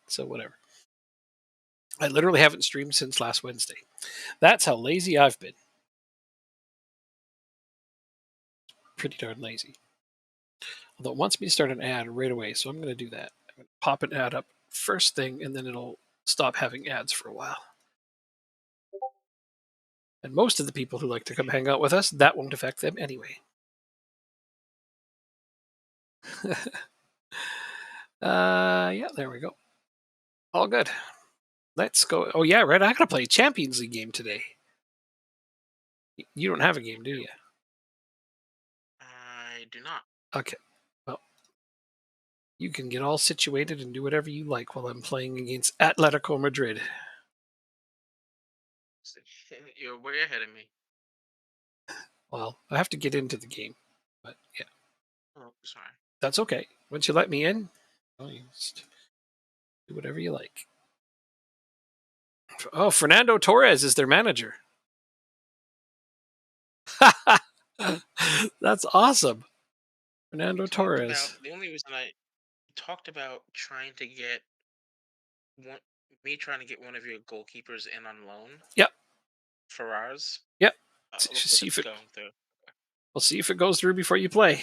So whatever. I literally haven't streamed since last Wednesday. That's how lazy I've been. Pretty darn lazy. Although it wants me to start an ad right away, so I'm going to do that. I'm going to pop an ad up first thing, and then it'll stop having ads for a while. And most of the people who like to come hang out with us, that won't affect them anyway. Yeah, there we go. All good. Let's go. Oh, yeah, right. I got to play a Champions League game today. You don't have a game, do you? I do not. Okay. Well, you can get all situated and do whatever you like while I'm playing against Atletico Madrid. You're way ahead of me. Well, I have to get into the game, but yeah. Oh, sorry. That's okay. Once you let me in, you just do whatever you like. Oh, Fernando Torres is their manager. That's awesome. Fernando Torres. The only reason I talked about trying to get one of your goalkeepers in on loan. Yep. Ferrars. Yep. See if going through. We'll see if it goes through before you play.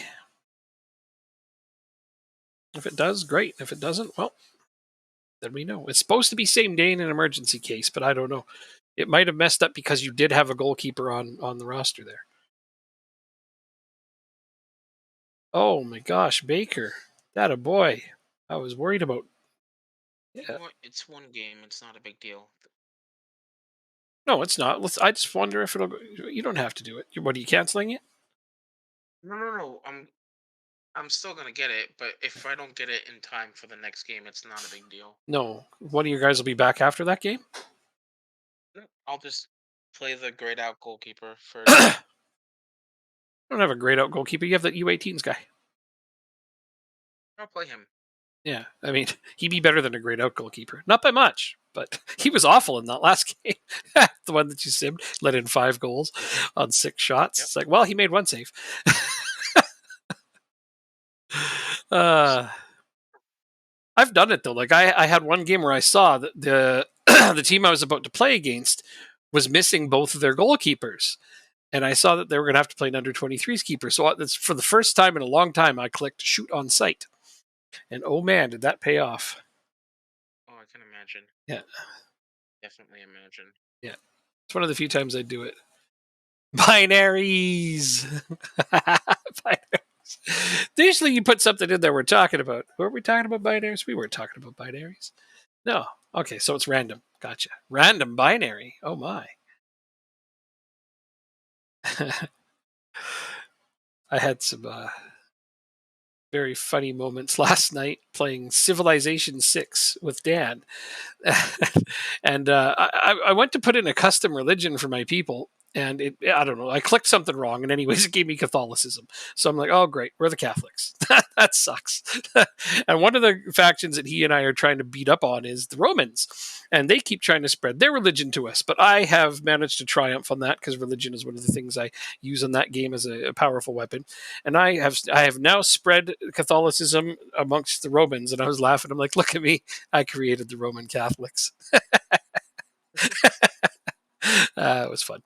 If it does, great. If it doesn't, well, then we know. It's supposed to be same day in an emergency case, but I don't know. It might have messed up because you did have a goalkeeper on the roster there. Oh my gosh, Baker. That a boy. I was worried about. Yeah. It's one game. It's not a big deal. No, it's not. I just wonder if it'll. You don't have to do it. What are you canceling it? No. I'm still gonna get it, but if I don't get it in time for the next game, it's not a big deal. No. One of you guys will be back after that game? I'll just play the grayed out goalkeeper for. I don't have a grayed out goalkeeper. You have the U18s guy. I'll play him. Yeah, I mean, he'd be better than a grayed out goalkeeper. Not by much, but he was awful in that last game. The one that you simmed, let in 5 goals on 6 shots. Yep. It's like, well, he made 1 save. I've done it though. Like I had one game where I saw that the team I was about to play against was missing both of their goalkeepers, and I saw that they were going to have to play an under 23s keeper. So that's for the first time in a long time, I clicked shoot on sight, and oh man, did that pay off! Oh, I can imagine. Yeah, definitely imagine. Yeah, it's one of the few times I do it. Binaries. Binaries. Usually you put something in there we're talking about. Were we talking about binaries? We weren't talking about binaries. No. Okay, so it's random. Gotcha. Random binary. Oh my. I had some very funny moments last night playing Civilization 6 with Dan. And I went to put in a custom religion for my people. And I don't know, I clicked something wrong. And anyways, it gave me Catholicism. So I'm like, oh, great. We're the Catholics. That sucks. And one of the factions that he and I are trying to beat up on is the Romans. And they keep trying to spread their religion to us. But I have managed to triumph on that because religion is one of the things I use in that game as a powerful weapon. And I have now spread Catholicism amongst the Romans. And I was laughing. I'm like, look at me. I created the Roman Catholics. It was fun.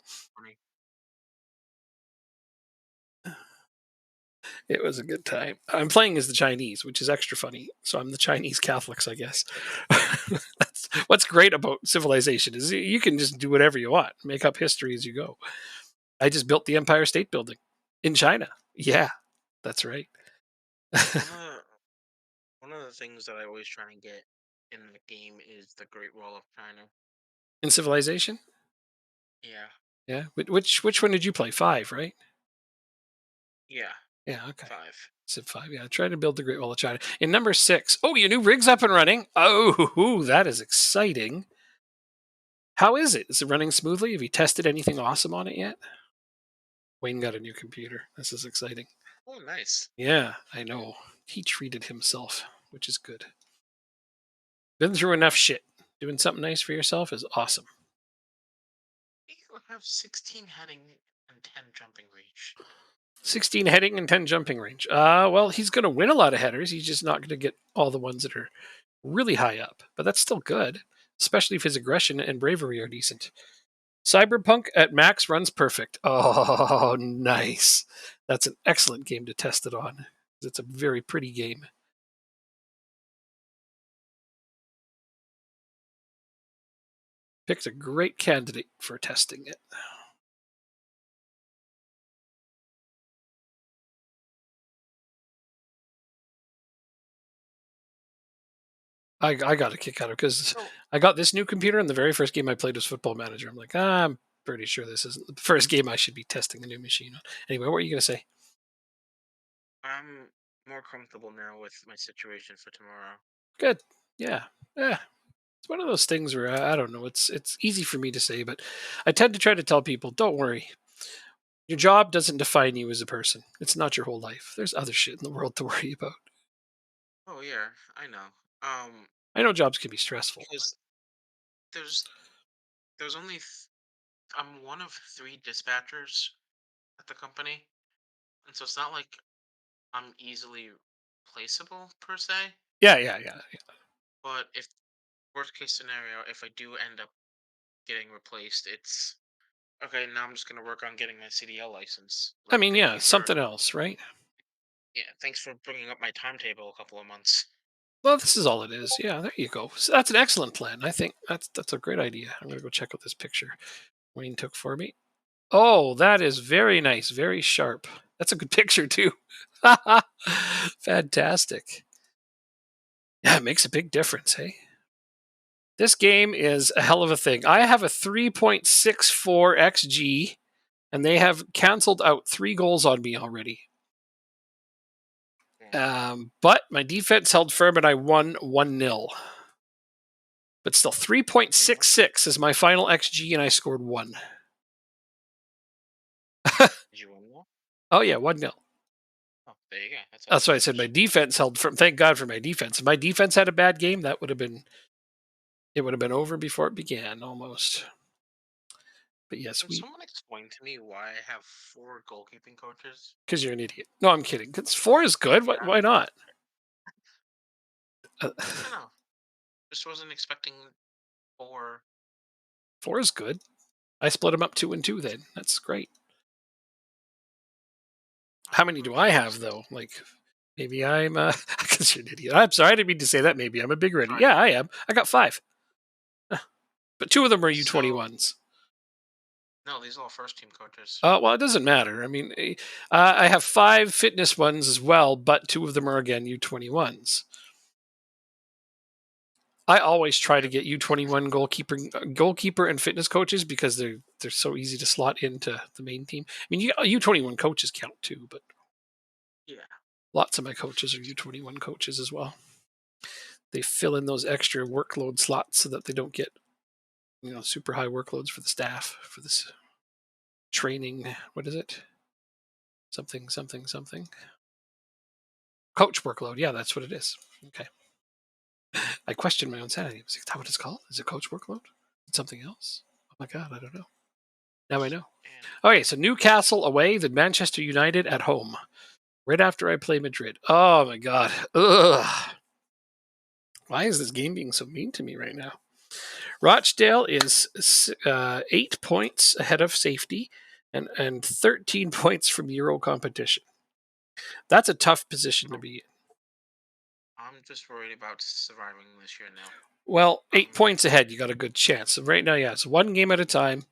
It was a good time. I'm playing as the Chinese, which is extra funny. So I'm the Chinese Catholics, I guess. That's what's great about Civilization is you can just do whatever you want, make up history as you go. I just built the Empire State Building in China. Yeah, that's right. One of the things that I always try to get in the game is the Great Wall of China. In Civilization? Yeah. Yeah. Which one did you play? 5, right? Yeah. Yeah, okay. 5. Civ 5, yeah. Try to build the Great Wall of China. In number 6, oh, your new rig's up and running. Oh, that is exciting. How is it? Is it running smoothly? Have you tested anything awesome on it yet? Wayne got a new computer. This is exciting. Oh, nice. Yeah, I know. He treated himself, which is good. Been through enough shit. Doing something nice for yourself is awesome. You have 16 heading and 10 jumping range. 16 heading and 10 jumping range. Well, he's going to win a lot of headers. He's just not going to get all the ones that are really high up, but that's still good, especially if his aggression and bravery are decent. Cyberpunk at max runs perfect. Oh, nice. That's an excellent game to test it on. It's a very pretty game. Picked a great candidate for testing it. I got a kick out of it because So I got this new computer, and the very first game I played was Football Manager. I'm like, I'm pretty sure this isn't the first game I should be testing the new machine on. Anyway, what were you going to say? I'm more comfortable now with my situation for tomorrow. Good. Yeah. Yeah. It's one of those things where I don't know. It's easy for me to say, but I tend to try to tell people, don't worry. Your job doesn't define you as a person. It's not your whole life. There's other shit in the world to worry about. Oh yeah, I know. I know jobs can be stressful. Because there's there's only I'm one of three dispatchers at the company, and so it's not like I'm easily placeable per se. Yeah, yeah, yeah. But if worst case scenario, if I do end up getting replaced, it's okay. Now I'm just gonna work on getting my CDL license. I Like, mean, yeah, something else, right? yeah, thanks for bringing up my timetable a couple of months. Well, this is all it is. Yeah, there you go. So that's an excellent plan. I think that's a great idea. I'm gonna go check out this picture Wayne took for me. Oh, that is very nice, very sharp. That's a good picture too. Fantastic. Yeah, it makes a big difference, hey? This game is a hell of a thing. I have a 3.64 XG, and they have canceled out 3 goals on me already. Yeah. But my defense held firm, and I won 1-0. But still, You won? 3.66 is my final XG, and I scored 1. Did you win though? Oh, yeah, 1-0. Oh, there you go. That's all That's that why I said my matters. defense held firm. Thank God for my defense. If my defense had a bad game, that would have been it would have been over before it began almost. But yes, Can someone explain to me why I have four goalkeeping coaches? because you're an idiot. No, I'm kidding. 'Cause 4 is good. Yeah, Why not? Uh, I don't know. Just wasn't expecting four. 4 is good. I split them up 2 and 2 then. That's great. How I'm many do I have confused. though? Like maybe I'm because you're an idiot. I'm sorry, I didn't mean to say that. Maybe I'm a bigger idiot. Fine. Yeah, I am. I got 5. But 2 of them are So U21s. no, these are all first team coaches. Well, it doesn't matter. I mean, I have 5 fitness ones as well, but 2 of them are again U21s. I always try to Okay. get U21 goalkeeper and fitness coaches because they're so easy to slot into the main team. I mean, U21 coaches count too, but Yeah. lots of my coaches are U21 coaches as well. They fill in those extra workload slots so that they don't get super high workloads for the staff for this training. What is it? Something something something. Coach workload. Yeah, that's what it is. Okay. I questioned my own sanity. Is that what it's called? Is it coach workload? Is it something else? Oh my god, I don't know. Now I know. And Okay, so Newcastle away, then Manchester United at home. Right after I play Madrid. Oh my god. Ugh. Why is this game being so mean to me right now? Rochdale is 8 points ahead of safety and 13 points from Euro competition. That's a tough position to um, be in. I'm just worried about surviving this year now. Well, I'm 8 points ahead, you got a good chance. So right now, yeah, it's one game at a time,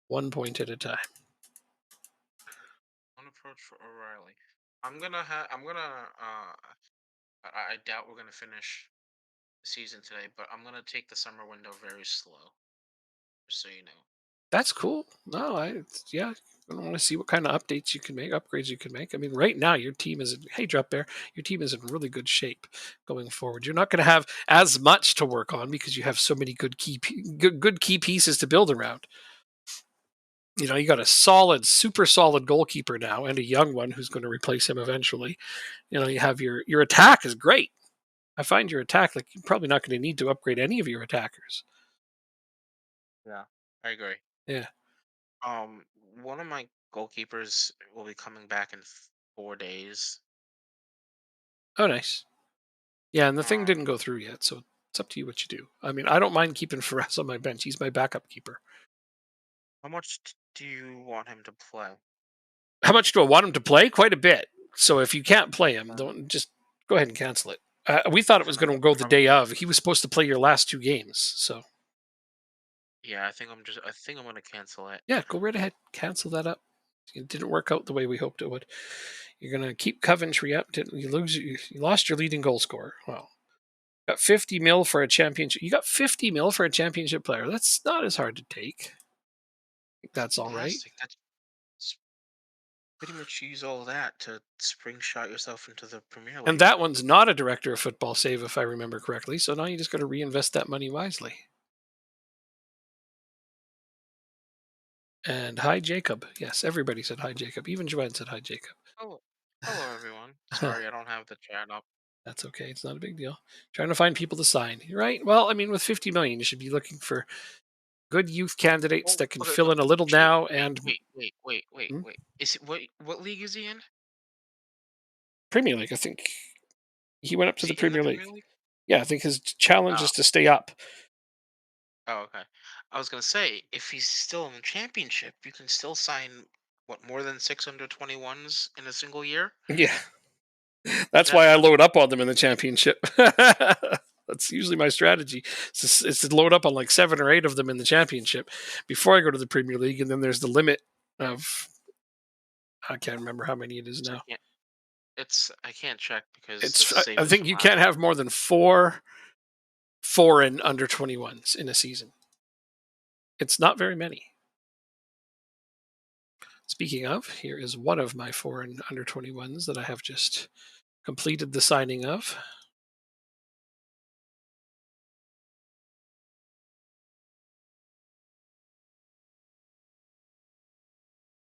1 point at a time. on approach for O'Reilly. I'm gonna I doubt we're gonna finish the season today, but I'm gonna take the summer window very slow, just so you know. That's cool. No, yeah. I want to see what kind of updates you can make, upgrades you can make. I mean, right now your team is in, hey drop bear, your team is in really good shape going forward. You're not going to have as much to work on because you have so many good key pieces to build around. You got a solid, super solid goalkeeper now, and a young one who's going to replace him eventually. You have your attack is great. I find your attack like you're probably not going to need to upgrade any of your attackers. Yeah, I agree. Yeah. One of my goalkeepers will be coming back in 4 days. Oh, nice. Yeah, and the thing didn't Um, go through yet, so It's up to you what you do. I mean, I don't mind keeping Ferrez on my bench. He's my backup keeper. How much do you want him to play? How much do I want him to play? Quite a bit. So if you can't play him, Um, don't just go ahead and cancel it. We thought it was from going to go the from day of. He was supposed to play your last 2 games. So yeah, I think I'm gonna cancel it. yeah, go right ahead. Cancel that up. It didn't work out the way we hoped it would. You're going to keep Coventry up. You lost your leading goal scorer. Well, got 50 mil for a championship. You got 50 mil for a championship player. That's not as hard to take. I think that's all right. Fantastic. That's pretty much use all that to spring shot yourself into the Premier And League. that one's not a director of football save, if I remember correctly. So now you just got to reinvest that money wisely. And hi, Jacob. Yes, everybody said hi, Jacob. Even Joanne said hi, Jacob. Oh, hello everyone. Sorry, I don't have the chat up. That's okay. It's not a big deal. Trying to find people to sign, right? Well, I mean, with 50 million, you should be looking for good youth candidates Oh, that can okay, fill in a little actually, now wait, and wait, wait, wait, wait, hmm, wait. Is it what league is he in? Premier League. I think he went up to Is the he in the Premier League. Premier League? Yeah, I think his challenge Oh, is to stay up. oh, okay. I was gonna say, if he's still in the championship, you can still sign what more than 621s in a single year. Yeah, Is that's that why I true? load up on them in the championship. That's usually my strategy. It's to load up on like 7 or 8 of them in the championship before I go to the Premier League, and then there's the limit of I can't remember how many it is So now. I can't check because It's it's saved I it think from you last can't have more than four foreign under 21s in a season. It's not very many. Speaking of, here is one of my foreign under 21s that I have just completed the signing of.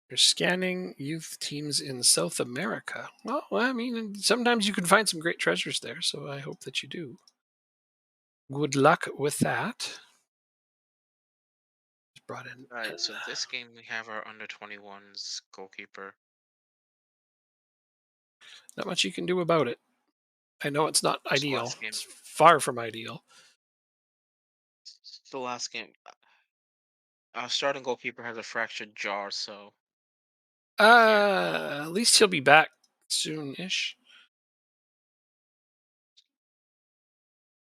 You're scanning youth teams in South America. Well, I mean, sometimes you can find some great treasures there, so I hope that you do. Good luck with that. Just brought in. Alright, so this game we have our under 21s goalkeeper. Not much you can do about it. I know it's not It's the ideal. last game. It's far from ideal. It's the last game. Our starting goalkeeper has a fractured jaw, so we can't. At least he'll be back soon-ish.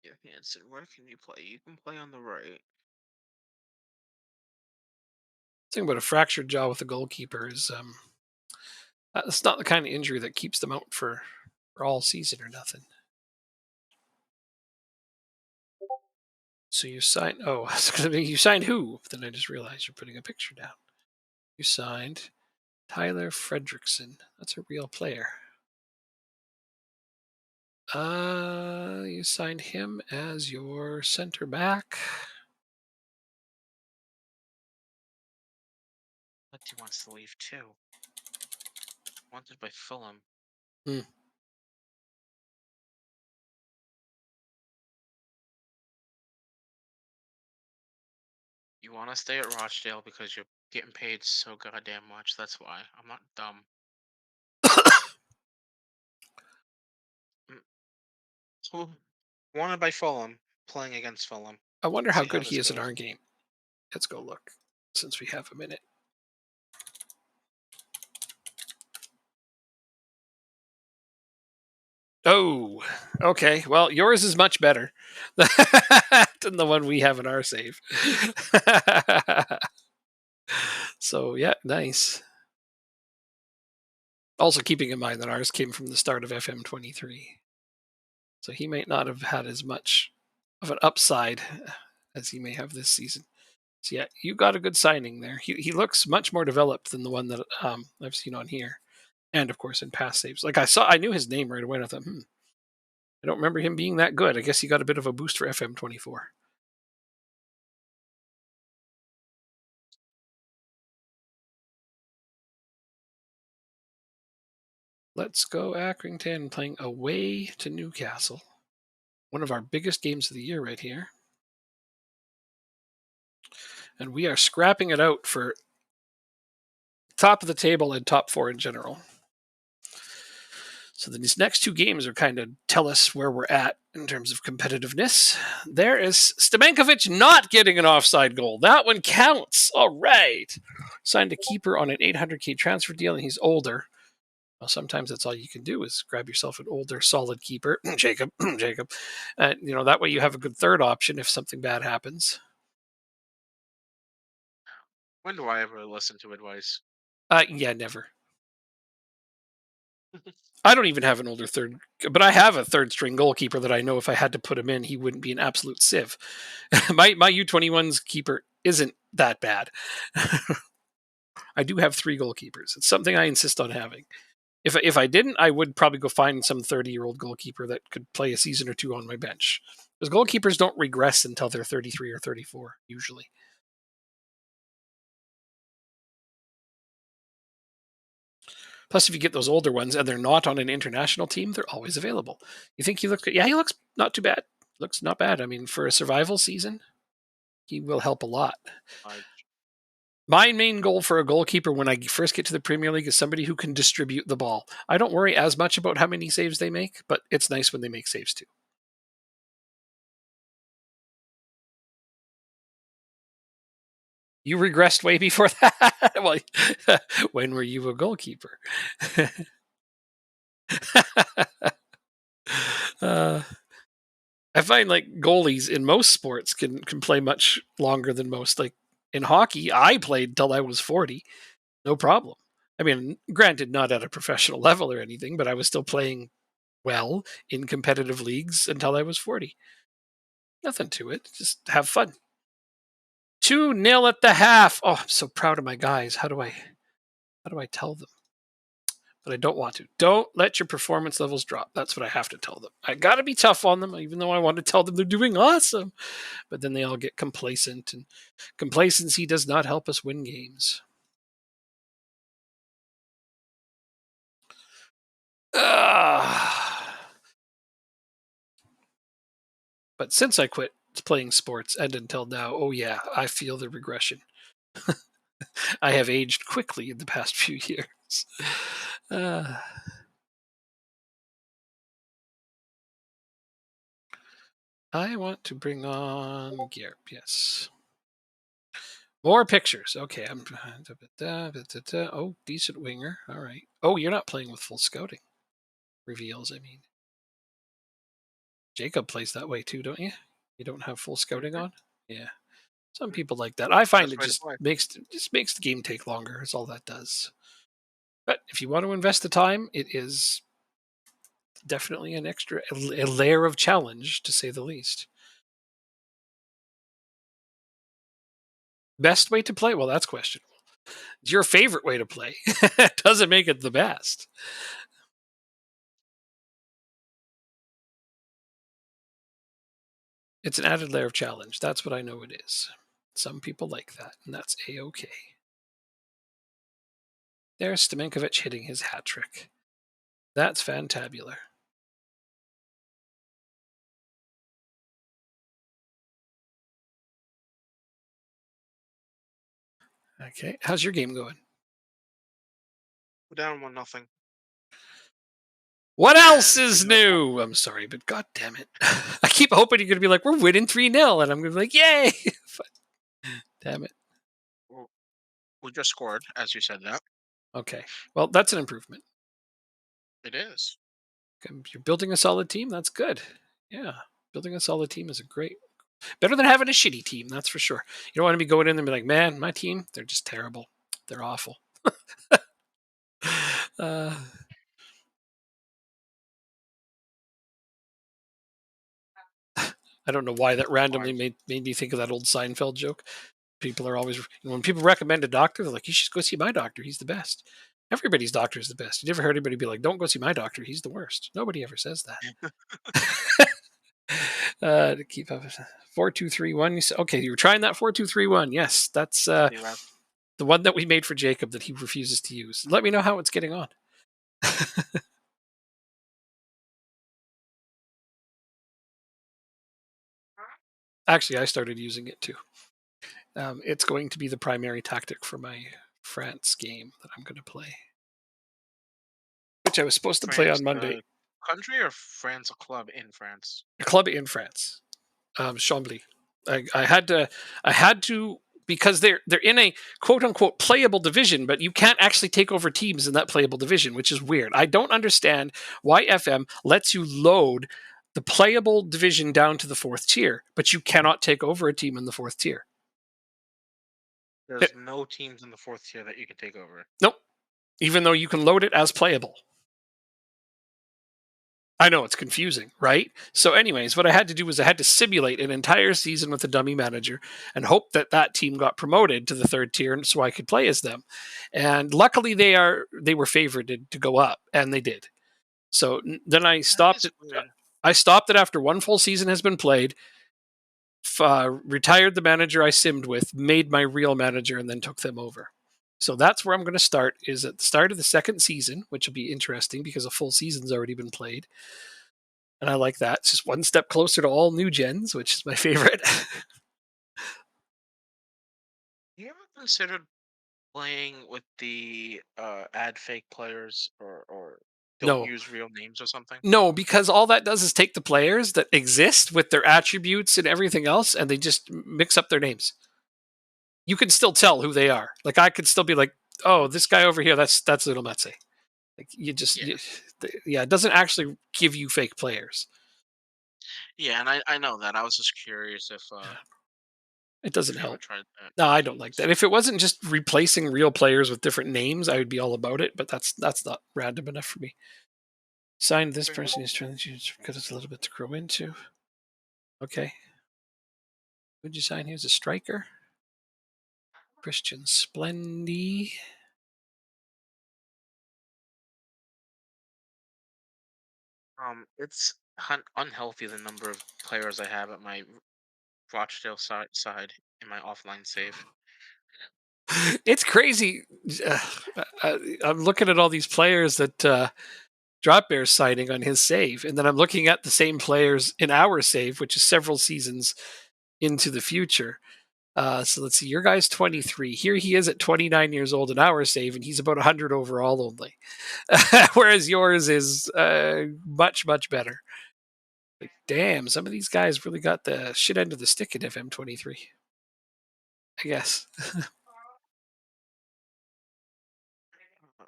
Yeah, Hanson, where can you play? You can play on the right. Thing about a fractured jaw with a goalkeeper is that's not the kind of injury that keeps them out for all season or nothing. So you signed. Oh, I was gonna be you signed who? Then I just realized you're putting a picture down. You signed Tyler Fredrickson. That's a real player. You signed him as your center back. But he wants to leave too. Wanted by Fulham. Hmm. You want to stay at Rochdale because you're getting paid so goddamn much. That's why. I'm not dumb. Mm. Who- Wanted by Fulham, playing against Fulham. I wonder Let's how see how good this he is in goes. our game. Let's go look since we have a minute. Oh, okay. Well, yours is much better than the one we have in our save. So, yeah, nice. Also, keeping in mind that ours came from the start of FM23. So he might not have had as much of an upside as he may have this season. So, yeah, you got a good signing there. He looks much more developed than the one that I've seen on here. And, of course, in past saves. Like, I knew his name right away. And I thought, I don't remember him being that good. I guess he got a bit of a boost for FM24. Let's go Accrington playing away to Newcastle. One of our biggest games of the year right here. And we are scrapping it out for top of the table and top four in general. So these next two games are kind of tell us where we're at in terms of competitiveness. There is Stamenkovic not getting an offside goal. That one counts. All right. Signed a keeper on an 800K transfer deal, and he's older. Well, sometimes that's all you can do is grab yourself an older, solid keeper, Jacob. That way you have a good third option if something bad happens. When do I ever listen to advice? Yeah, never. I don't even have an older third, but I have a third string goalkeeper that I know if I had to put him in, he wouldn't be an absolute sieve. my U21's keeper isn't that bad. I do have three goalkeepers. It's something I insist on having. If I didn't, I would probably go find some 30-year-old goalkeeper that could play a season or two on my bench. Because goalkeepers don't regress until they're 33 or 34, usually. Plus, if you get those older ones and they're not on an international team, they're always available. You think he looks good? Yeah, he looks not too bad. Looks not bad. I mean, for a survival season, he will help a lot. I My main goal for a goalkeeper when I first get to the Premier League is somebody who can distribute the ball. I don't worry as much about how many saves they make, but it's nice when they make saves too. You regressed way before that. Well, when were you a goalkeeper? uh, I find like goalies in most sports can play much longer than most. Like in hockey, I played till I was 40, no problem. I mean, granted, not at a professional level or anything, but I was still playing well in competitive leagues until I was 40. Nothing to it. Just have fun. 2-0 at the half. Oh, I'm so proud of my guys. How do I tell them? But I don't want to. Don't let your performance levels drop. That's what I have to tell them. I got to be tough on them, even though I want to tell them they're doing awesome. But then they all get complacent, and complacency does not help us win games. But since I quit playing sports and until now, oh yeah, I feel the regression. I have aged quickly in the past few years. I want to bring on Garp, yes. More pictures. Okay, I'm. Oh, decent winger. All right. Oh, you're not playing with full scouting. Reveals, I mean. Jacob plays that way too, don't you? You don't have full scouting Mhm. on? Yeah. Some people like that. I find Best it way to just play. makes the game take longer. That's all that does. But if you want to invest the time, it is definitely an extra a layer of challenge to say the least. Best way to play? Well, that's questionable. It's your favorite way to play. Doesn't make it the best. It's an added layer of challenge. That's what I know it is. Some people like that, and that's a-okay. There's Stamenkovic hitting his hat trick. That's fantabular. Okay, how's your game going? We're down 1-0. What else And we is have one. new? I'm sorry, but god damn it. I keep hoping you're going to be like, we're winning 3-0, and I'm going to be like, yay! Damn it. We just scored, as you said that. Okay, well, that's an improvement. It is. You're building a solid team. That's good. Yeah, building a solid team is a great, better than having a shitty team. That's for sure. You don't want to be going in there and be like, man, my team, they're just terrible. They're awful. uh, I don't know why that Why? randomly made me think of that old Seinfeld joke. People are always, when people recommend a doctor, they're like, you should go see my doctor. He's the best. Everybody's doctor is the best. You never heard anybody be like, don't go see my doctor. He's the worst. Nobody ever says that. To keep up, 4-2-3-1. Okay, you were trying that 4-2-3-1. Yes, that's Yeah. the one that we made for Jacob that he refuses to use. Let me know how it's getting on. Actually, I started using it too. It's going to be the primary tactic for my France game that I'm going to play. which I was supposed to play France, on Monday. the country, or France, a club in France? A club in France, Chambly. I had to because they're in a quote unquote playable division, but you can't actually take over teams in that playable division, which is weird. I don't understand why FM lets you load the playable division down to the fourth tier, but you cannot take over a team in the fourth tier. There's no teams in the fourth tier that you can take over. Nope. Even though you can load it as playable. I know it's confusing, right? So, anyways, what I had to do was I had to simulate an entire season with a dummy manager and hope that that team got promoted to the third tier, so I could play as them. And luckily, they were favored to go up, and they did. So then I That stopped is it. weird. I stopped it after one full season has been played. Retired the manager I simmed with, made my real manager, and then took them over. So that's where I'm going to start. Is at the start of the second season, which will be interesting because a full season's already been played. And I like that. It's just one step closer to all new gens, which is my favorite. You ever considered playing with the add fake players, or don't No, use real names or something? no, because all that does is take the players that exist with their attributes and everything else, and they just mix up their names. You can still tell who they are. Like I could still be like, oh, this guy over here, that's Little Metsy. Like Yeah, yeah, it doesn't actually give you fake players. yeah, and I know that. I was just curious It doesn't if you ever help. tried that. No, I don't like that. If it wasn't just replacing real players with different names, I would be all about it. But that's not random enough for me. Signed this Fair enough. person is trying to choose because it's a little bit to grow into. Okay. Who'd you sign? Here's a striker. Christian Splendy. It's unhealthy the number of players I have at my Rochdale side in my offline save. It's crazy. I'm looking at all these players that Drop Bear's signing on his save, and then I'm looking at the same players in our save, which is several seasons into the future. So let's see. Your guy's 23. Here he is at 29 years old in our save, and he's about 100 overall only. Whereas yours is much, much better. Like, damn, some of these guys really got the shit end of the stick in FM23. I guess. Uh,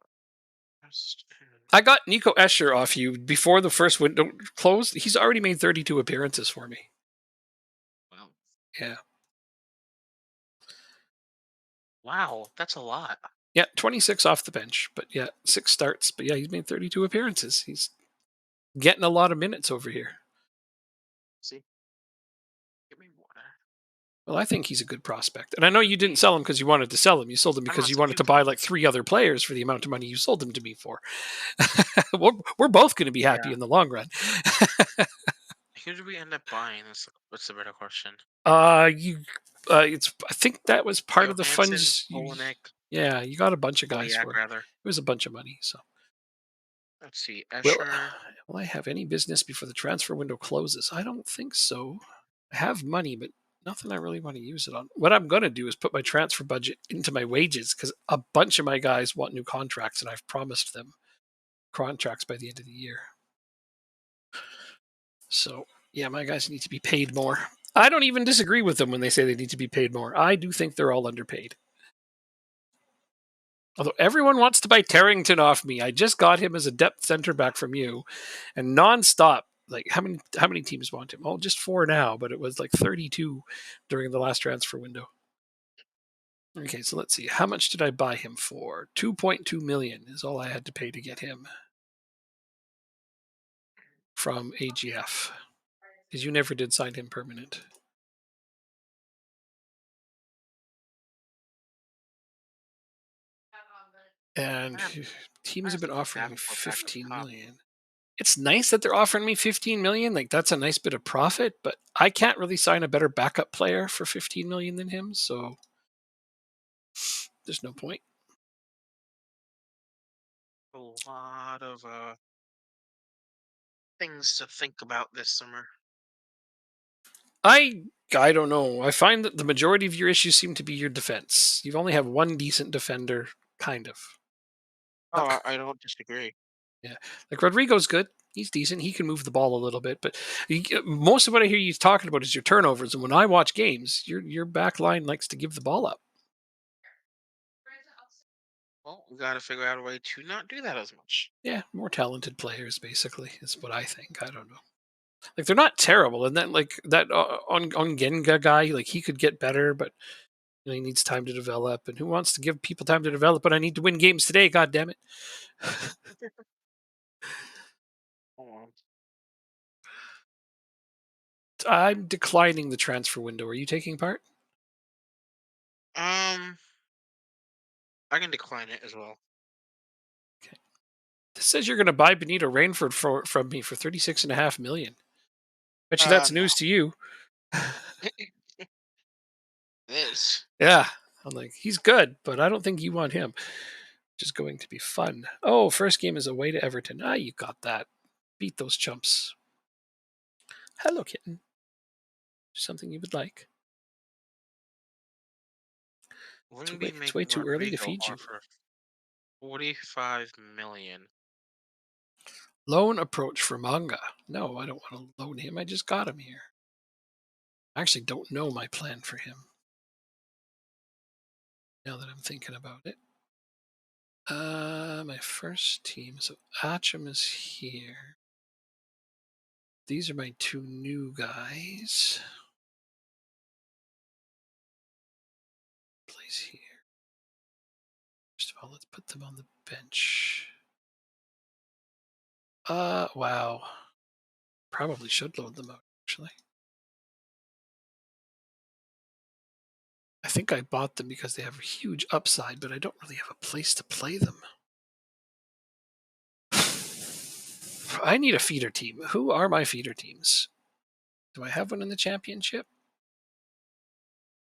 just- I got Nico Escher off you before the first window closed. He's already made 32 appearances for me. Wow, Yeah. wow, that's a lot. Yeah, 26 off the bench, but yeah, 6 starts. But yeah, he's made 32 appearances. He's getting a lot of minutes over here. See, give me water. Well, I think he's a good prospect. And I know you didn't sell him because you wanted to sell him. You sold him I'm because not you saying wanted you to can. buy like 3 other players for the amount of money you sold him to me for. we're both going to be happy Yeah. in the long run. Who did we end up buying? That's the better question. You, it's. I think that was part of the Johansson, funds. Polinick, Yeah, you got a bunch of guys Polyak for it. rather. It was a bunch of money. So, Let's see, will Escher. will I have any business before the transfer window closes? I don't think so. I have money, but nothing I really want to use it on. What I'm going to do is put my transfer budget into my wages because a bunch of my guys want new contracts, and I've promised them contracts by the end of the year. So, yeah, my guys need to be paid more. I don't even disagree with them when they say they need to be paid more. I do think they're all underpaid. Although everyone wants to buy Tarrington off me. I just got him as a depth center back from you, and nonstop. Like how many teams want him? Oh, just 4 now, but it was like 32 during the last transfer window. Okay, so let's see. How much did I buy him for? 2.2 million is all I had to pay to get him from AGF. Because you never did sign him permanent. And teams have been offering me Davenport back at the 15 top. million. It's nice that they're offering me 15 million. Like that's a nice bit of profit, but I can't really sign a better backup player for 15 million than him, so there's no point. A lot of things to think about this summer. I don't know. I find that the majority of your issues seem to be your defense. You've only have one decent defender, kind of. Oh, I don't disagree. Yeah, like Rodrigo's good. He's decent. He can move the ball a little bit, but most of what I hear you talking about is your turnovers. And when I watch games, your back line likes to give the ball up. Well, we got to figure out a way to not do that as much. Yeah, more talented players, basically, is what I think. I don't know. Like they're not terrible, and then like that on Genga guy, like he could get better, but he needs time to develop. And who wants to give people time to develop? But I need to win games today. God damn it! Hold on. I'm declining the transfer window. Are you taking part? Um, I can decline it as well. Okay. This says you're going to buy Benito Rainford from me for 36.5 million. Bet you that's No. news to you. It is. Yeah. I'm like, he's good, but I don't think you want him. Which is going to be fun. Oh, first game is away to Everton. Ah, you got that. Beat those chumps. Hello, kitten. Something you would like? Wouldn't be It's way making too early to Rodrigo feed you. offer 45 million. Loan approach for Manga. No, I don't want to loan him. I just got him here. I actually don't know my plan for him. Now that I'm thinking about it. My first team. So Acham is here. These are my two new guys. Place here. First of all, let's put them on the bench. Wow. Probably should load them out, actually. I think I bought them because they have a huge upside, but I don't really have a place to play them. I need a feeder team. Who are my feeder teams? Do I have one in the championship?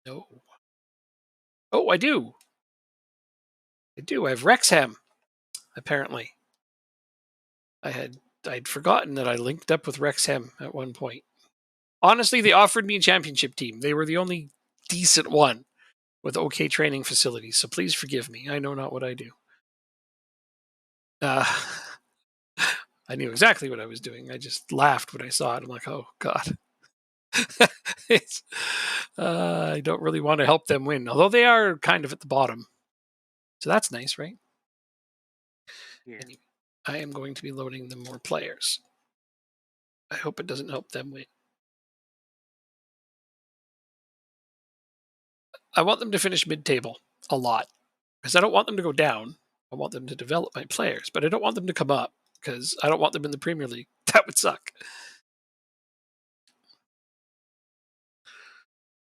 No. Oh, I do. I do. I have Wrexham, apparently. I'd forgotten that I linked up with Wrexham at one point. Honestly, they offered me a championship team. They were the only decent one with okay training facilities, so please forgive me. I know not what I do. Uh, I knew exactly what I was doing. I just laughed when I saw it. I'm like, oh, God. I don't really want to help them win, although they are kind of at the bottom. So that's nice, right? Yeah. Anyway, I am going to be loading them more players. I hope it doesn't help them win. I want them to finish mid-table a lot because I don't want them to go down. I want them to develop my players, but I don't want them to come up because I don't want them in the Premier League. That would suck.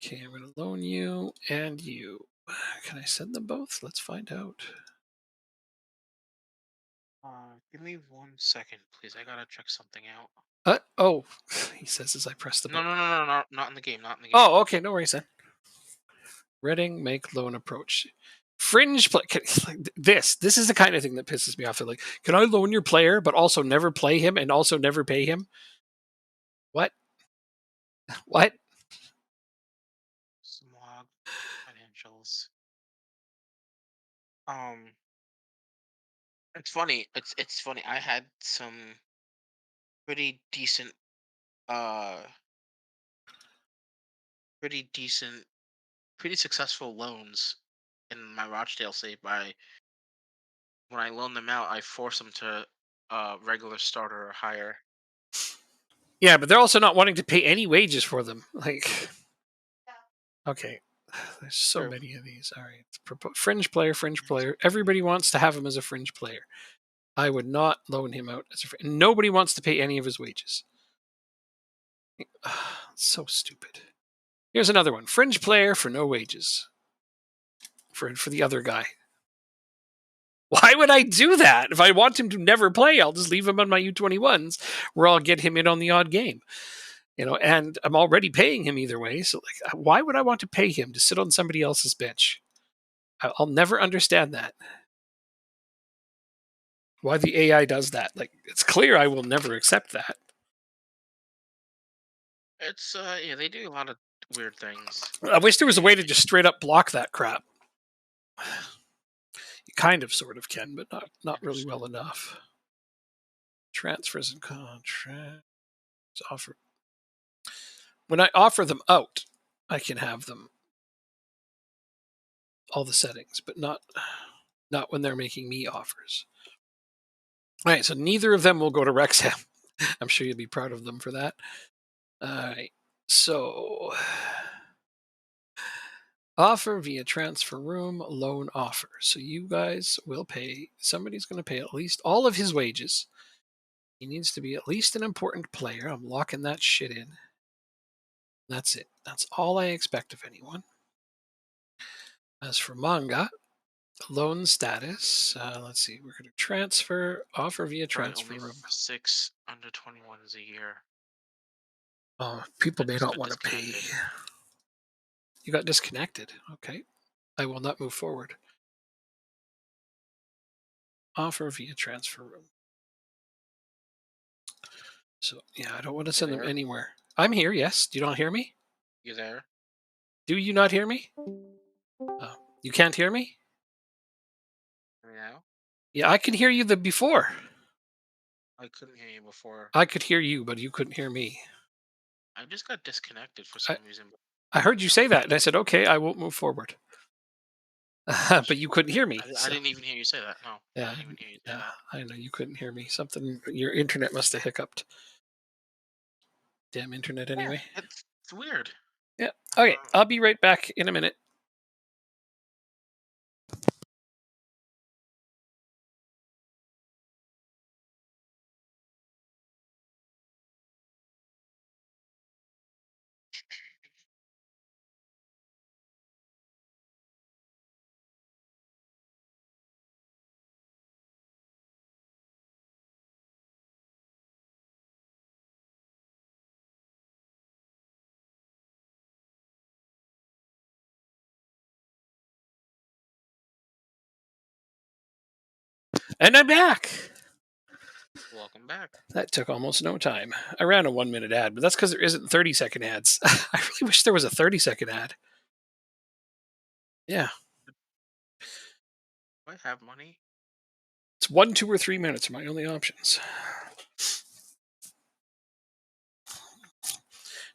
Okay, I'm going to loan you and you. Can I send them both? Let's find out. Give me 1 second, please. I gotta check something out. Oh, he says as I press the No, button. no, no, no, no, not in the game. Not in the game. Oh, okay, no worries then. Reading, make loan approach. Fringe play. This is the kind of thing that pisses me off. They're like, can I loan your player, but also never play him and also never pay him? What? What? Smog financials. Um, it's funny. It's funny. I had some pretty decent, uh, pretty decent, pretty successful loans in my Rochdale save. By when I loan them out, I force them to regular starter or higher. Yeah, but they're also not wanting to pay any wages for them. Like, okay, there's so True. many of these. All right, fringe player, fringe player. Everybody wants to have him as a fringe player. I would not loan him out as a fringe. Nobody wants to pay any of his wages. So stupid. Here's another one. Fringe player for no wages. For the other guy. Why would I do that? If I want him to never play, I'll just leave him on my U21s where I'll get him in on the odd game. And I'm already paying him either way. So like why would I want to pay him to sit on somebody else's bench? I'll never understand that. Why the AI does that. Like it's clear I will never accept that. It's yeah, they do a lot of weird things. I wish there was a And way to just straight up block that crap. You kind of sort of can, but not really well enough. Transfers and contracts offer. When I offer them out, I can have them all the settings, but not when they're making me offers. All right, so neither of them will go to Wrexham. I'm sure you'll be proud of them for that. All right, so offer via transfer room loan offer. So you guys will pay. Somebody's going to pay at least all of his wages. He needs to be at least an important player. I'm locking that shit in. That's it. That's all I expect of anyone. As for manga, loan status. Let's see. We're going to transfer, offer via Right, transfer only room. 6 under 21s a year. People I may just not got want to pay. disconnected. You got disconnected. Okay. I will not move forward. Offer via transfer room. So, yeah, I don't want to You send them there? anywhere. I'm here, yes. Do you not hear me? You there? Do you not hear me? You can't hear me? Hear me now? Yeah, I can hear you the before. I couldn't hear you before. I could hear you, but you couldn't hear me. I just got disconnected for I, some reason. But I hear me heard you now. say that, and I said, okay, I won't move forward. But you couldn't hear me. I So, didn't even hear you say that. No, I yeah, didn't even hear you say yeah, that. I know you couldn't hear me. Your internet must have hiccuped. Damn internet, Yeah, anyway. it's weird. Yeah. Okay, Um, I'll be right back in a minute. And I'm back. welcome back. That took almost no time. I ran a 1 minute ad, but that's because there isn't 30-second ads. I really wish there was a 30-second ad. Yeah. Do I have money? It's 1, 2, or 3 minutes are my only options.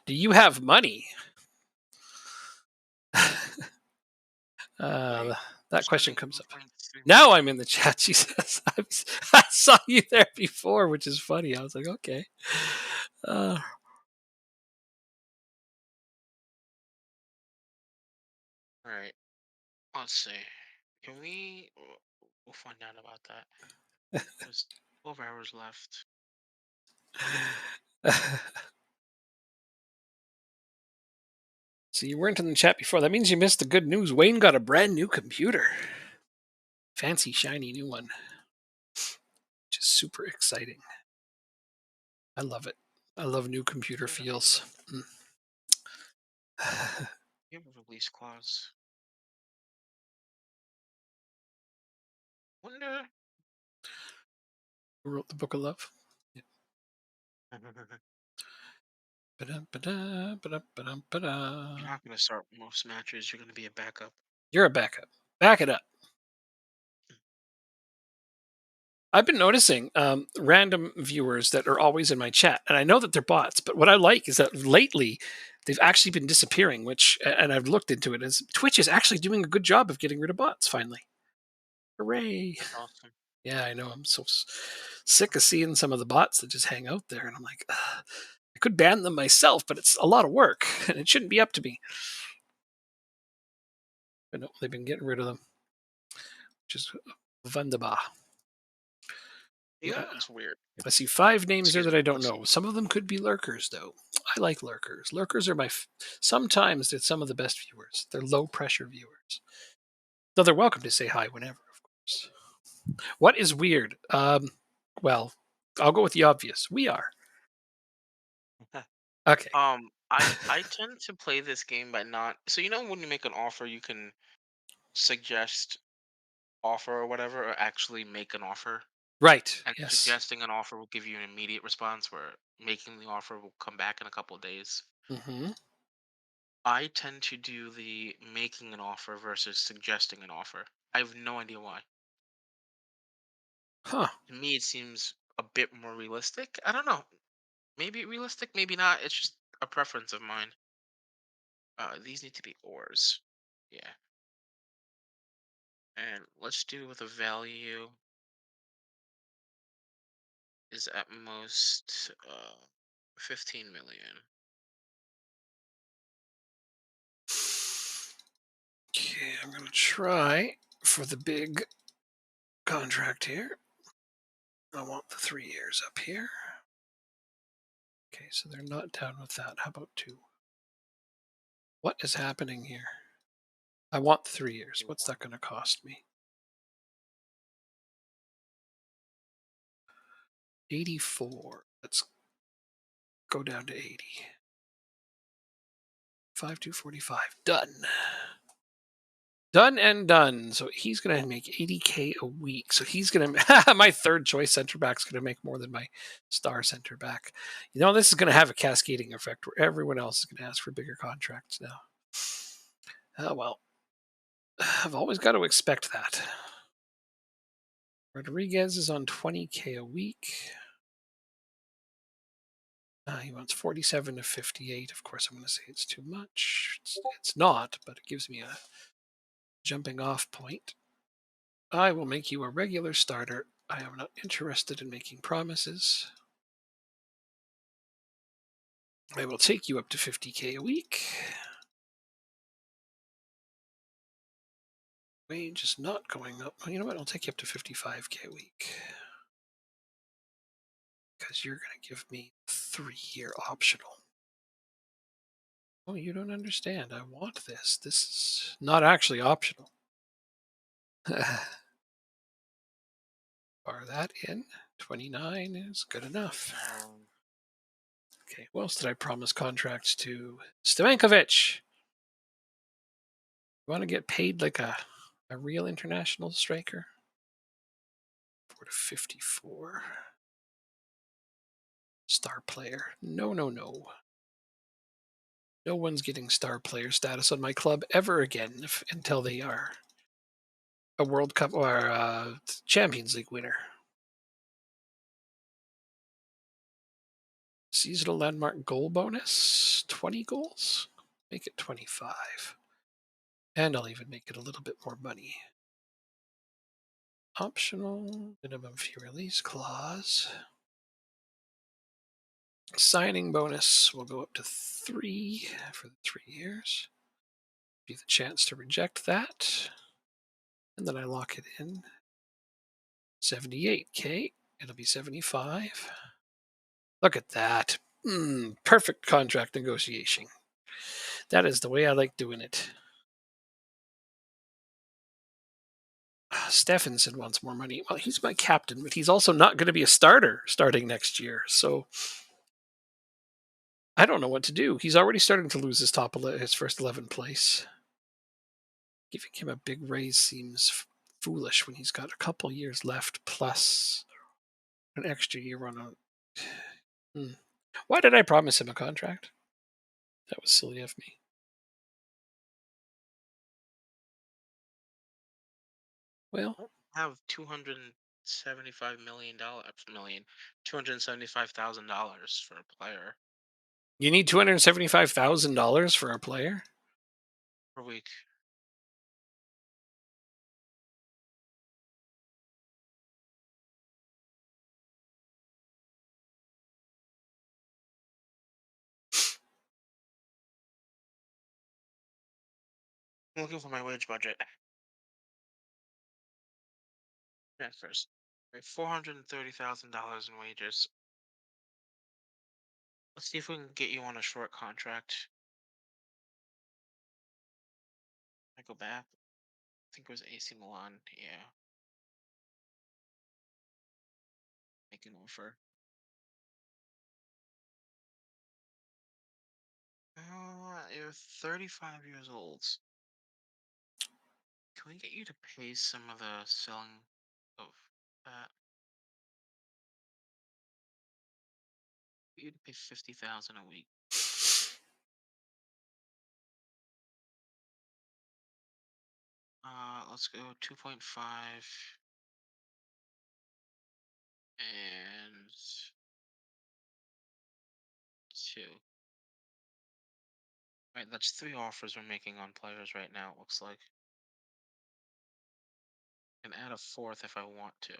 Do you have money? Uh, Wait, I'm that question spending comes up. 1.3 Now million. I'm in the chat. She says, I saw you there before, which is funny. I was like, okay. Uh, All right. Let's see. Can we? We'll find out about that. There's 12 hours left. so you weren't in the chat before. That means you missed the good news. Wayne got a brand new computer. Fancy, shiny new one. Which is super exciting. I love it. I love new computer Should feels. you have a release clause? Wonder. Who wrote the Book of Love? Yeah. You're Ba-da, ba-da, ba-da, ba-da. not gonna start most matches. You're gonna be a backup. You're a backup. Back it up. I've been noticing random viewers that are always in my chat, and I know that they're bots. But what I like is that lately they've actually been disappearing. And I've looked into it, as Twitch is actually doing a good job of getting rid of bots. Finally, hooray! That's awesome. Yeah, I know. I'm so sick of seeing some of the bots that just hang out there, and I'm like, ugh, I could ban them myself, but it's a lot of work, and it shouldn't be up to me. But no, they've been getting rid of them, which is wunderbar. You know Yeah. what's weird? I see 5 names there Excuse that me. I don't know. Some of them could be lurkers, though. I like lurkers. Lurkers are sometimes they're some of the best viewers. They're low pressure viewers. Though they're welcome to say hi whenever, of course. What is weird? Well, I'll go with the obvious. We are. Okay. I tend to play this game by not. So you know when you make an offer, you can suggest offer or whatever, or actually make an offer. Right. And Yes. suggesting an offer will give you an immediate response, where making the offer will come back in a couple of days. Mm-hmm. I tend to do the making an offer versus suggesting an offer. I have no idea why. Huh. To me, it seems a bit more realistic. I don't know. Maybe realistic, maybe not. It's just a preference of mine. These need to be ores. Yeah. And let's do with a value is at most 15 million. Okay, I'm gonna try for the big contract here. I want the 3 years up here. Okay, so they're not down with that. How about 2? What is happening here? I want 3 years. What's that going to cost me? 84. Let's go down to 80. 5245. Done. Done and done. So he's going to make 80K a week. So he's going to, my third choice center back is going to make more than my star center back. You know, this is going to have a cascading effect where everyone else is going to ask for bigger contracts now. Oh, well, I've always got to expect that. Rodriguez is on 20K a week. He wants 47 to 58. Of course, I'm going to say it's too much. It's not, but it gives me a jumping off point. I will make you a regular starter. I am not interested in making promises. I will take you up to 50K a week. Wage is not going up. Well, you know what? I'll take you up to 55K a week. Because you're going to give me 3-year optional. Oh, you don't understand. I want this. This is not actually optional. Bar that in. 29 is good enough. Okay, who else did I promise contracts to? Stavankovic. You want to get paid like a real international striker? 4 to 54. Star player. No, no, no. No one's getting star player status on my club ever again until they are a World Cup or a Champions League winner. Seasonal landmark goal bonus, 20 goals. Make it 25. And I'll even make it a little bit more money. Optional minimum fee release clause. Signing bonus will go up to 3 for the 3 years. Give you the chance to reject that. And then I lock it in. 78K. It'll be 75. Look at that. Perfect contract negotiation. That is the way I like doing it. Stephenson wants more money. Well, he's my captain, but he's also not going to be a starter starting next year. So I don't know what to do. He's already starting to lose his first 11 place. Giving him a big raise seems foolish when he's got a couple years left plus an extra year on a. Why did I promise him a contract? That was silly of me. Well, Have $275,000 for a player you need $275,000 for a player? per week. I'm looking for my wage budget. Transfers. $430,000 in wages. Let's see if we can get you on a short contract. I go back. I think it was AC Milan. Yeah. Make an offer. You're 35 years old. Can we get you to pay some of the selling of that? Get you to pay 50,000 a week. Let's go 2.5. and two. Right, that's three offers we're making on players right now, it looks like. And add a fourth if I want to.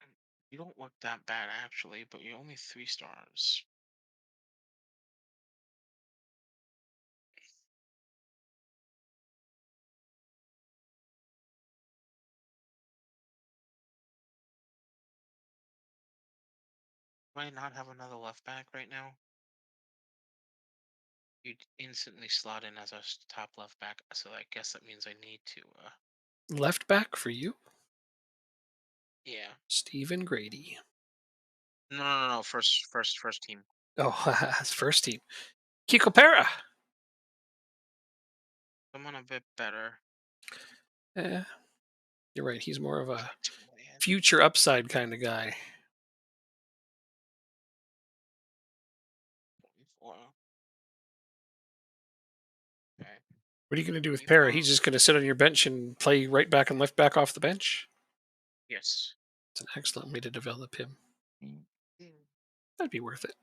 And you don't look that bad actually, but you're only 3 stars. Do I not have another left back right now? You'd instantly slot in as a top left back, so I guess that means I need to Left back for you, yeah. Stephen Grady. No, no, no, no. First team. Oh, that's first team. Kiko Pera. Someone a bit better. Eh, you're right. He's more of Okay, a 2 million. future upside kind of guy. 24. Okay. What are you going to do with You Pera? have He's just going to sit on your bench and play right back and left back off the bench? yes. It's an excellent way to develop him. Mm. That'd be worth it.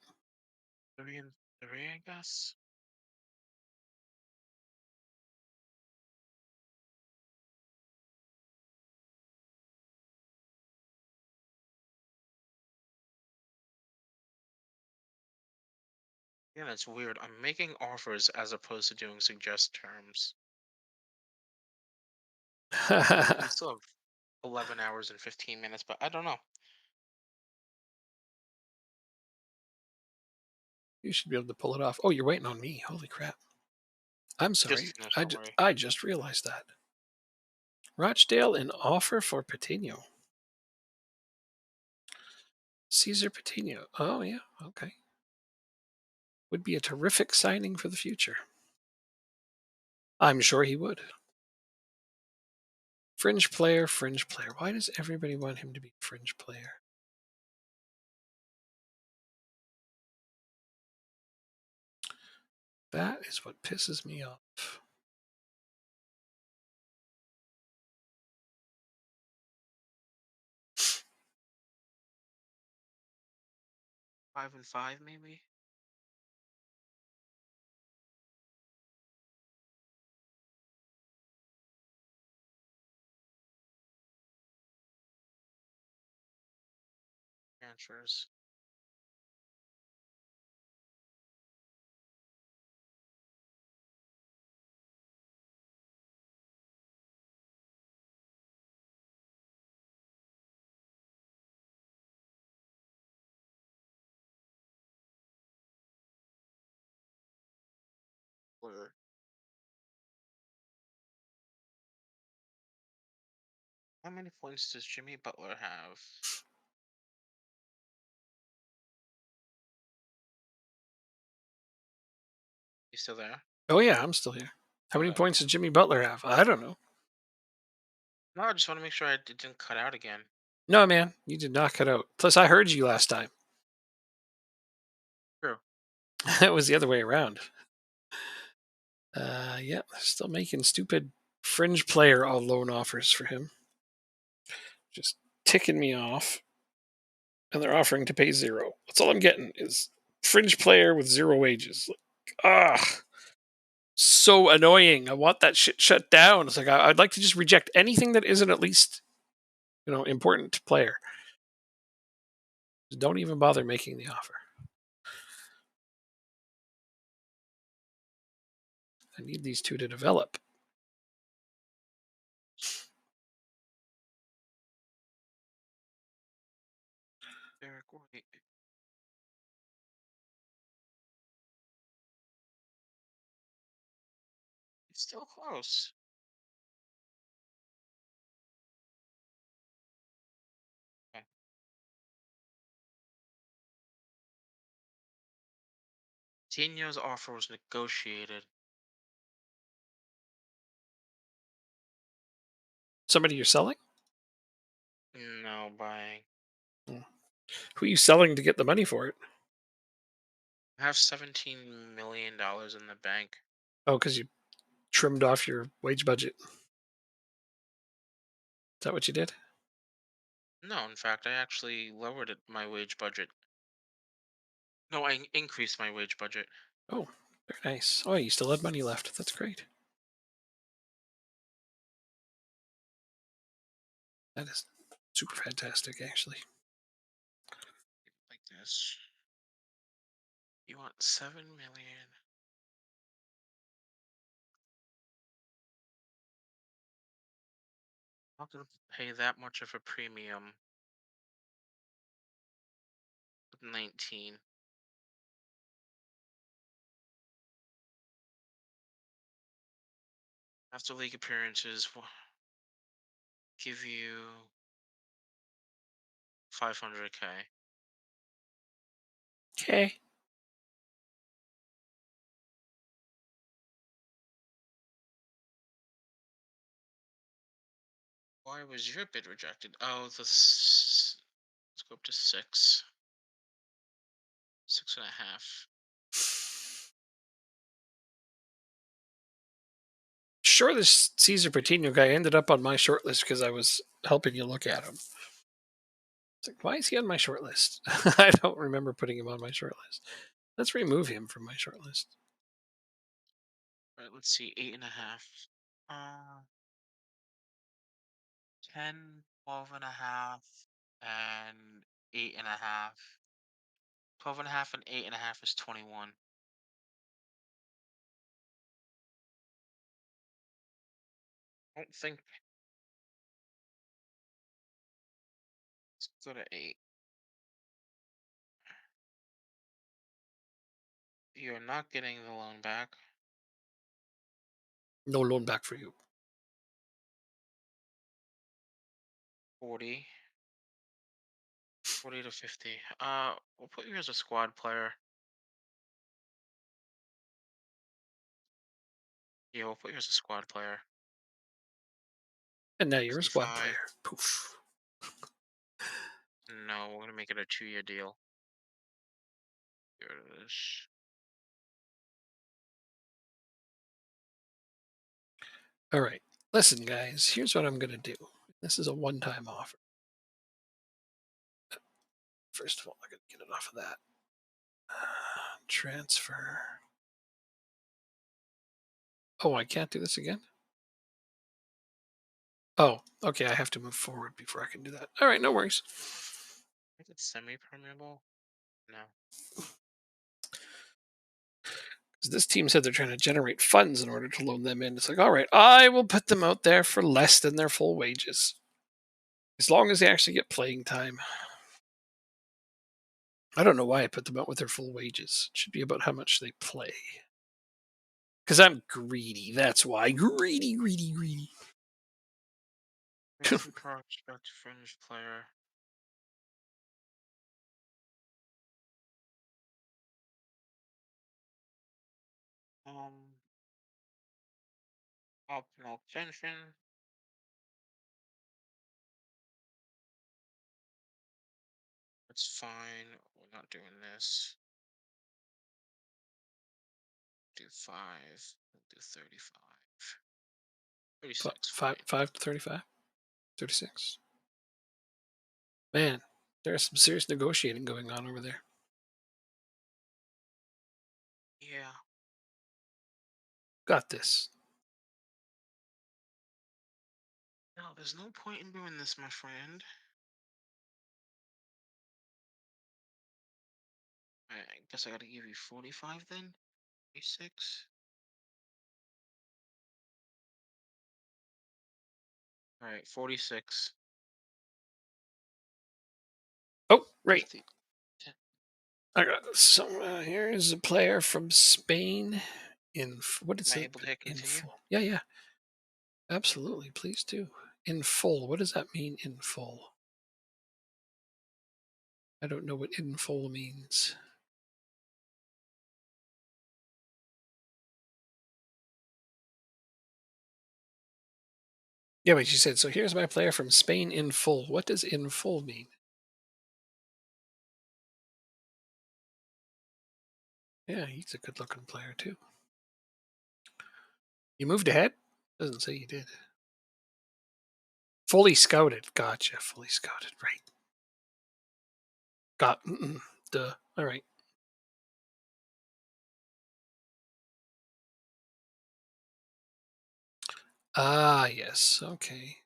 3 and 3, I guess. Yeah, that's weird. I'm making offers as opposed to doing suggest terms. We still have 11 hours and 15 minutes, but I don't know. You should be able to pull it off. Oh, you're waiting on me. Holy crap. I'm sorry. Just finished, don't worry. I just realized that. Rochdale an offer for Patino. Caesar Patino. Oh yeah, okay. Would be a terrific signing for the future. I'm sure he would. Fringe player, fringe player. Why does everybody want him to be a fringe player? That is what pisses me off. Five and five, maybe. Transfers. Or how many points does Jimmy Butler have? You still there? Oh yeah, I'm still here. How many Okay. points does Jimmy Butler have? I don't know. No, I just want to make sure it didn't cut out again. No, man, you did not cut out. Plus, I heard you last time. True. It was the other way around. Yeah, still making stupid fringe player all loan offers for him. Just ticking me off. And they're offering to pay zero. That's all I'm getting is fringe player with zero wages. Ah, so annoying. I want that shit shut down. It's like I'd like to just reject anything that isn't at least important player. Just don't even bother making the offer. I need these two to develop. Derek White. It's still close. Okay. Tino's offer was negotiated. Somebody you're selling? No buying. Hmm. Who are you selling to get the money for it? I have $17 million in the bank. Oh, because you trimmed off your wage budget. Is that what you did? No, in fact, I actually lowered my wage budget. No, I increased my wage budget. Oh, very nice. Oh, you still had money left. That's great. That is super fantastic, actually. Like this. You want 7 million? Not gonna pay that much of a premium. 19. After league appearances, will give you 500K. Okay. Why was your bid rejected? Oh, let's go up to 6. 6.5. Sure, this Caesar Patino guy ended up on my short list because I was helping you look at him. It's like, why is he on my short list? I don't remember putting him on my short list. Let's remove him from my short list. Alright, let's see. 8.5. 10, 12.5, and 8.5. 12.5 and 8.5 is 21. I don't think. Let's go to 8. You're not getting the loan back. No loan back for you. 40. 40 to 50. We'll put you as a squad player. Yeah, we'll put you as a squad player. And now you're a squad 65. player. Poof. No, we're gonna make it a 2-year deal. Here it is. All right. Listen, guys, here's what I'm going to do. This is a one time offer. First of all, I got to get it off of that. Transfer. Oh, I can't do this again? Oh, okay. I have to move forward before I can do that. All right, no worries. Is it semi-permeable? No. 'Cause this team said they're trying to generate funds in order to loan them in. It's like, all right, I will put them out there for less than their full wages. As long as they actually get playing time. I don't know why I put them out with their full wages. It should be about how much they play. Because I'm greedy. That's why. Greedy, greedy, greedy. 32 prospect fringe player. Um, optional extension. That's fine. We're not doing this. Do 5. We'll do 35. 36, Five, fine. 5 to 35? 36. Man, there's some serious negotiating going on over there. Yeah. Got this. No, there's no point in doing this, my friend. I guess I gotta give you 45 then? 46? Alright, 46. Oh, right. 50. I got some. Here is a player from Spain what Am is I it able to hit in continue? full? Yeah, yeah, absolutely. Please do. In full. What does that mean in full? I don't know what in full means. Yeah, but you said, so here's my player from Spain in full. What does in full mean? Yeah, he's a good looking player too. You moved ahead? Doesn't say you did. Fully scouted. Gotcha. Fully scouted. Right. Got. Duh. All right. Ah, yes. Okay.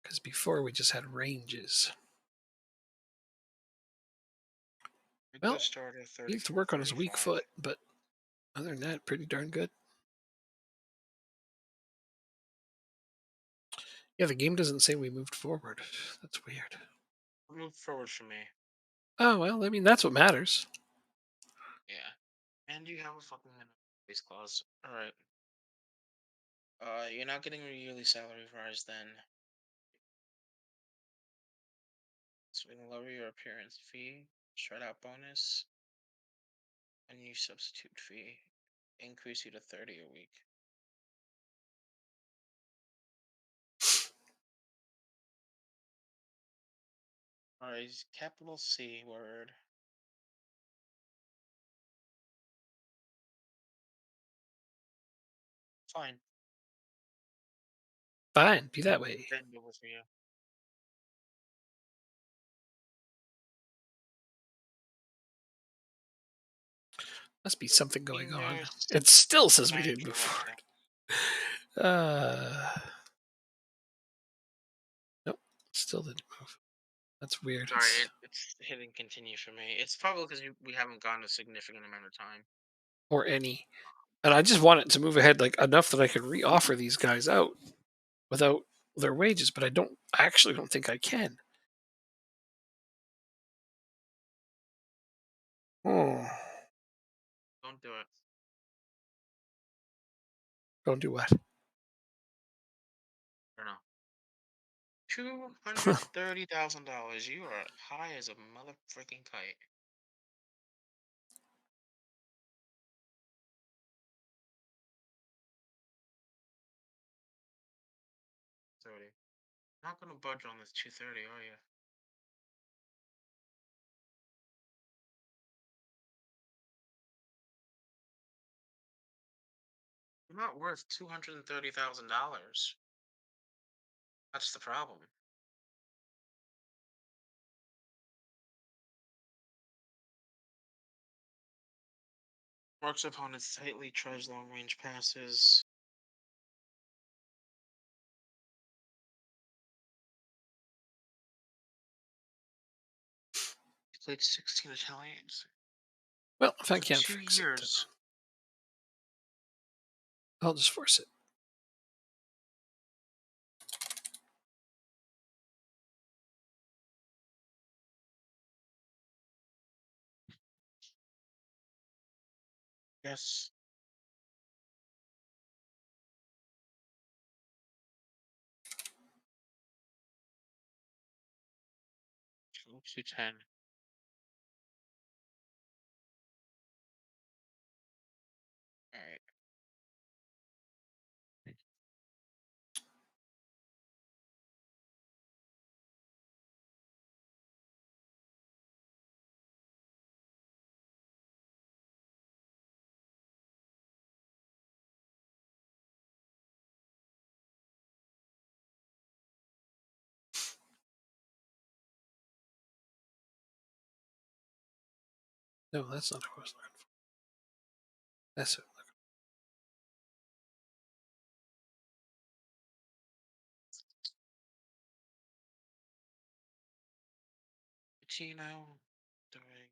Because before we just had ranges. Windows Well, starter he needs to work on his weak 3435. foot, but other than that, pretty darn good. Yeah, the game doesn't say we moved forward. That's weird. Move forward for me. Oh, well, I mean, that's what matters. Yeah. And you have a fucking base clause. Alright. You're not getting a yearly salary rise then. So we can lower your appearance fee, shred out bonus, and new substitute fee. Increase you to 30 a week. Alright, capital C word. Fine. Fine, be that way. Bend over for you. Must be something going on. Seniors, It still says we time didn't for move luncheon. forward. Uh, nope, still didn't move. That's weird. Sorry, it's hitting continue for me. It's probably because we haven't gone a significant amount of time. Or any. And I just want it to move ahead like enough that I could re-offer these guys out without their wages, but I actually don't think I can. Oh, Don't do it. don't do what? I don't know. $230,000. You are high as a mother freaking kite. 30. Not gonna budge on this 230, are you? You're not worth $230,000. That's the problem. Marks opponents tightly, tries long range passes. He played 16 Italians Well, if I for can't two fix it, then years. I'll just force it. Yes. 210. Alright. No, that's not what I was looking for. That's it. Latino. Doing.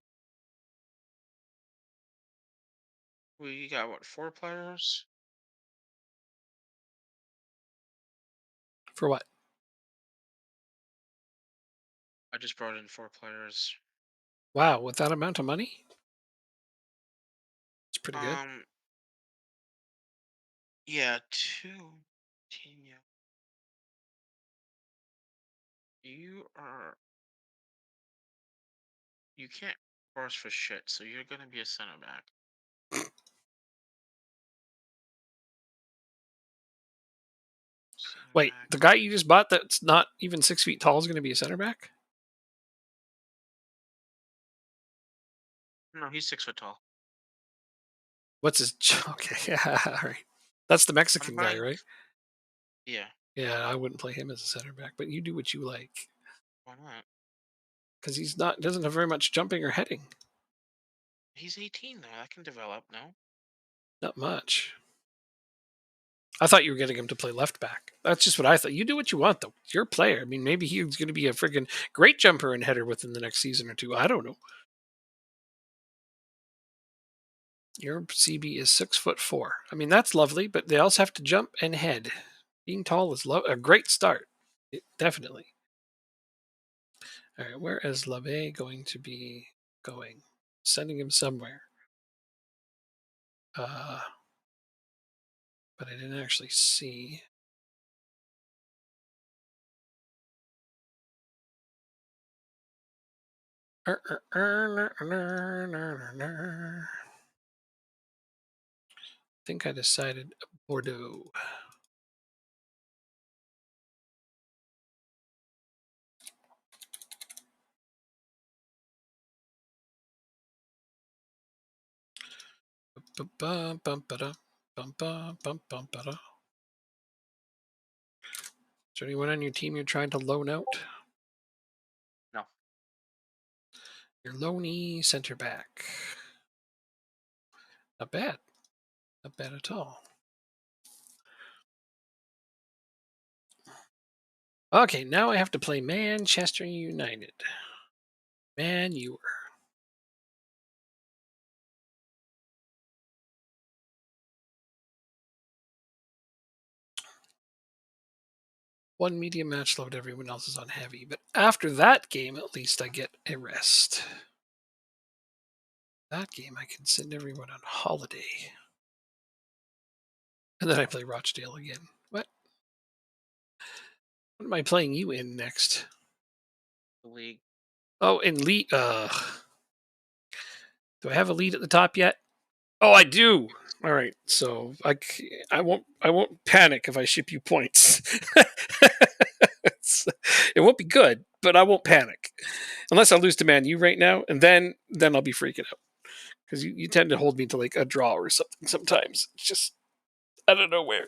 We got what, 4 players? For what? I just brought in 4 players. Wow, with that amount of money, it's pretty good. Um, yeah, two. Tino. You are. You can't cross for shit, so you're gonna be a center back. Center Wait, back. the guy you just bought that's not even 6 feet tall is going to be a center back? No, he's 6 foot tall. What's his? Okay, yeah, all right. That's the I'm Mexican guy, buying. right? Yeah. Yeah, I wouldn't play him as a center back, but you do what you like Why not? because he's not doesn't have very much jumping or heading. He's 18 though. That can develop. No. Not much. I thought you were getting him to play left back. That's just what I thought. You do what you want, though. It's your player. I mean, maybe he's going to be a friggin' great jumper and header within the next season or two. I don't know. Your CB is 6'4". I mean, that's lovely, but they also have to jump and head. Being tall is a great start. Definitely. All right, where is Lave going to be going? Sending him somewhere. But I didn't actually see. I think I decided Bordeaux. Is there anyone on your team you're trying to loan out? No. Your loanee center back. Not bad. Not bad at all. Okay, now I have to play Manchester United. Man, you were. One medium match load, everyone else is on heavy. But after that game, at least I get a rest. That game, I can send everyone on holiday. And then I play Rochdale again. What? What am I playing you in next? The league. Oh, in lead. Do I have a lead at the top yet? Oh, I do. All right, so I won't panic if I ship you points. It won't be good, but I won't panic unless I lose to Man U right now, and then I'll be freaking out because you tend to hold me to like a draw or something sometimes. It's just I don't know where.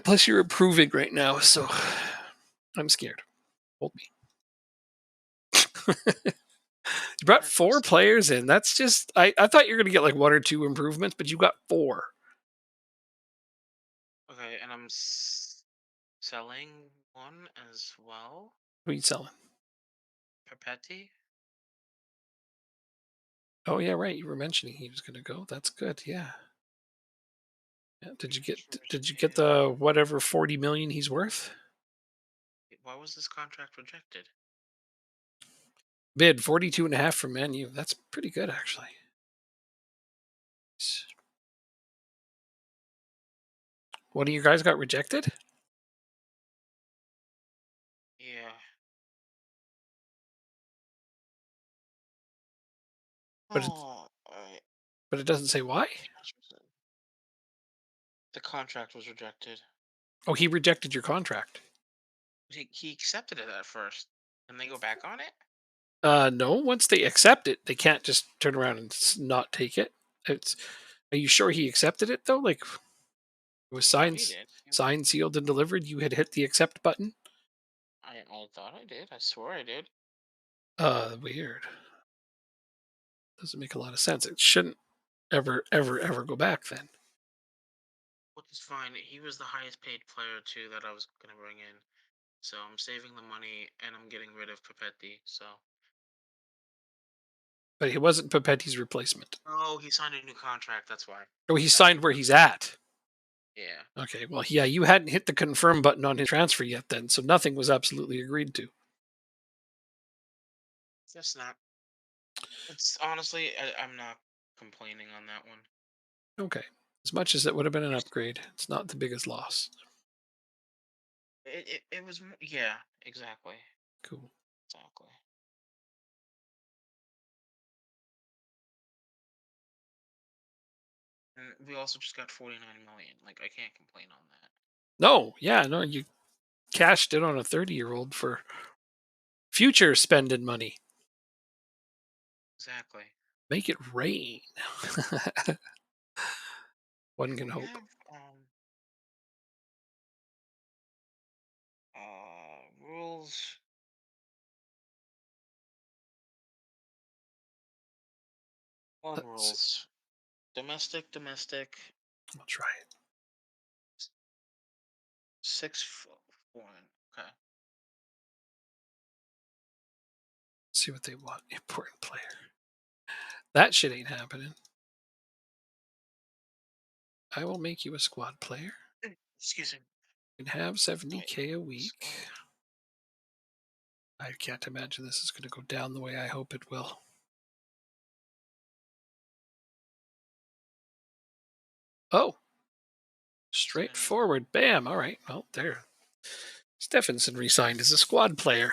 Plus you're improving right now, so I'm scared. Hold me. You brought four players in. That's just I thought you were gonna get like one or two improvements, but you got four. Okay, and I'm selling one as well. Who are you selling? Perpetti. Oh yeah, right. You were mentioning he was gonna go. That's good. Yeah. Yeah. Did you get the whatever 40 million he's worth? Why was this contract rejected? Bid 42 and a half from Man U. That's pretty good actually. One of you guys got rejected? Yeah. But Oh, alright. but it doesn't say why? The contract was rejected. Oh, he rejected your contract. He accepted it at first. Can they go back on it? No, once they accept it, they can't just turn around and not take it. It's Are you sure he accepted it though? Like it was I thought he did. signed, sealed, and delivered. You had hit the accept button. I thought I did. I swore I did. Weird. Doesn't make a lot of sense. It shouldn't ever go back then. Which is fine. He was the highest paid player too that I was gonna bring in. So I'm saving the money and I'm getting rid of Papetti. So But he wasn't Papetti's replacement. oh, he signed a new contract. That's why. Oh, he That's signed where he's at. yeah. Okay, well, yeah, you hadn't hit the confirm button on his transfer yet then, so nothing was absolutely agreed to. Just not. It's honestly, I'm not complaining on that one. Okay. As much as it would have been an upgrade, it's not the biggest loss. It was yeah, exactly, Cool. exactly. And we also just got 49 million. Like I can't complain on that. No, yeah, no, you cashed in on a 30-year-old for future spending money. Exactly. Make it rain. One can We hope. have rules. Squad Let's see. rules. Domestic. I'll try it. 6 foot 1. Okay. See what they want. Important player. That shit ain't happening. I will make you a squad player. Excuse me. You can have Right. 70K a week. Squad. I can't imagine this is going to go down the way I hope it will. Oh, straightforward. Bam. All right. Well, there. Stephenson resigned as a squad player.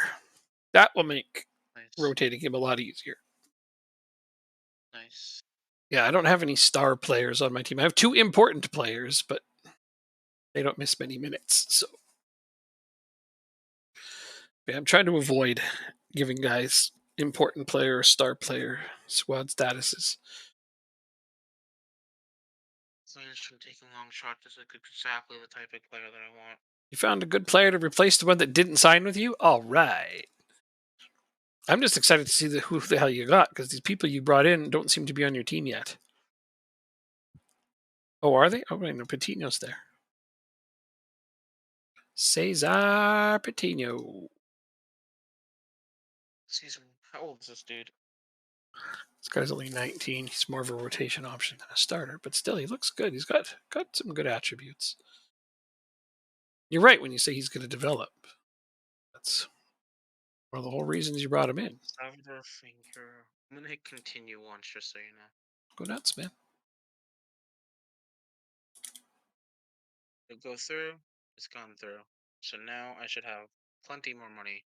That will make Nice. rotating him a lot easier. Nice. Yeah, I don't have any star players on my team. I have 2 important players, but they don't miss many minutes. So yeah, I'm trying to avoid giving guys important player or star player squad statuses. Range from taking long shots is exactly the type of player that I want. You found a good player to replace the one that didn't sign with you? All right. I'm just excited to see who the hell you got, because these people you brought in don't seem to be on your team yet. Oh, are they? Oh, wait, no, Patino's there. Cesar Patino. Season. How old is this dude? This guy's only 19. He's more of a rotation option than a starter, but still, he looks good. He's got some good attributes. You're right when you say he's going to develop. That's one of the whole reasons you brought him in. Salvador Finger. I'm gonna hit continue once, just so you know. Go nuts, man. It'll go through. It's gone through. So now I should have plenty more money.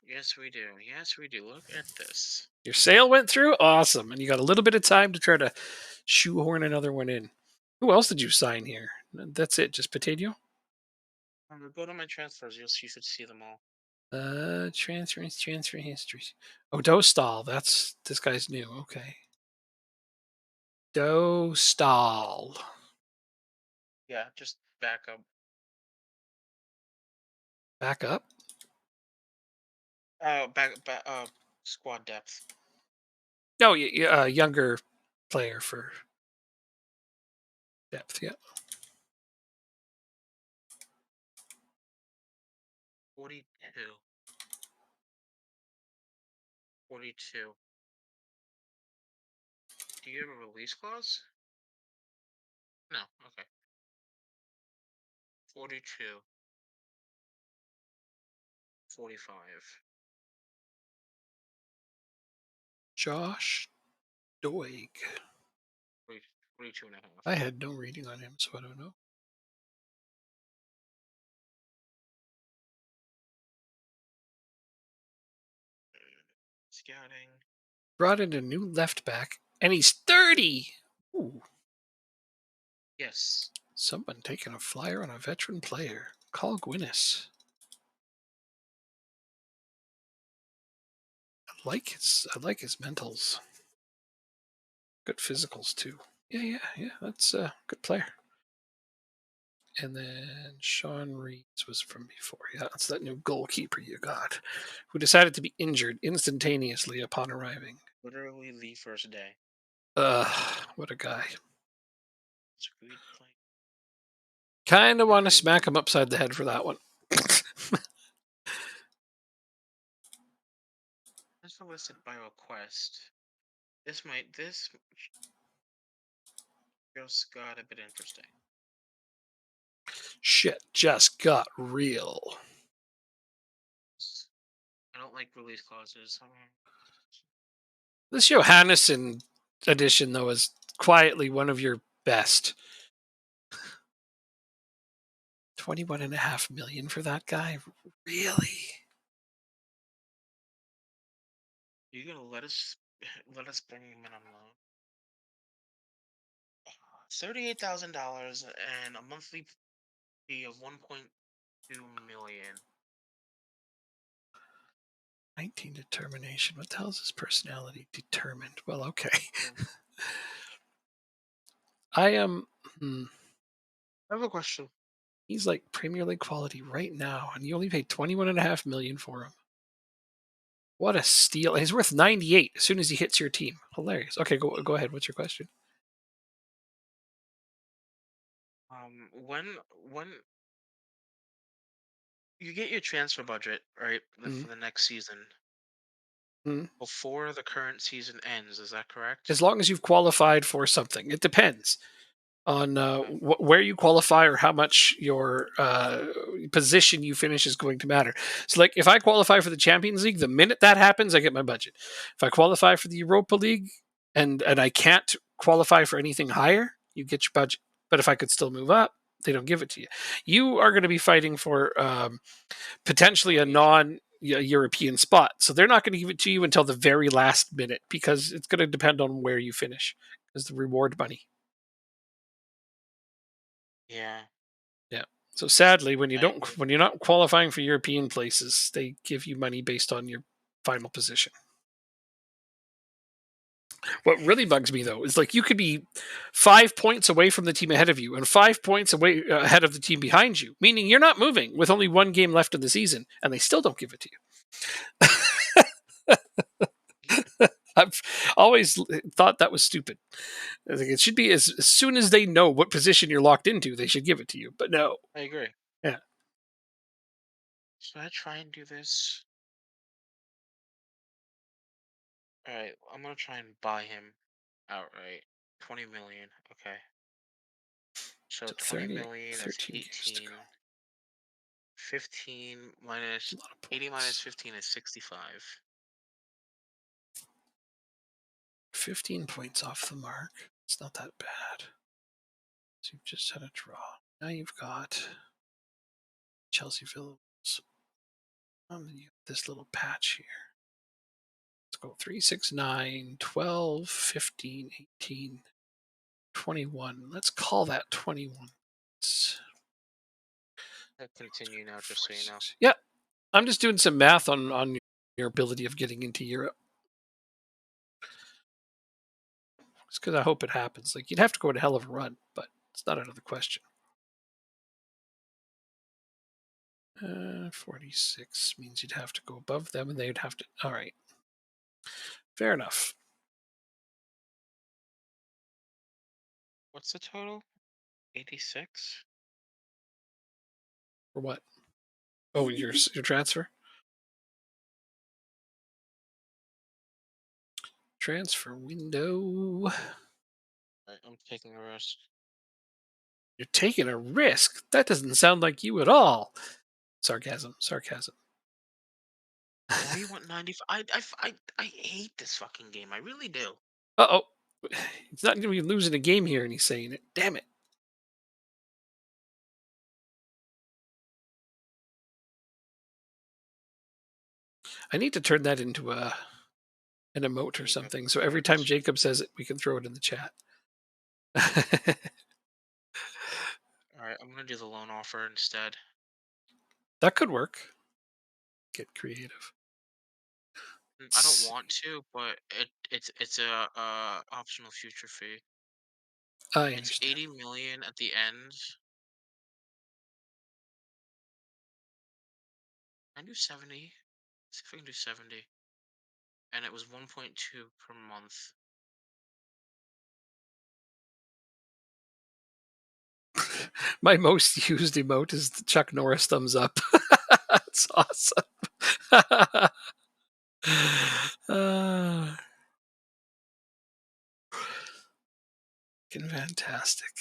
Yes, we do. Yes, we do. Look at this. Your sale went through? Awesome. And you got a little bit of time to try to shoehorn another one in. Who else did you sign here? That's it, just Patino? Go to my transfers. You should see them all. Transfer histories. Oh, Dostal. That's this guy's new. Okay. Dostal. Yeah, just back up. Back up. Back. Squad depth. Oh, yeah, younger player for depth. Yeah. 42. 42. Do you have a release clause? No. Okay. 42. 45. Josh Doig. 42 and a half. I had no reading on him, so I don't know. Scouting. Brought in a new left back, and he's 30. Ooh. Yes. Someone taking a flyer on a veteran player. Call Gwynnis. I like his mentals. Good physicals too. Yeah. That's a good player. And then Sean Reeds was from before. Yeah, that's that new goalkeeper you got, who decided to be injured instantaneously upon arriving. Literally the first day. What a guy. It's a great play. Kind of want to smack him upside the head for that one. That's listed by request. This just got a bit interesting. Shit just got real. I don't like release clauses. This Johannesson edition, though, is quietly one of your best. 21.5 million for that guy? Really? You're gonna let us bring him in on loan? $38,000 and a monthly fee of 1.2 million. 19 determination. What the hell is his personality? Determined. Well, okay. I am. I have a question. He's like Premier League quality right now, and you only paid 21.5 million for him. What a steal! He's worth 98 as soon as he hits your team. Hilarious. Okay, go ahead. What's your question? When you get your transfer budget, right, Mm-hmm. for the next season Mm-hmm. before the current season ends, is that correct? As long as you've qualified for something, it depends on Okay. where you qualify or how much your position you finish is going to matter. So, like, if I qualify for the Champions League, the minute that happens, I get my budget. If I qualify for the Europa League and I can't qualify for anything higher, you get your budget. But if I could still move up, they don't give it to you. You are going to be fighting for potentially a Relegation. non-European spot, so they're not going to give it to you until the very last minute because it's going to depend on where you finish as the reward money. Yeah, Yeah. So sadly, I agree. when you're not qualifying for European places, they give you money based on your final position. What really bugs me though is like you could be 5 points away from the team ahead of you and 5 points away ahead of the team behind you, meaning you're not moving with only one game left in the season, and they still don't give it to you. I've always thought that was stupid. I think it should be as soon as they know what position you're locked into, they should give it to you. But no, I agree. yeah, Should I try and do this? All right, I'm gonna try and buy him outright. 20 million. Okay. So so 20 30, million is 13 games to go. 18. 15 minus A lot of 80 minus points. 15 is 65. 15 points off the mark. It's not that bad. So you've just had a draw. Now you've got Chelsea Villas. This little patch here. Let's go 3, 6, 9, 12, 15, 18, 21. Let's call that 21. It's I'll continue now, just so you know. 46. Yeah, I'm just doing some math on your ability of getting into Europe. It's because I hope it happens. Like, you'd have to go on a hell of a run, but it's not out of the question. 46 means you'd have to go above them, and they'd have to. All right, fair enough. What's the total? 86? For what? Oh, your transfer. Transfer window. Alright, I'm taking a risk. You're taking a risk. That doesn't sound like you at all. Sarcasm. Sarcasm. Now you want 95? I hate this fucking game. I really do. Uh oh. He's not going to be losing a game here, and he's saying it. Damn it. I need to turn that into an emote or You got something. So every time cards. Jacob says it, we can throw it in the chat. Alright, I'm gonna do the loan offer instead. That could work. Get creative. I don't Let's want to, but it's a optional future fee. I It's understand. 80 million at the end. I do 70. See if I can do 70. And it was 1.2 per month. My most used emote is the Chuck Norris thumbs up. That's awesome. uh, fantastic.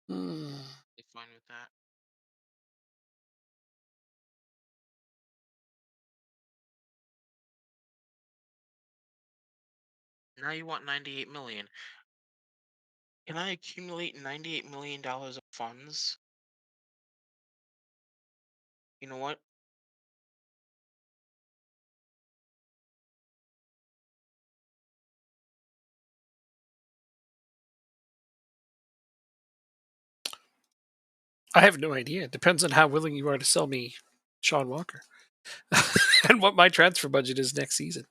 Hmm. Be fine with that. Now you want 98 million. Can I accumulate $98 million of funds? You know what? I have no idea. It depends on how willing you are to sell me Sean Walker and what my transfer budget is next season.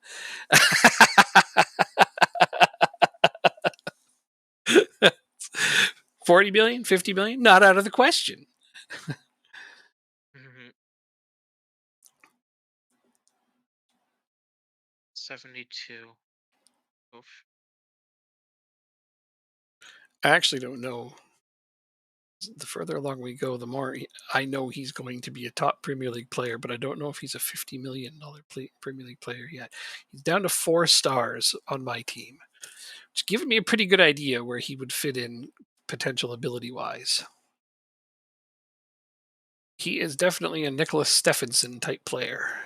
40 million, 50 million, not out of the question. Mhm. 72. Oof. I actually don't know. The further along we go, the more I know he's going to be a top Premier League player, but I don't know if he's a $50 million Premier League player yet. He's down to 4 stars on my team, which is giving me a pretty good idea where he would fit in potential ability wise. He is definitely a Nicholas Stephenson type player,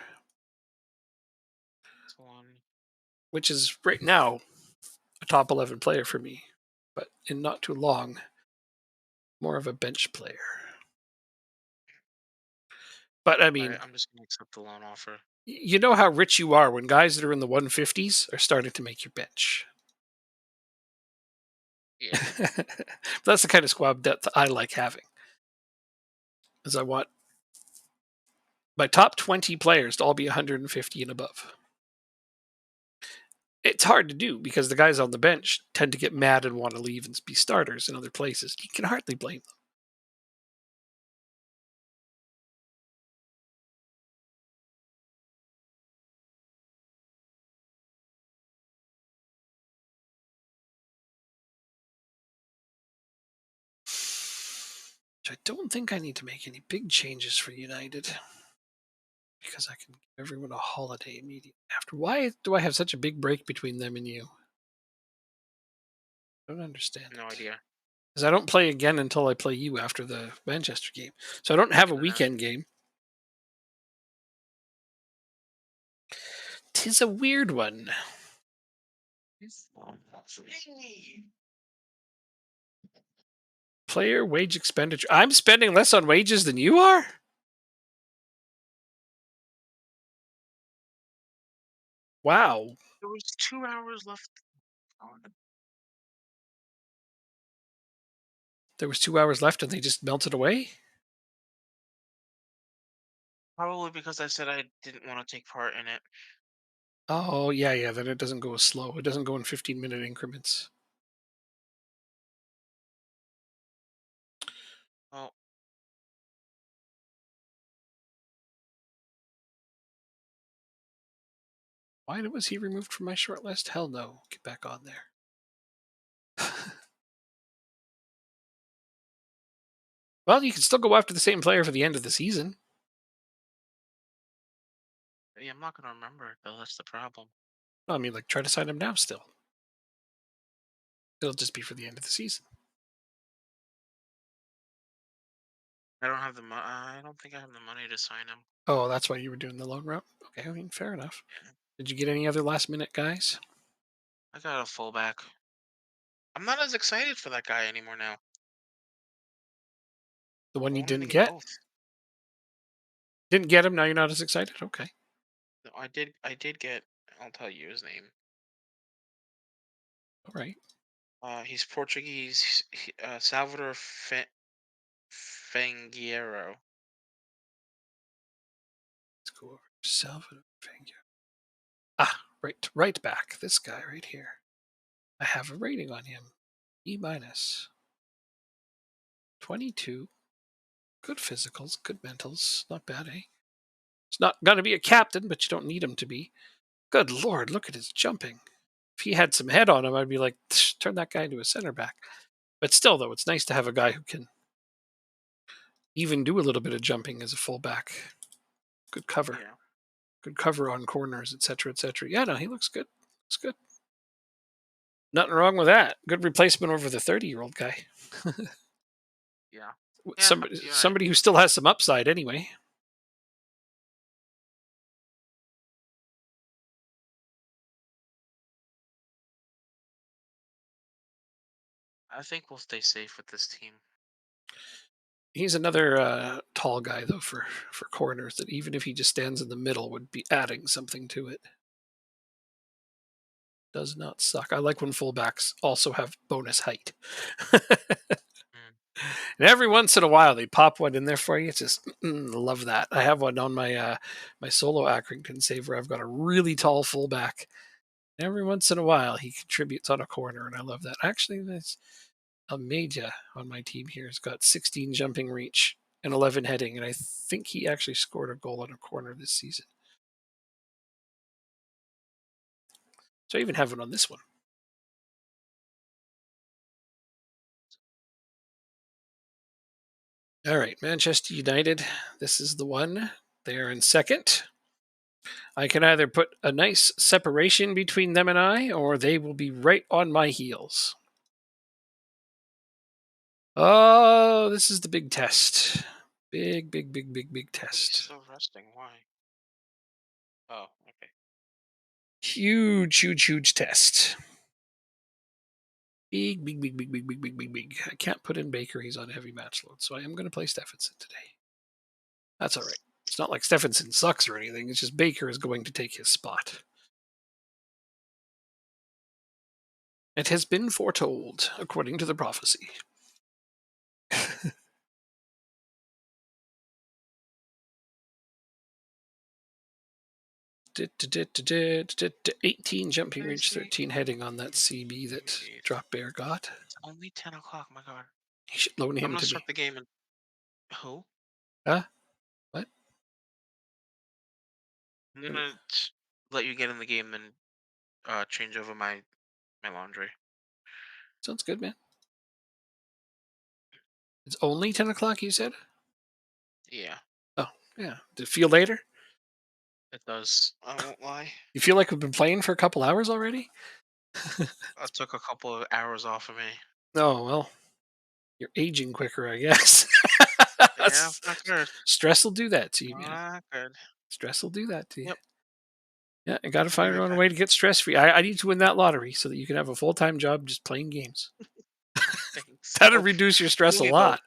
That's one. which is right now a top 11 player for me, but in not too long, more of a bench player. But I Alright, mean, I'm just gonna accept the loan offer. you know how rich you are when guys that are in the 150s are starting to make your bench. Yeah. That's the kind of squad depth I like having. Is I want my top 20 players to all be 150 and above. It's hard to do because the guys on the bench tend to get mad and want to leave and be starters in other places. You can hardly blame them. I don't think I need to make any big changes for United because I can give everyone a holiday immediately after. Why do I have such a big break between them and you? I don't understand No it. idea. Because I don't play again until I play you after the Manchester game. So I don't have a Fair enough. weekend game. Tis a weird one. Player wage expenditure. I'm spending less on wages than you are? Wow. There was 2 hours left on it. There was 2 hours left and they just melted away? Probably because I said I didn't wanna take part in it. Oh, yeah, yeah. Then it doesn't go as slow. It doesn't go in 15-minute increments. Well, Why was he removed from my short list? Hell no. Get back on there. Well, you can still go after the same player for the end of the season. yeah, I'm not gonna remember it though, that's the problem. I mean, like, try to sign him now still. It'll just be for the end of the season. I don't think I have the money to sign him. Oh, that's why you were doing the loan route? Okay, I mean, fair enough. Yeah. Did you get any other last minute guys? I got a fullback. I'm not as excited for that guy anymore now. The one I you want him to didn't get get? both. Didn't get him, now you're not as excited? Okay. No, I did get, I'll tell you his name. All right. He's Portuguese, Salvador Fangueiro. Let's go over Salvador Fangio. Ah, right back. This guy right here. I have a rating on him. E minus. 22. Good physicals, good mentals. Not bad, eh? He's not going to be a captain, but you don't need him to be. Good lord, look at his jumping. If he had some head on him, I'd be like, turn that guy into a center back. But still, though, it's nice to have a guy who can even do a little bit of jumping as a fullback. Good cover. Yeah. Good cover on corners, etc., etc. Yeah, no, he looks good. Looks good. Nothing wrong with that. Good replacement over the 30-year-old guy. Yeah. Yeah, you're right. Somebody who still has some upside anyway. I think we'll stay safe with this team. He's another tall guy though for corners that even if he just stands in the middle would be adding something to it. Does not suck. I like when fullbacks also have bonus height. Mm. And every once in a while, they pop one in there for you. It's just love that. I have one on my solo Accrington save where I've got a really tall fullback. Every once in a while, he contributes on a corner, and I love that. Actually, there's Almeida on my team here has got 16 jumping reach and 11 heading, and I think he actually scored a goal on a corner this season. So I even have it on this one. All right, Manchester United. This is the one. They are in second. I can either put a nice separation between them and I, or they will be right on my heels. Oh, this is the big test. Big Why are you test. still resting? Why? Oh, okay. Huge test. Big. I can't put in Baker. He's on heavy match load, so I am going to play Stephenson today. That's all right. It's not like Stephenson sucks or anything. It's just Baker is going to take his spot. It has been foretold, according to the prophecy. 18 jumping reach, 13 heading on that CB that Drop Bear got. It's only 10 o'clock, my god. You should loan I'm him gonna to start me. the game and... Who? Huh? What? I'm gonna let you get in the game and change over my laundry. Sounds good, man. It's only 10 o'clock, you said? Yeah, Oh, yeah. Did it feel later? it does. I won't lie. You feel like we've been playing for a couple hours already? I took a couple of hours off of me. Oh, well, you're aging quicker, I guess. Yeah, not good. Stress will do that to you, man. Not good. Stress will do that to you. Yep. Yeah, I got to I'll be find right out a back. way to get stress free. I need to win that lottery so that you can have a full time job just playing games. Thanks. That'll Oh, reduce your stress a really though. lot.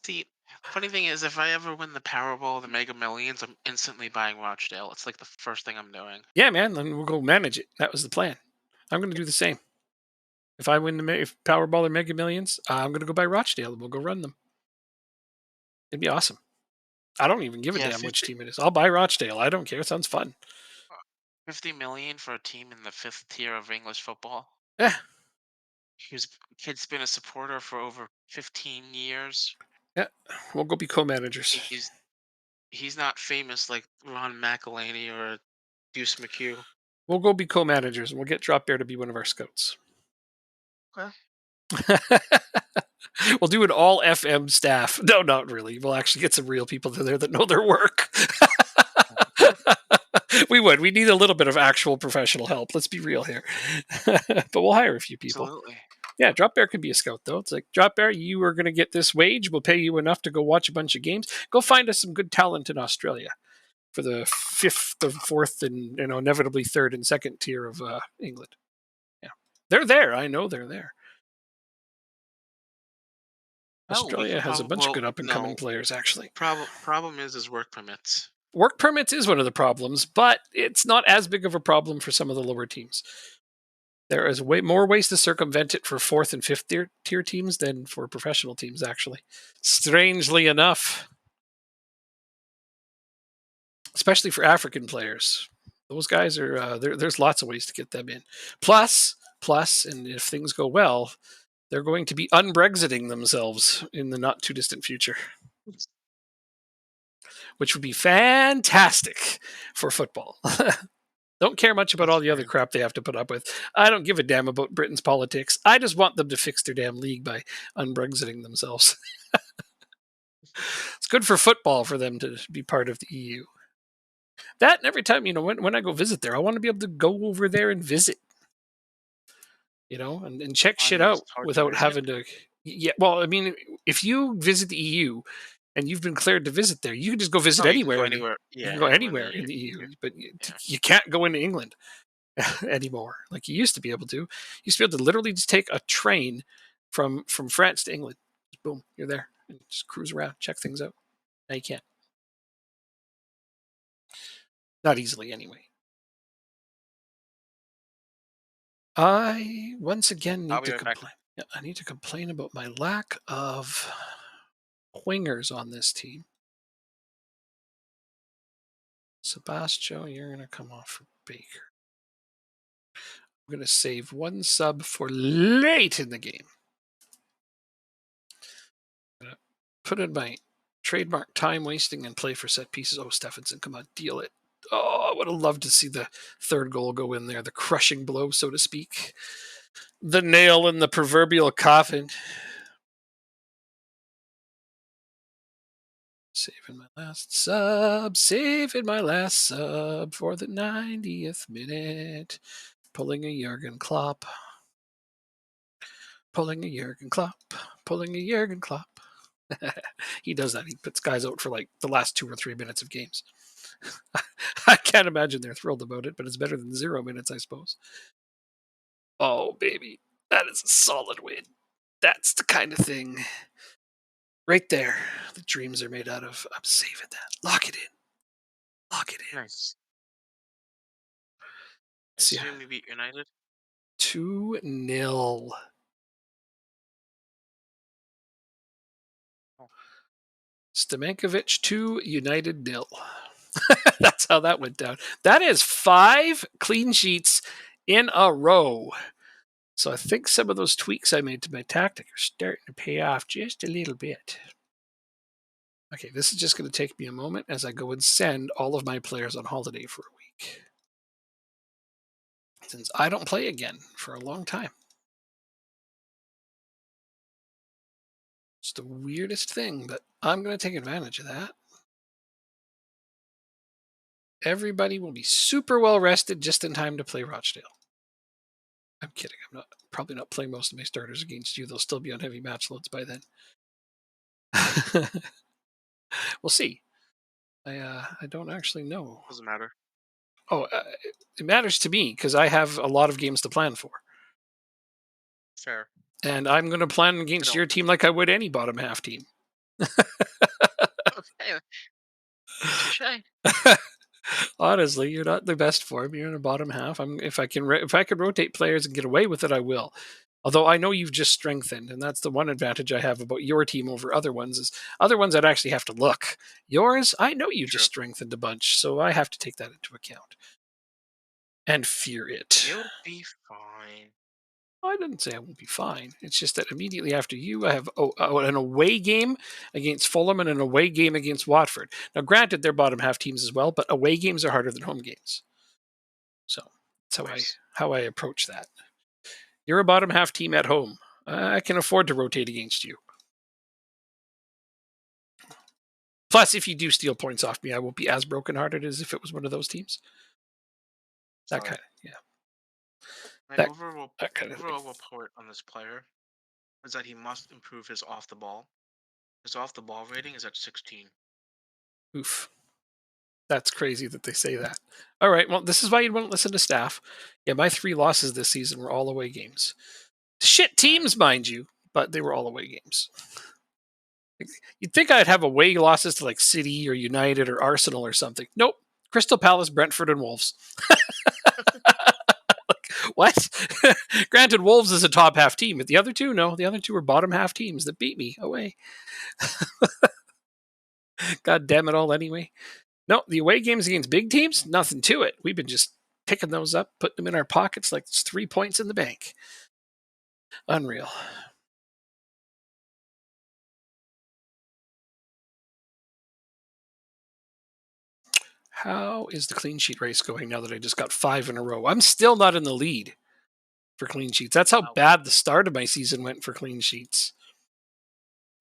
See, funny thing is, if I ever win the Powerball, the Mega Millions, I'm instantly buying Rochdale. It's like the first thing I'm doing. Yeah, man. Then we'll go manage it. That was the plan. I'm going to do the same. If I win the Powerball or Mega Millions, I'm going to go buy Rochdale and we'll go run them. It'd be awesome. I don't even give a Yeah, damn which team it is. I'll buy Rochdale. I don't care. It sounds fun. 50 million for a team in the fifth tier of English football. Yeah, Kid's been a supporter for over 15 years. yeah. We'll go be co-managers. He's not famous like Ron McElhaney or Deuce McHugh. We'll go be co-managers and we'll get Drop Bear to be one of our scouts. Okay. We'll do an all FM staff. No, not really. We'll actually get some real people in there that know their work. We would. We need a little bit of actual professional help. Let's be real here. But we'll hire a few people. Absolutely. Yeah, Drop Bear could be a scout though. It's like, Drop Bear, you are going to get this wage. We'll pay you enough to go watch a bunch of games. Go find us some good talent in Australia for the fifth, the fourth, and inevitably third and second tier of England. Yeah, they're there. I know they're there. Oh, we Australia could has a probably... bunch of Well, good up and coming no. players, actually. Problem is work permits. Work permits is one of the problems, but it's not as big of a problem for some of the lower teams. There is way more ways to circumvent it for fourth and fifth tier teams than for professional teams, actually. Strangely enough, especially for African players, those guys are there's lots of ways to get them in. Plus, and if things go well, they're going to be unbrexiting themselves in the not too distant future, which would be fantastic for football. Don't care much about That's all the other true. crap they have to put up with. I don't give a damn about Britain's politics. I just want them to fix their damn league by unbrexiting themselves. It's good for football for them to be part of the EU. That, and every time, when I go visit there, I want to be able to go over there and visit, and check shit Money is out hard to without visit. having to. Yeah, well, I mean, if you visit the EU and you've been cleared to visit there, you can just go visit Oh, you can go anywhere anywhere. you Yeah, can go anywhere in the anywhere in EU. the EU, but you, Yeah. you can't go into England anymore like you used to be able to. You used to be able to literally just take a train from France to England. Just boom, you're there and just cruise around, check things out. Now you can't. Not easily, anyway. I once again I'll need be to right back. complain. I need to complain about my lack of wingers on this team. Sebastio, you're going to come off for Baker. I'm going to save one sub for late in the game. I'm going to put in my trademark time wasting and play for set pieces. Oh, Stephenson, come on, deal it. Oh, I would have loved to see the third goal go in there, the crushing blow, so to speak. The nail in the proverbial coffin. Saving my last sub for the 90th minute. Pulling a Jurgen Klopp. Pulling a Jurgen Klopp. Pulling a Jurgen Klopp. He does that. He puts guys out for like the last 2 or 3 minutes of games. I can't imagine they're thrilled about it, but it's better than 0 minutes, I suppose. Oh, baby. That is a solid win. That's the kind of thing right there the dreams are made out of. I'm saving that. Lock it in. Lock it in. Nice. See, Assuming we beat United. 2-0. Oh. Stamenkovic 2, United 0. That's how that went down. That is 5 clean sheets in a row. So I think some of those tweaks I made to my tactic are starting to pay off just a little bit. Okay, this is just going to take me a moment as I go and send all of my players on holiday for a week. Since I don't play again for a long time. It's the weirdest thing, but I'm going to take advantage of that. Everybody will be super well rested just in time to play Rochdale. I'm kidding. I'm probably not playing most of my starters against you. They'll still be on heavy match loads by then. We'll see. I don't actually know. Doesn't matter. Oh, it matters to me because I have a lot of games to plan for. Fair. And I'm going to plan against your team like I would any bottom half team. Okay. Touche. Honestly, you're not the best form. You're in the bottom half. If I can rotate players and get away with it, I will. Although I know you've just strengthened, and that's the one advantage I have about your team over other ones. Is other ones I'd actually have to look. Yours, I know you just strengthened a bunch, so I have to take that into account and fear it. You'll be fine. I didn't say I won't be fine. It's just that immediately after you, I have an away game against Fulham and an away game against Watford. Now, granted, they're bottom half teams as well, but away games are harder than home games. So that's how I approach that. You're a bottom half team at home. I can afford to rotate against you. Plus, if you do steal points off me, I won't be as brokenhearted as if it was one of those teams. That kind of, yeah. My overall kind of report on this player is that he must improve his off the ball. His off the ball rating is at 16. Oof. That's crazy that they say that. All right, well, this is why you won't listen to staff. Yeah, my 3 losses this season were all away games. Shit teams, mind you, but they were all away games. You'd think I'd have away losses to like City or United or Arsenal or something. Nope. Crystal Palace, Brentford, and Wolves. What? Granted, Wolves is a top half team, but the other two, no. The other two are bottom half teams that beat me away. God damn it all anyway. No, the away games against big teams, nothing to it. We've been just picking those up, putting them in our pockets like it's 3 points in the bank. Unreal. How is the clean sheet race going now that I just got 5 in a row? I'm still not in the lead for clean sheets. That's how bad the start of my season went for clean sheets.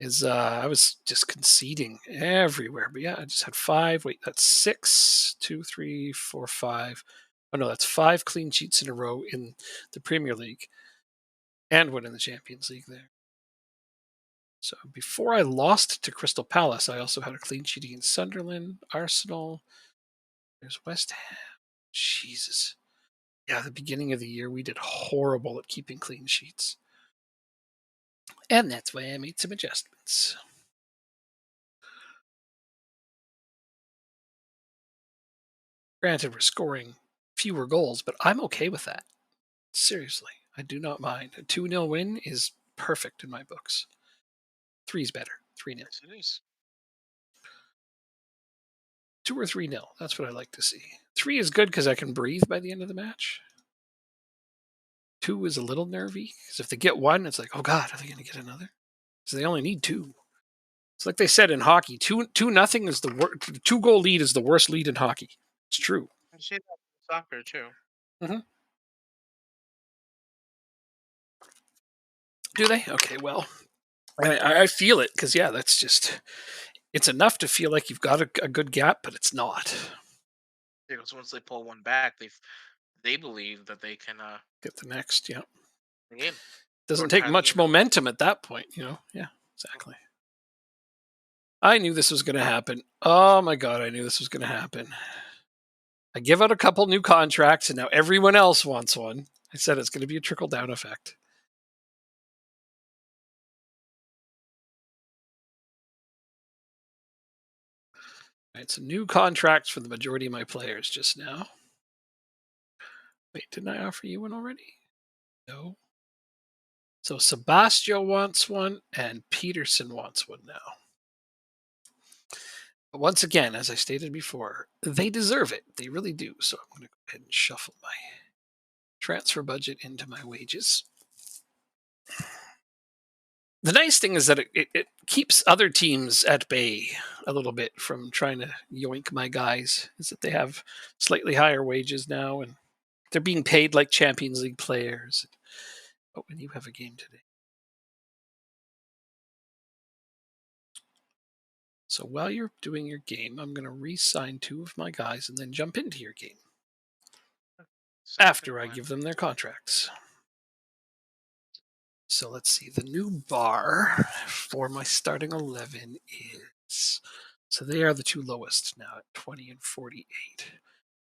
I was just conceding everywhere. But yeah, I just had 5. Wait, that's 6, 2, 3, 4, 5. Oh no, that's 5 clean sheets in a row in the Premier League and one in the Champions League there. So before I lost to Crystal Palace, I also had a clean sheet against Sunderland, Arsenal. There's West Ham. Jesus. Yeah, the beginning of the year, we did horrible at keeping clean sheets. And that's why I made some adjustments. Granted, we're scoring fewer goals, but I'm okay with that. Seriously, I do not mind. A 2-0 win is perfect in my books. Three's better. 3-0. Yes, it is. 2 or 3-0. That's what I like to see. 3 is good because I can breathe by the end of the match. 2 is a little nervy because if they get one, it's like, oh God, are they going to get another? So they only need 2. It's like they said in hockey, 2-0 is the worst. 2-goal lead is the worst lead in hockey. It's true. I see that in soccer too. Hmm. Do they? Okay, well, I feel it because yeah, that's just it's enough to feel like you've got a good gap, but it's not. Because once they pull one back, they believe that they can Get the next, yeah. the game or Doesn't take tie the much game. momentum at that point, you know. Yeah, exactly. I knew this was going to happen. Oh my God, I knew this was going to happen. I give out a couple new contracts, and now everyone else wants one. I said it's going to be a trickle down effect. Right, so new contracts for the majority of my players just now. Wait, didn't I offer you one already? No. So Sebastio wants one, and Peterson wants one now. But once again, as I stated before, they deserve it. They really do. So I'm going to go ahead and shuffle my transfer budget into my wages. The nice thing is that it keeps other teams at bay a little bit from trying to yoink my guys, is that they have slightly higher wages now and they're being paid like Champions League players. Oh, and you have a game today. So while you're doing your game, I'm going to re-sign 2 of my guys and then jump into your game Sounds like a after I plan. give them their contracts. So let's see. The new bar for my starting 11 is. So they are the 2 lowest now at 20 and 48.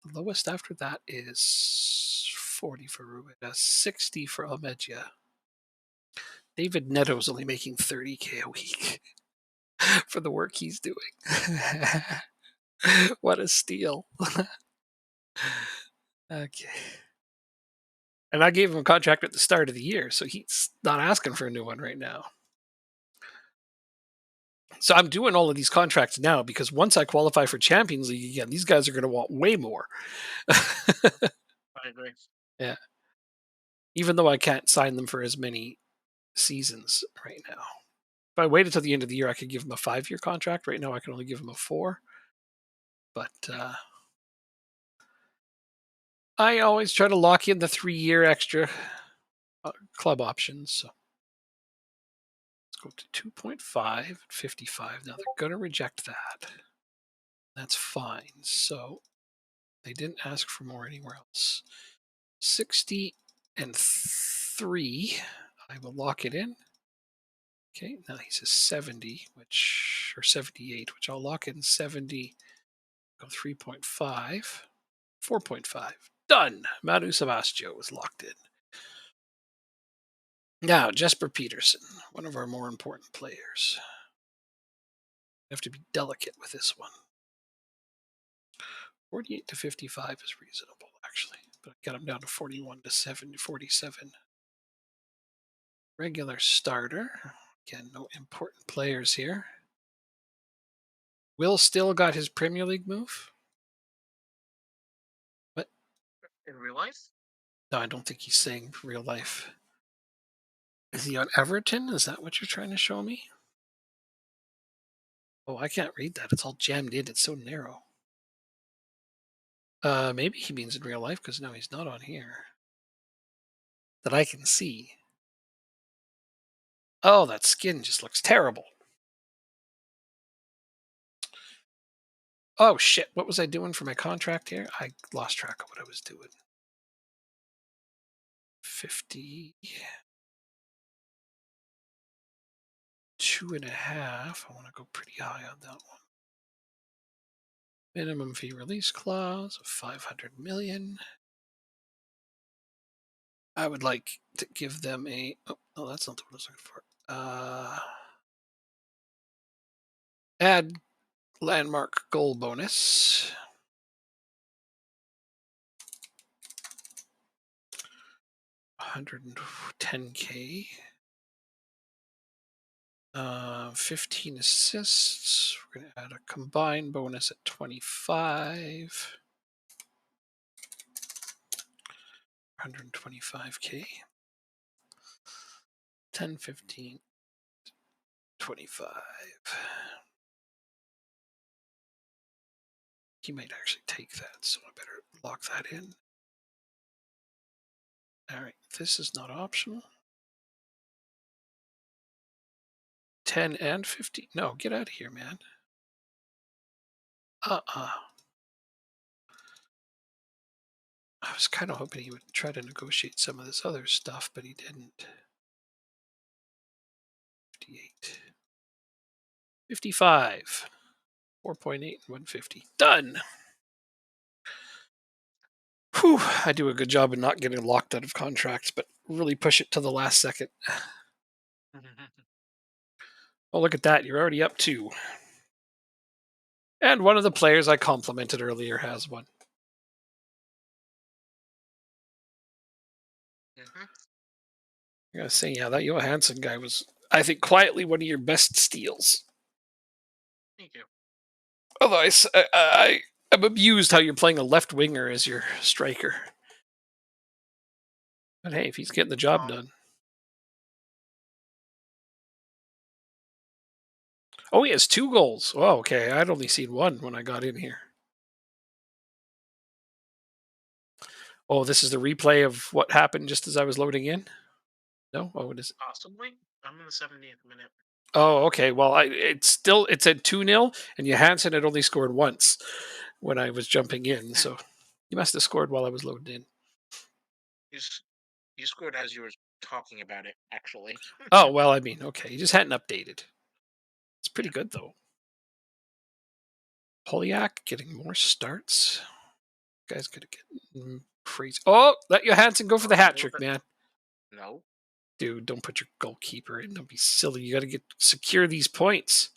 The lowest after that is 40 for Rueda, 60 for Almedia. David Neto's only making 30K a week for the work he's doing. What a steal. Okay. And I gave him a contract at the start of the year, so he's not asking for a new one right now. So I'm doing all of these contracts now because once I qualify for Champions League again, these guys are going to want way more. I agree. Yeah. Even though I can't sign them for as many seasons right now. If I waited till the end of the year, I could give them a 5-year contract. Right now, I can only give them a 4. But I always try to lock in the 3-year extra club options. So let's go to 2.5 at 55. Now they're going to reject that. That's fine. So they didn't ask for more anywhere else. 60 and 3. I will lock it in. Okay, now he says 70, or 78, which I'll lock in 70. Go 3.5, 4.5. Done. Manu Sebastio was locked in. Now, Jesper Peterson, one of our more important players. I have to be delicate with this one. 48 to 55 is reasonable, actually, but I got him down to 41 to 47. Regular starter. Again, no important players here. Will still got his Premier League move. What? In real life? No, I don't think he's saying real life. Is he on Everton? Is that what you're trying to show me? Oh, I can't read that. It's all jammed in. It's so narrow. Maybe he means in real life because no, he's not on here. That I can see. Oh, that skin just looks terrible. Oh, shit. What was I doing for my contract here? I lost track of what I was doing. 50. 2.5. I want to go pretty high on that one. Minimum fee release clause of 500 million. I would like to give them a. Oh, no, that's not what I was looking for. Add landmark goal bonus. 110K. 15 assists. We're going to add a combined bonus at 25. 125K. 10, 15, 25. He might actually take that, so I better lock that in. All right, this is not optional. 10 and 50. No, get out of here, man. I was kind of hoping he would try to negotiate some of this other stuff, but he didn't. 58. 55. 4.8 and 150. Done. Whew, I do a good job of not getting locked out of contracts, but really push it to the last second. Oh, look at that. You're already up 2. And one of the players I complimented earlier has one. I gotta say, yeah, that Johansson guy was, I think, quietly one of your best steals. Thank you. Although I'm amused how you're playing a left winger as your striker. But hey, if he's getting the job done. Oh, he has 2 goals. Oh, okay. I'd only seen 1 when I got in here. Oh, this is the replay of what happened just as I was loading in? No? Oh, it is. Possibly. I'm in the 70th minute. Oh, okay. Well, it's at 2-0, and Johansson had only scored once when I was jumping in. So he must have scored while I was loading in. You scored as you were talking about it, actually. Oh, well, I mean, okay. He just hadn't updated. It's pretty good, though. Polyak getting more starts. Guy's going to get crazy. Oh, let Johansson go for the hat trick, man. No. Dude, don't put your goalkeeper in. Don't be silly. You got to secure these points.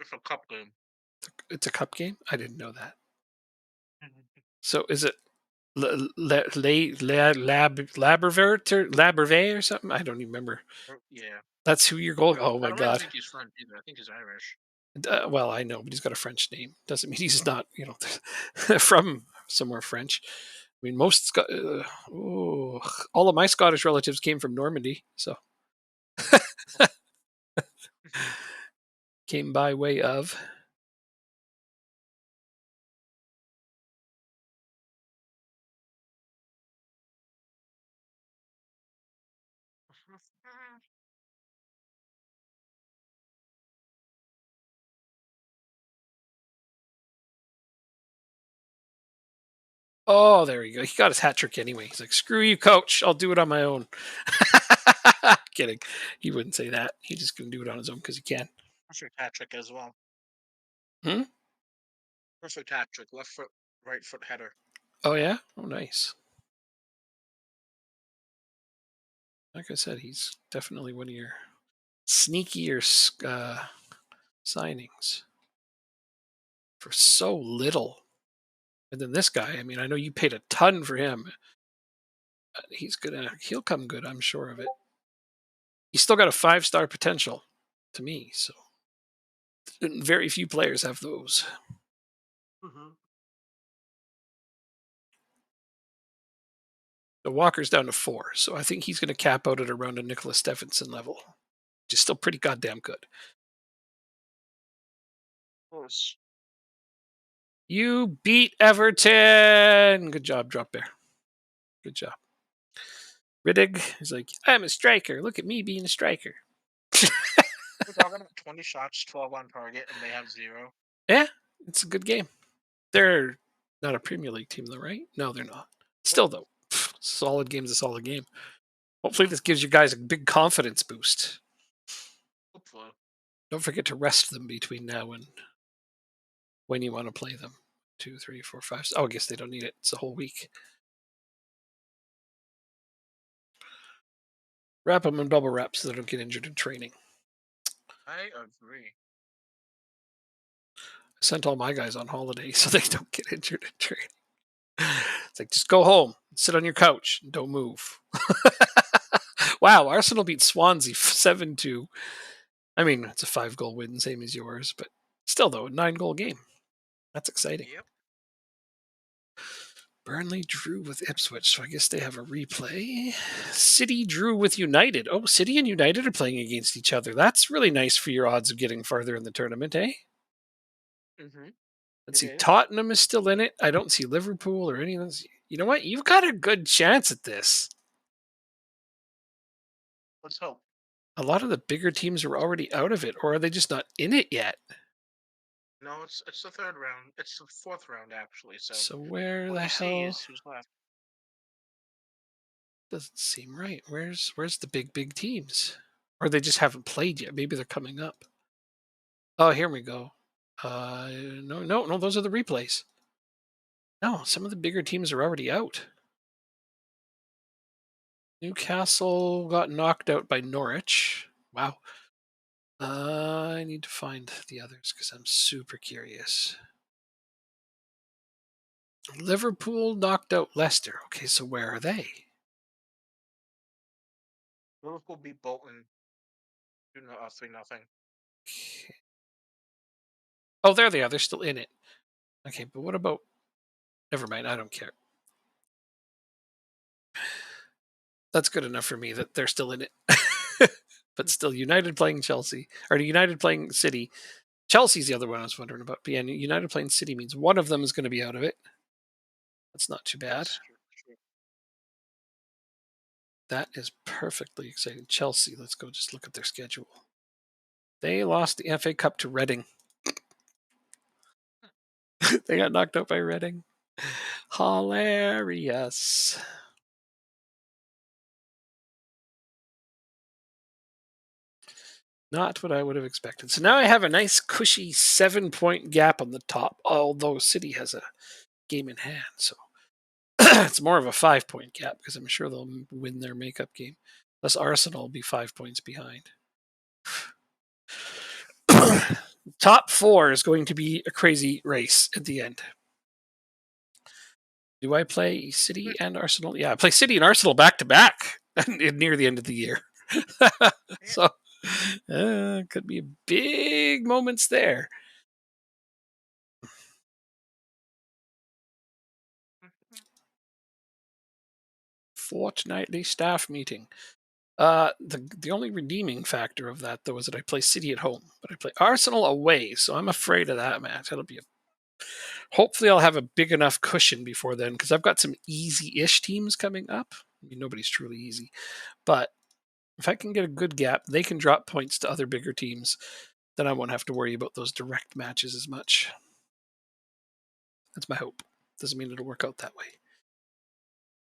It's a cup game. It's a cup game? I didn't know that. So is it Labervert or something? I don't even remember. Yeah. That's who your goal. Oh my I god. don't think he's French either. I think he's Irish. Well, I know, but he's got a French name. Doesn't mean he's not, from somewhere French. I mean, most all of my Scottish relatives came from Normandy, so came by way of. Oh, there you go. He got his hat trick anyway. He's like, screw you, coach. I'll do it on my own. Kidding. He wouldn't say that. He's just going to do it on his own because he can. Perfect hat trick as well. Perfect hat trick. Left foot, right foot header. Oh, yeah? Oh, nice. Like I said, he's definitely one of your sneakier signings for so little. And then this guy, I mean, I know you paid a ton for him. He'll come good, I'm sure of it. He's still got a 5-star potential to me, so very few players have those. The Walker's down to 4, so I think he's going to cap out at around a Nicholas Stephenson level, which is still pretty goddamn good. Of course. You beat Everton. Good job, Drop Bear. Good job. Riddig is like, I'm a striker. Look at me being a striker. We're talking about 20 shots, 12 on target, and they have 0. Yeah, it's a good game. They're not a Premier League team, though, right? No, they're not. Still, though, solid game's a solid game. Hopefully this gives you guys a big confidence boost. Hopefully. Don't forget to rest them between now and when you want to play them. 2, 3, 4, 5. Oh, I guess they don't need it. It's a whole week. Wrap them in bubble wrap so they don't get injured in training. I agree. I sent all my guys on holiday so they don't get injured in training. It's like, just go home, sit on your couch, and don't move. Wow, Arsenal beat Swansea 7-2. I mean, it's a 5-goal win, same as yours, but still, though, a 9-goal game. That's exciting. Yep. Burnley drew with Ipswich, so I guess they have a replay. City drew with United. Oh, City and United are playing against each other. That's really nice for your odds of getting farther in the tournament, eh? Mhm. Let's It see. is. Tottenham is still in it. I don't see Liverpool or any of those. You know what? You've got a good chance at this. Let's hope. A lot of the bigger teams are already out of it, or are they just not in it yet? No, it's the third round. It's the fourth round actually. So So where what the you see hell is who's left. doesn't seem right? Where's the big teams? Or they just haven't played yet. Maybe they're coming up. Oh, here we go. No, those are the replays. No, some of the bigger teams are already out. Newcastle got knocked out by Norwich. Wow. I need to find the others because I'm super curious. Liverpool knocked out Leicester. Okay, so where are they? Liverpool beat Bolton 3-0. Okay. Oh, there they are. They're still in it. Okay, but what about? Never mind. I don't care. That's good enough for me that they're still in it. But still, United playing Chelsea or United playing City. Chelsea's the other one I was wondering about. But yeah, United playing City means one of them is going to be out of it. That's not too bad. That's true. True. That is perfectly exciting. Chelsea, let's go just look at their schedule. They lost the FA Cup to Reading. They got knocked out by Reading. Hilarious. Not what I would have expected. So now I have a nice cushy 7-point gap on the top, although City has a game in hand. So it's more of a 5-point gap because I'm sure they'll win their makeup game. Thus, Arsenal will be 5 points behind. Top 4 is going to be a crazy race at the end. Do I play City and Arsenal? Yeah, I play City and Arsenal back to back near the end of the year. Yeah. So could be big moments there. Mhm. Fortnightly staff meeting. The only redeeming factor of that though is that I play City at home, but I play Arsenal away, so I'm afraid of that match. That'll be hopefully I'll have a big enough cushion before then because I've got some easy-ish teams coming up. I mean, nobody's truly easy, but if I can get a good gap, they can drop points to other bigger teams. Then I won't have to worry about those direct matches as much. That's my hope. Doesn't mean it'll work out that way.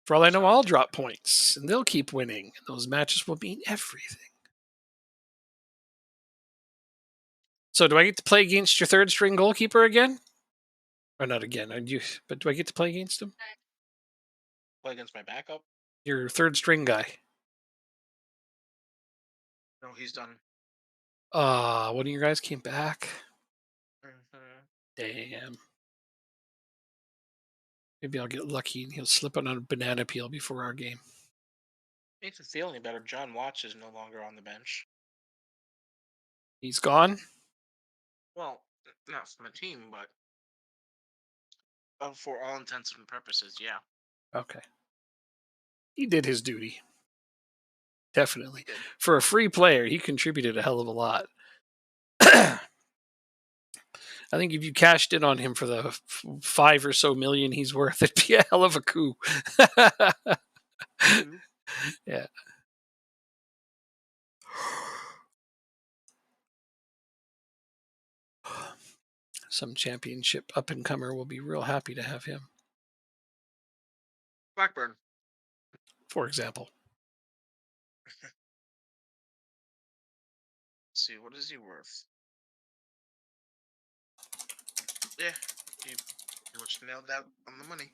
For all I know, Sounds I'll like drop points and they'll keep winning. And those matches will mean everything. So, do I get to play against your third string goalkeeper again? Or not again? But do I get to play against him? play against my backup. Your third string guy. No, he's done. One of your guys came back. Hmm. Damn. Maybe I'll get lucky and he'll slip on a banana peel before our game. Makes it feel any better. John Watts is no longer on the bench. He's gone. Well, not from the team, but for all intents and purposes, yeah. Okay. He did his duty. Definitely. Did. For a free player, he contributed a hell of a lot. I think if you cashed in on him for the 5 or so million he's worth, it'd be a hell of a coup. True. Yeah. Some championship up and comer will be real happy to have him, Blackburn. for example. Let's see, what is he worth? Yeah, he pretty much nailed that on the money.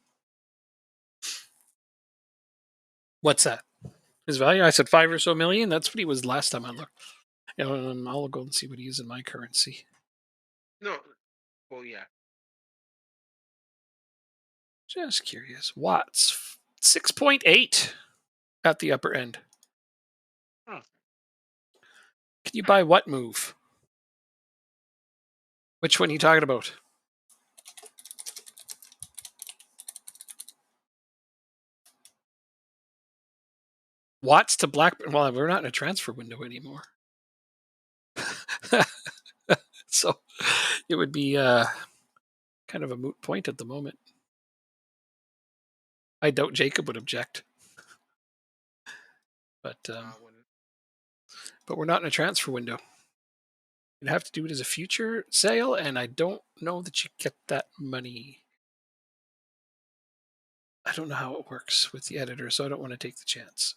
What's that? His value? I said 5 or so million. That's what he was last time I looked. I'll go and see what he is in my currency. No, well, yeah. Just curious. Watts, 6.8 at the upper end. Hmm. Can you buy what move? Which one are you talking about? Watts to Blackburn. Well, we're not in a transfer window anymore. So it would be kind of a moot point at the moment. I doubt Jacob would object. But When but we're not in a transfer window. You'd have to do it as a future sale, and I don't know that you get that money. I don't know how it works with the editor, so I don't want to take the chance.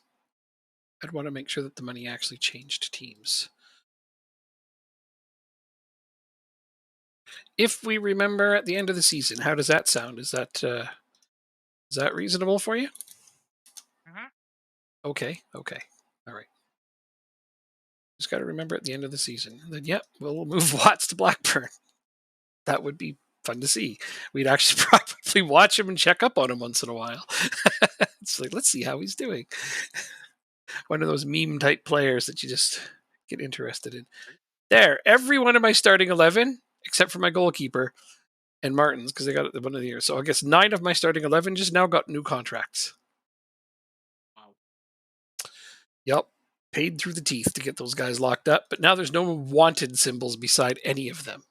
I'd want to make sure that the money actually changed teams. If we remember at the end of the season, how does that sound? Is that reasonable for you? Mhm. Okay, okay, all right. Just got to remember at the end of the season. Then, yep, we'll move Watts to Blackburn. That would be fun to see. We'd actually probably watch him and check up on him once in a while. It's like, let's see how he's doing. One of those meme type players that you just get interested in. There, every one of my starting 11, except for my goalkeeper and Martins, because they got it one of the years. So I guess 9 of my starting 11 just now got new contracts. Wow. Yep. Paid through the teeth to get those guys locked up, but now there's no wanted symbols beside any of them.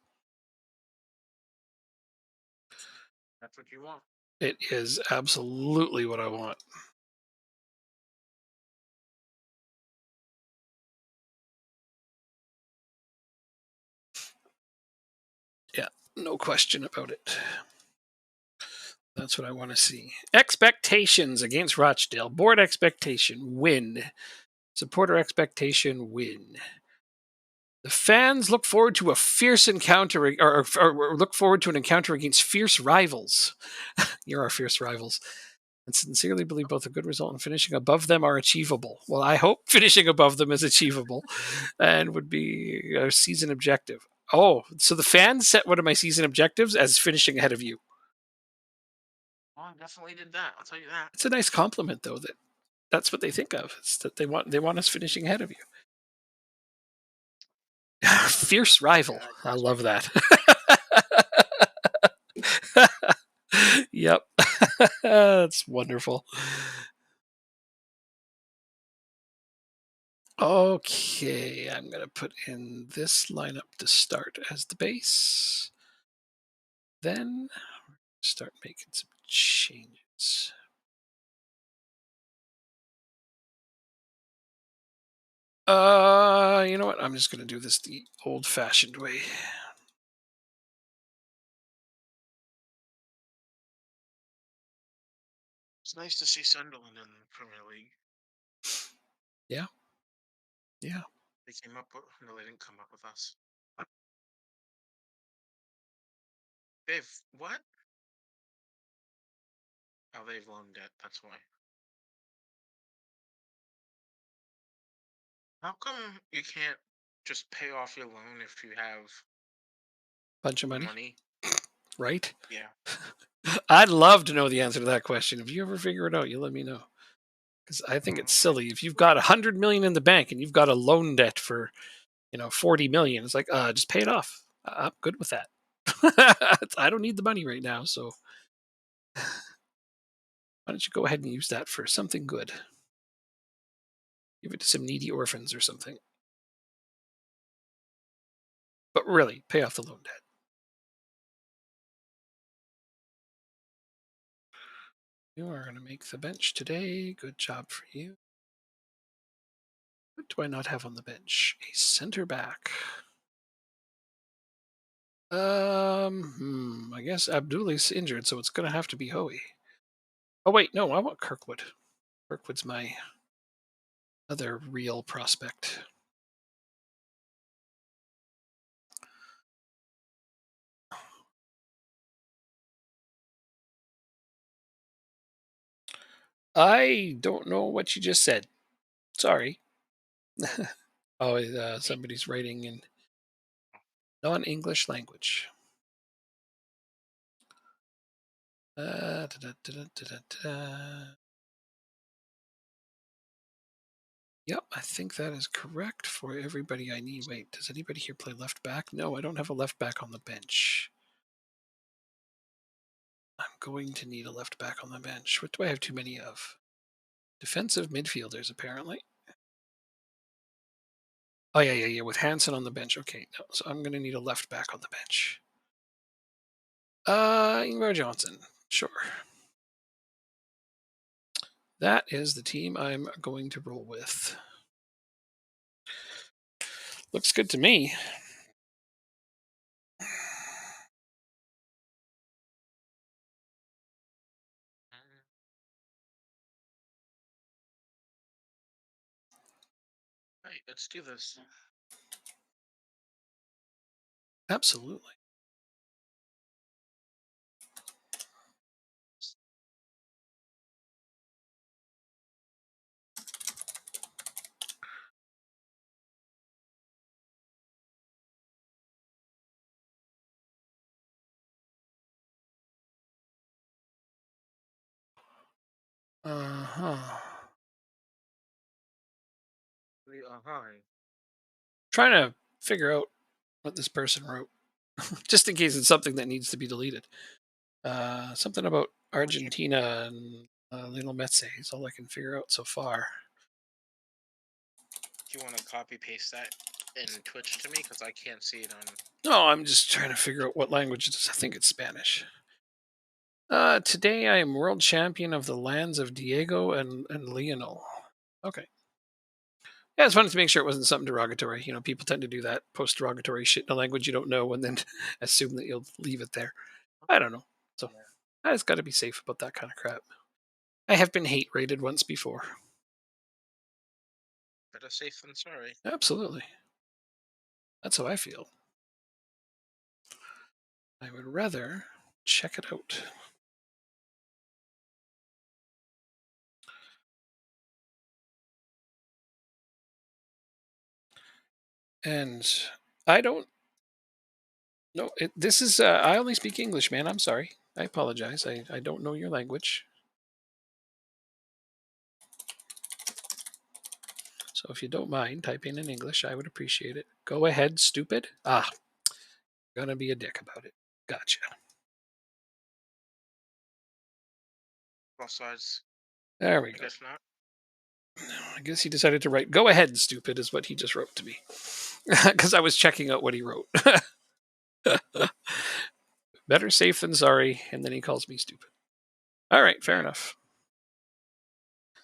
That's what you want. It is absolutely what I want. Yeah, no question about it. That's what I want to see. Expectations against Rochdale. Board expectation, win. Supporter expectation, win. The fans look forward to a fierce encounter, or look forward to an encounter against fierce rivals. You're our fierce rivals. And sincerely believe both a good result and finishing above them are achievable. Well, I hope finishing above them is achievable and would be a season objective. Oh, so the fans set one of my season objectives as finishing ahead of you. Oh, I definitely did that. I'll tell you that. It's a nice compliment, though, that that's what they think of. It's that they want us finishing ahead of you. Fierce rival. Yeah, I trust me. love that. Yep. That's wonderful. Okay, I'm going to put in this lineup to start as the base. Then start making some changes. You know what? I'm just going to do this the old-fashioned way. It's nice to see Sunderland in the Premier League. Yeah. Yeah. They came up with no, they didn't come up with us. They've what? Oh, they've loaned debt. That's why. How come you can't just pay off your loan if you have Bunch of money, money? right? Yeah. I'd love to know the answer to that question. If you ever figure it out, you let me know. Because I think it's Mm, silly. If you've got 100 million in the bank and you've got a loan debt for 40 million, it's like just pay it off. I'm good with that. I don't need the money right now, so why don't you go ahead and use that for something good? Give it to some needy orphans or something. But really, pay off the loan debt. You are going to make the bench today. Good job for you. What do I not have on the bench? A center back. I guess Abdullah's injured, so it's going to have to be Hoey. Oh, wait, no, I want Kirkwood. Kirkwood's my other real prospect. I don't know what you just said. Sorry. Oh, me? somebody's writing in non-English language. Da, da, da, da, da, da. Yep, I think that is correct for everybody I need. Wait, does anybody here play left back? No, I don't have a left back on the bench. I'm going to need a left back on the bench. What do I have too many of? Defensive midfielders, apparently. Oh, yeah, yeah, yeah, with Hansen on the bench. Okay, no, so I'm going to need a left back on the bench. Ingvar Johnson. Sure. That is the team I'm going to roll with. Looks good to me. Right, let's do this. Absolutely. Uh-huh. Hi. Trying to figure out what this person wrote, just in case it's something that needs to be deleted. Something about Would you Argentina and Lionel Messi is all I can figure out so far. do you want to copy paste that in Twitch to me? Because I can't see it on. No, I'm just trying to figure out what language it is. I think it's Spanish. Today I am world champion of the lands of Diego and Lionel. Okay. Yeah, it's funny to make sure it wasn't something derogatory. You know, people tend to do that, post derogatory shit in a language you don't know, and then assume that you'll leave it there. I don't know. So Yeah. I just got to be safe about that kind of crap. I have been hate rated once before. Better safe than sorry. Absolutely. That's how I feel. I would rather check it out. And I don't know. This is, I only speak English, man. I'm sorry. I apologize. I don't know your language. So if you don't mind typing in English, I would appreciate it. Go ahead, stupid. Ah, gonna be a dick about it. Gotcha. Both sides. There we I go. guess not. I guess he decided to write "Go ahead, stupid" is what he just wrote to me, because I was checking out what he wrote. Better safe than sorry, and then he calls me stupid. All right, fair Yeah. enough.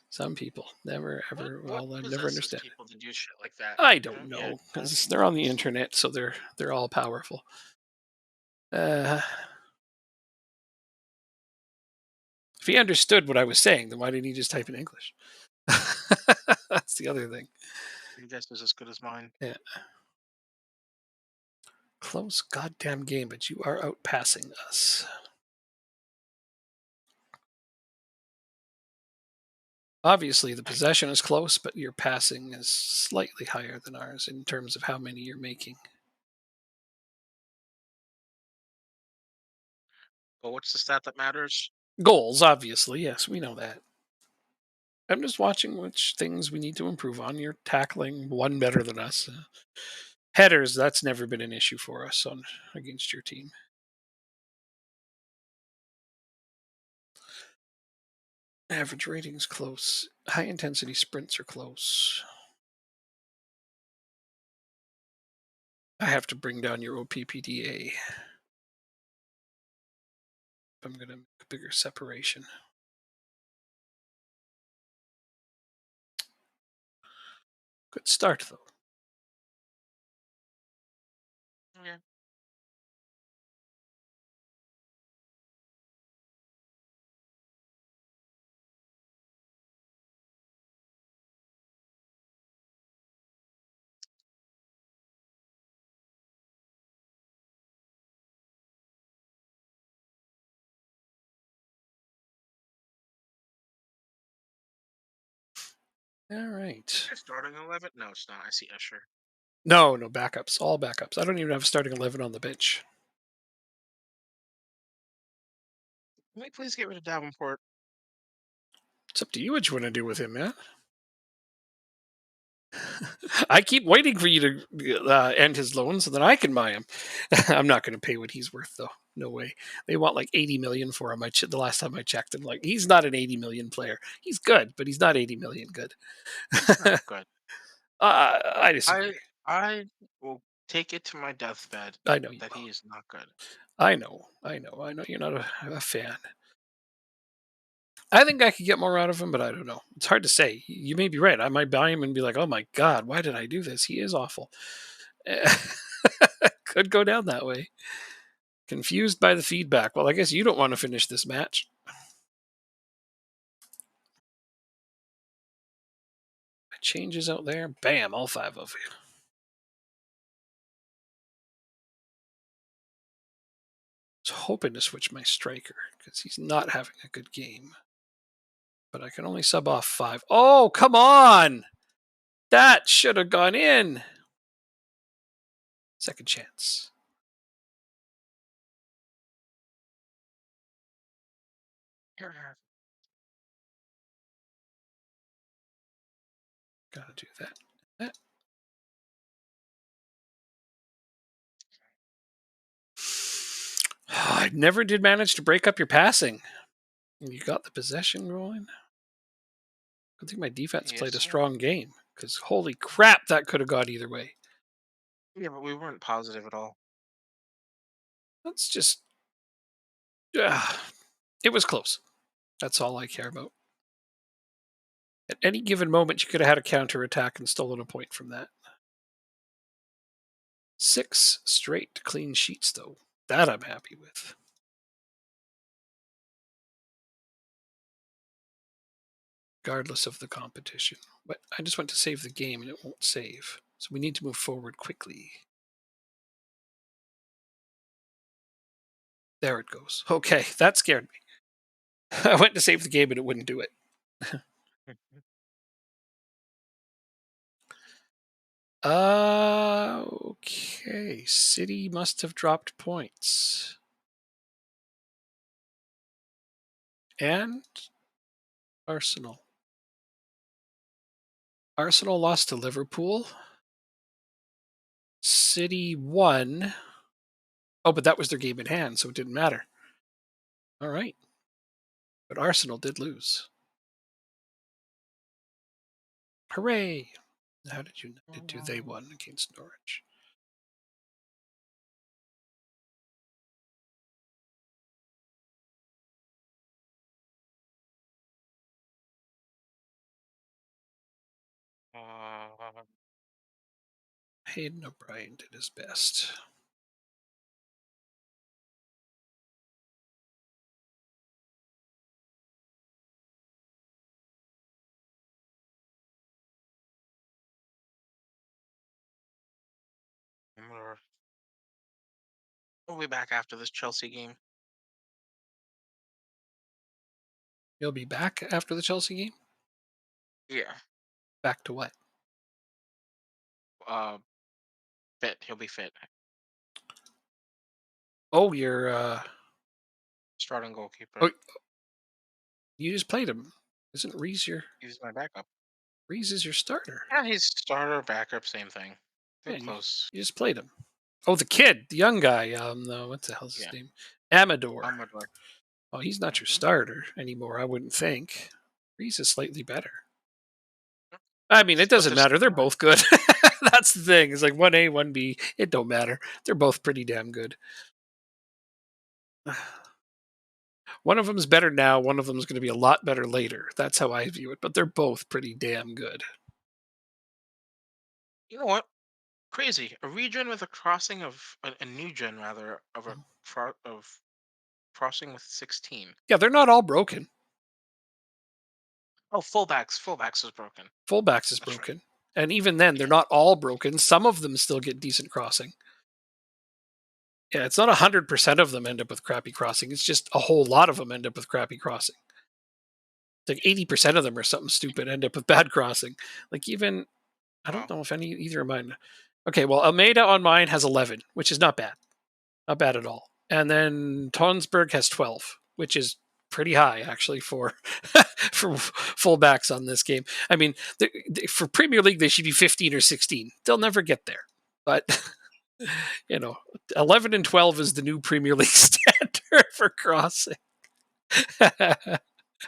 Some people never ever. What Well, I never possesses understand. people to do shit like that? I You know? don't Yeah. know because they're on the internet, so they're all powerful. Uh, if he understood what I was saying, then why didn't he just type in English? That's the other thing. Your guess is as good as mine. Yeah. Close goddamn game, but you are outpassing us. Obviously, the possession is close, but your passing is slightly higher than ours in terms of how many you're making. But what's the stat that matters? Goals, obviously, yes, we know that. I'm just watching which things we need to improve on. You're tackling one better than us. Headers, that's never been an issue for us on against your team. Average ratings close. High intensity sprints are close. I have to bring down your OPPDA. I'm going to make a bigger separation. Good start, though. Yeah. All right. Starting 11? No, it's not. I see Escher. No, no backups. All backups. I don't even have a starting 11 on the bench. Can we please get rid of Davenport? It's up to you what you want to do with him, man. I keep waiting for you to end his loan so that I can buy him. I'm not going to pay what he's worth, though. No way. They want like 80 million for him. The last time I checked, and like he's not an 80 million player. He's good, but he's not 80 million good. He's not good. I I disagree. I will take it to my deathbed I know you that will. he is not good. I know. I know. I know you're not a fan. I think I could get more out of him, but I don't know. It's hard to say. You may be right. I might buy him and be like, "Oh my god, why did I do this? He is awful." Could go down that way. Confused by the feedback. Well, I guess you don't want to finish this match. Changes out there. Bam, all 5 of you. I was hoping to switch my striker because he's not having a good game. But I can only sub off 5. Oh, come on! That should have gone in. Second chance. Gotta do that. I never did manage to break up your passing. You got the possession going. I think my defense Yes, played a sir. strong game because holy crap, that could have gone either way. Yeah, but we weren't positive at all. That's just. It was close. That's all I care about. At any given moment, you could have had a counterattack and stolen a point from that. 6 straight clean sheets, though. That I'm happy with. Regardless of the competition. But I just went to save the game and it won't save. So we need to move forward quickly. There it goes. Okay, that scared me. I went to save the game and it wouldn't do it. Okay. City must have dropped points. And Arsenal. Arsenal lost to Liverpool. City won. Oh, but that was their game in hand, so it didn't matter. All right. But Arsenal did lose. Hooray! How did you do? They won against Norwich. Uh, Hayden O'Brien did his best. we'll be back after this Chelsea game. He'll be back after the Chelsea game? Yeah. Back to what? Uh, fit. He'll be fit. Oh, you're Starting goalkeeper. oh, you just played him. Isn't Reese your He's my backup. Reese is your starter? Yeah, he's starter, backup, same thing. They're Yeah, close. you just played him. Oh, the kid, the young guy. No, what the hell's his Yeah. name? Amador. Amador. Oh, he's not your Mm-hmm. starter anymore, I wouldn't think. Reese is slightly better. I mean, it But doesn't they're matter. They're similar. both good. That's the thing. It's like 1A, 1B. It don't matter. They're both pretty damn good. One of them's better now. One of them's going to be a lot better later. That's how I view it. But they're both pretty damn good. You know what? Crazy. A regen with a crossing of a new gen rather of a of crossing with 16. Yeah, they're not all broken. Oh, fullbacks is broken. Fullbacks is That's right. broken. And even then, they're Yeah. not all broken. Some of them still get decent crossing. Yeah, it's not 100% of them end up with crappy crossing. It's just a whole lot of them end up with crappy crossing. It's like 80% of them or something stupid end up with bad crossing. Like even, I don't Wow. know if either of mine. Okay, well, Almeida on mine has 11, which is not bad. Not bad at all. And then Tonsberg has 12, which is pretty high actually for for fullbacks on this game. I mean, for Premier League they should be 15 or 16. They'll never get there, but 11 and 12 is the new Premier League standard for crossing.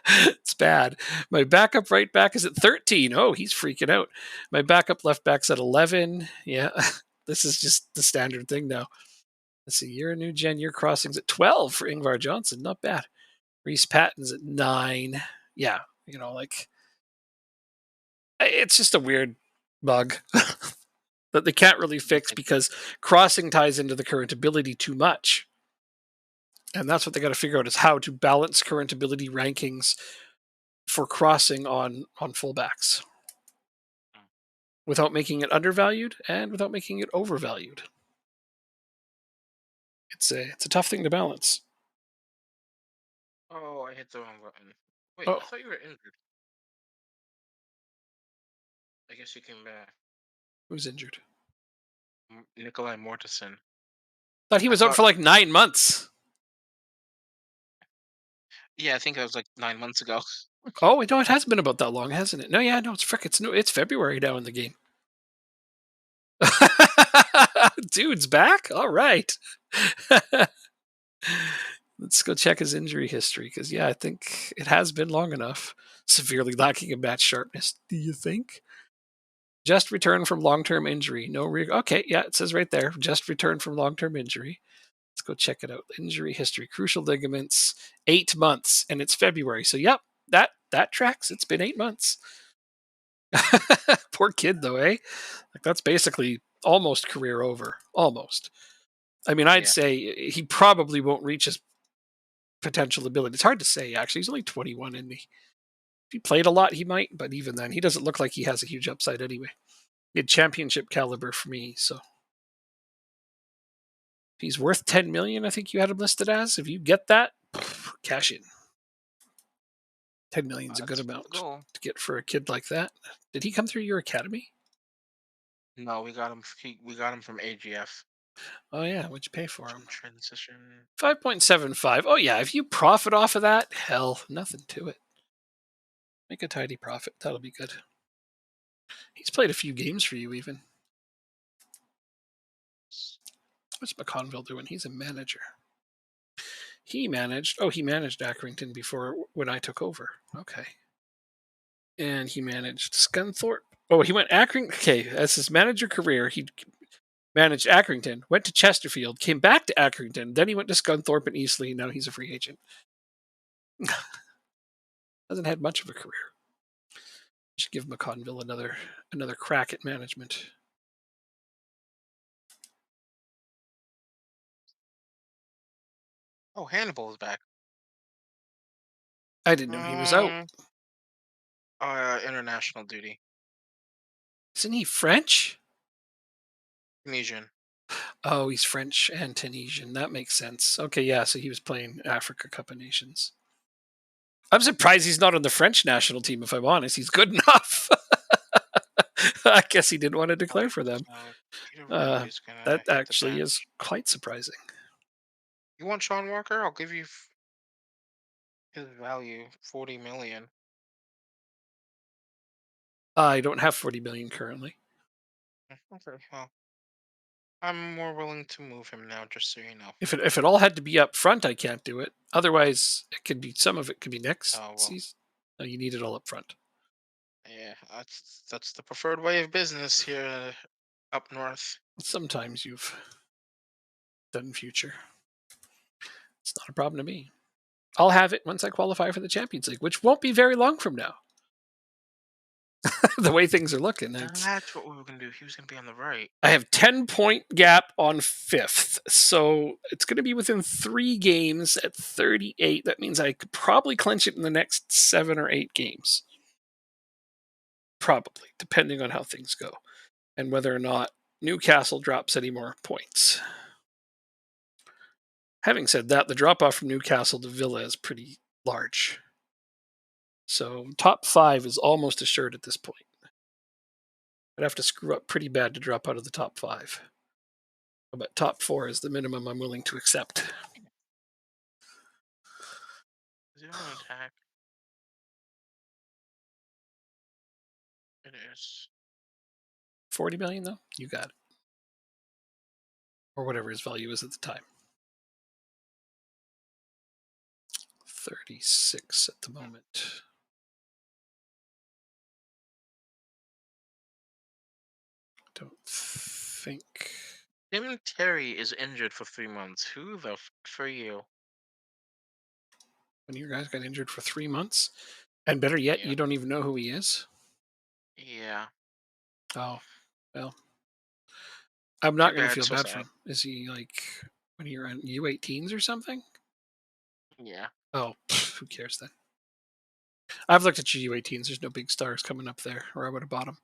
It's bad. My backup right back is at 13. Oh, he's freaking out. My backup left back's at 11. Yeah, this is just the standard thing now. Let's see. You're a new gen. Your crossing's at 12 for Ingvar Johnson. Not bad. Reese Patton's at 9. Yeah, like it's just a weird bug that they can't really fix because crossing ties into the current ability too much. And that's what they got to figure out is how to balance current ability rankings for crossing on fullbacks without making it undervalued and without making it overvalued. It's a tough thing to balance. Oh, I hit the wrong button. Wait, I thought you were injured. I guess you came back. Who's injured? Nikolai Mortensen. Thought he was out for like 9 months. Yeah, I think that was like 9 months ago. Oh, no, it hasn't been about that long, hasn't it? No, yeah, no, it's February now in the game. Dude's back? All right. Let's go check his injury history because, yeah, I think it has been long enough. Severely lacking in match sharpness, do you think? Just returned from long-term injury. Okay, yeah, it says right there. Just returned from long-term injury. Let's go check it out. Injury history, crucial ligaments, 8 months, and it's February. So, yep, that tracks. It's been 8 months. Poor kid, though, eh? Like that's basically almost career over. Almost. I mean, I'd say he probably won't reach his potential ability. It's hard to say, actually. He's only 21, isn't he? If he played a lot, he might, but even then, he doesn't look like he has a huge upside anyway. He had championship caliber for me, so he's worth 10 million, I think you had him listed as. If you get that, cash in. 10 million is a good amount to get for a kid like that. Did he come through your academy? No, we got him. We got him from AGF. Oh yeah, what'd you pay for him? Transition 5.75. Oh yeah, if you profit off of that, hell, nothing to it. Make a tidy profit. That'll be good. He's played a few games for you, even. What's McConville doing? He's a manager. He managed Accrington before when I took over. Okay. And he managed Scunthorpe. Oh, he went Accrington. Okay, as his manager career, he managed Accrington, went to Chesterfield, came back to Accrington, then he went to Scunthorpe and Eastleigh, and now he's a free agent. Hasn't had much of a career. Should give McConville another crack at management. Oh, Hannibal is back. I didn't know he was out. International duty. Isn't he French? Tunisian. Oh, he's French and Tunisian. That makes sense. Okay, yeah, so he was playing Africa Cup of Nations. I'm surprised he's not on the French national team, if I'm honest. He's good enough. I guess he didn't want to declare for them. That actually is quite surprising. You want Sean Walker? I'll give you his value, 40 million. I don't have 40 million currently. Okay, well, I'm more willing to move him now, just so you know. If it all had to be up front, I can't do it. Otherwise, some of it could be next season. No, you need it all up front. Yeah, that's the preferred way of business here up north. Sometimes you've done future. It's not a problem to me. I'll have it once I qualify for the Champions League, which won't be very long from now. The way things are looking. That's what we were going to do. He was going to be on the right. I have 10-point gap on 5th. So it's going to be within 3 games at 38. That means I could probably clinch it in the next 7 or 8 games. Probably, depending on how things go. And whether or not Newcastle drops any more points. Having said that, the drop-off from Newcastle to Villa is pretty large. So top 5 is almost assured at this point. I'd have to screw up pretty bad to drop out of the top 5. But top 4 is the minimum I'm willing to accept. Is it on attack? It is. 40 million though? You got it. Or whatever his value is at the time. 36 at the moment. Don't think. Tim Terry is injured for 3 months. Who the for you? One of your guys got injured for 3 months. And better yet, Yeah. you don't even know who he is. Yeah. Oh, well. I'm Too not going to bad. feel So bad for sad. him. Is he like when you're on U18s or something? Yeah. Oh, who cares then? I've looked at your U18s. There's no big stars coming up there, or I would have bought them.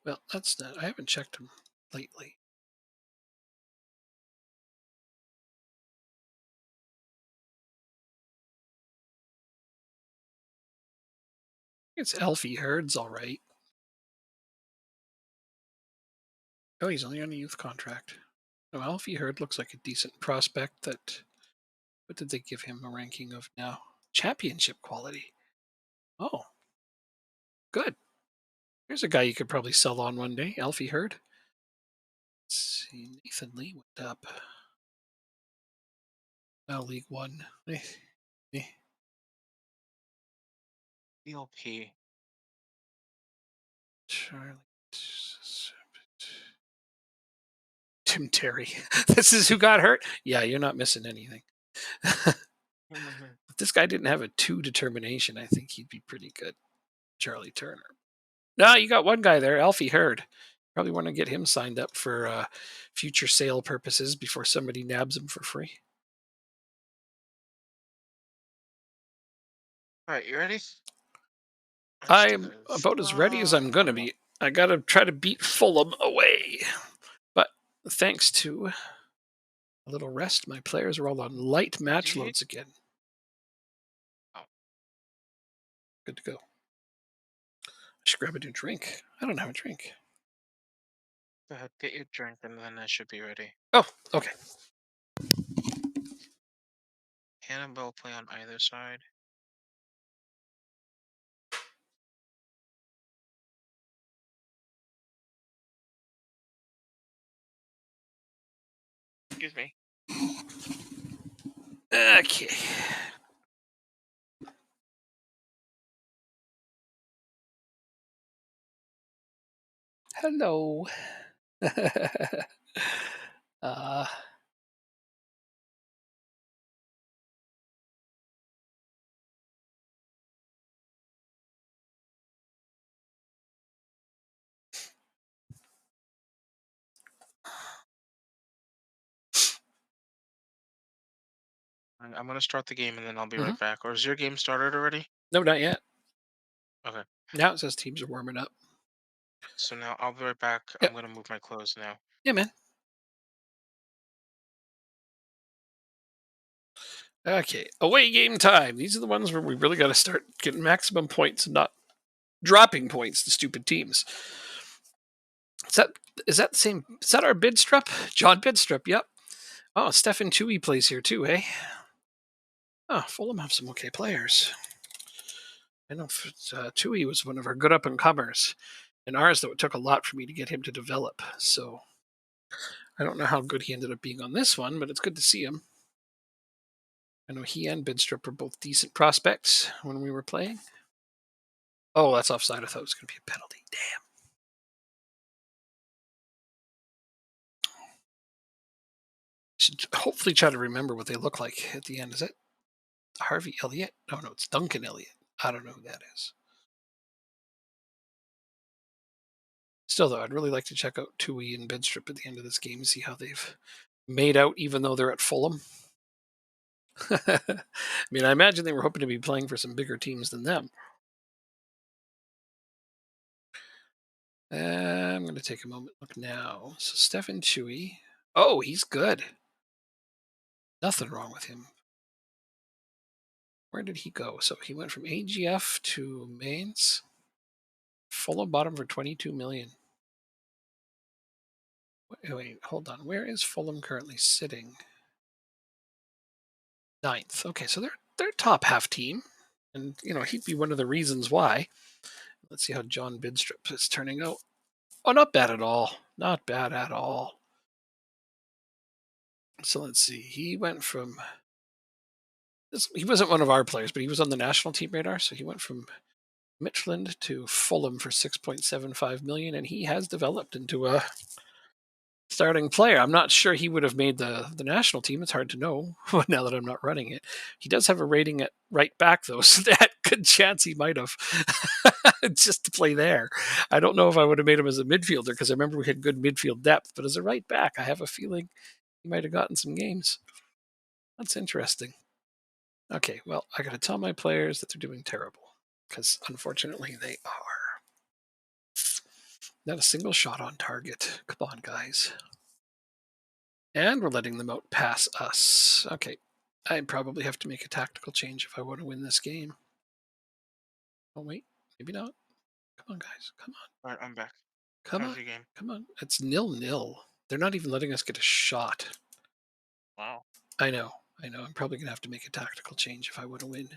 Well, that's not. I haven't checked them lately. It's Elfie Hurd's all right. Oh, he's only on a youth contract. No, Alfie Hurd looks like a decent prospect. That what did they give him a ranking of now? Championship quality. Oh, good. Here's a guy you could probably sell on one day. Alfie Hurd. Let's see, Nathan Lee went up. Now League One. Eh. DLP. Charlie. Tim Terry. This is who got hurt? Yeah, you're not missing anything. If this guy didn't have a 2 determination, I think he'd be pretty good. Charlie Turner. No, you got one guy there, Alfie Hurd. Probably want to get him signed up for future sale purposes before somebody nabs him for free. All right, you ready? Let's do I'm this. about as ready as I'm going to be. I got to try to beat Fulham away. But thanks to a little rest, my players are all on light match loads again. Oh. Good to go. I should grab a new drink. I don't have a drink. Go ahead, get your drink, and then I should be ready. Oh, okay. Hannibal play on either side. Excuse me. Okay. Hello. uh, I'm gonna start the game, and then I'll be mhm. right back. Or is your game started already? No, not yet. Okay. Now it says teams are warming up. So now I'll be right back. I'm Yep. gonna move my clothes now. Yeah, man. Okay. Away game time. These are the ones where we really got to start getting maximum points and not dropping points to stupid teams. Is that the same? Is that our Bidstrup? John Bidstrup. Yep. Oh, Stefan Tui plays here too, eh? Oh, Fulham have some okay players. I know Tui was one of our good up and comers, and ours though it took a lot for me to get him to develop. So I don't know how good he ended up being on this one, but it's good to see him. I know he and Bidstrup were both decent prospects when we were playing. Oh, that's offside. I thought it was going to be a penalty. Damn. Should hopefully try to remember what they look like at the end. Is it Harvey Elliott? No, it's Duncan Elliott. I don't know who that is. Still, though, I'd really like to check out Tui and Bidstrup at the end of this game and see how they've made out, even though they're at Fulham. I mean, I imagine they were hoping to be playing for some bigger teams than them. I'm going to take a moment. Look now. So Stefan Tui. Oh, he's good. Nothing wrong with him. Where did he go? So he went from AGF to Mainz. Fulham bought him for 22 million. Wait, hold on. Where is Fulham currently sitting? 9th. Okay, so they're top half team, and he'd be one of the reasons why. Let's see how John Bidstrup is turning out. Oh, not bad at all. Not bad at all. So let's see. He went from. He wasn't one of our players, but he was on the national team radar. So he went from Midtjylland to Fulham for 6.75 million, and he has developed into a starting player. I'm not sure he would have made the national team. It's hard to know now that I'm not running it. He does have a rating at right back, though, so that good chance he might have just to play there. I don't know if I would have made him as a midfielder because I remember we had good midfield depth, but as a right back, I have a feeling he might have gotten some games. That's interesting. Okay, well, I got to tell my players that they're doing terrible because unfortunately they are. Not a single shot on target. Come on, guys. And we're letting them out pass us. Okay, I probably have to make a tactical change if I want to win this game. Oh, wait, maybe not. Come on, guys. Come on. All right, I'm back. Come How's on. your game? Come on. It's 0-0. They're not even letting us get a shot. Wow. I know. I'm probably going to have to make a tactical change if I want to win.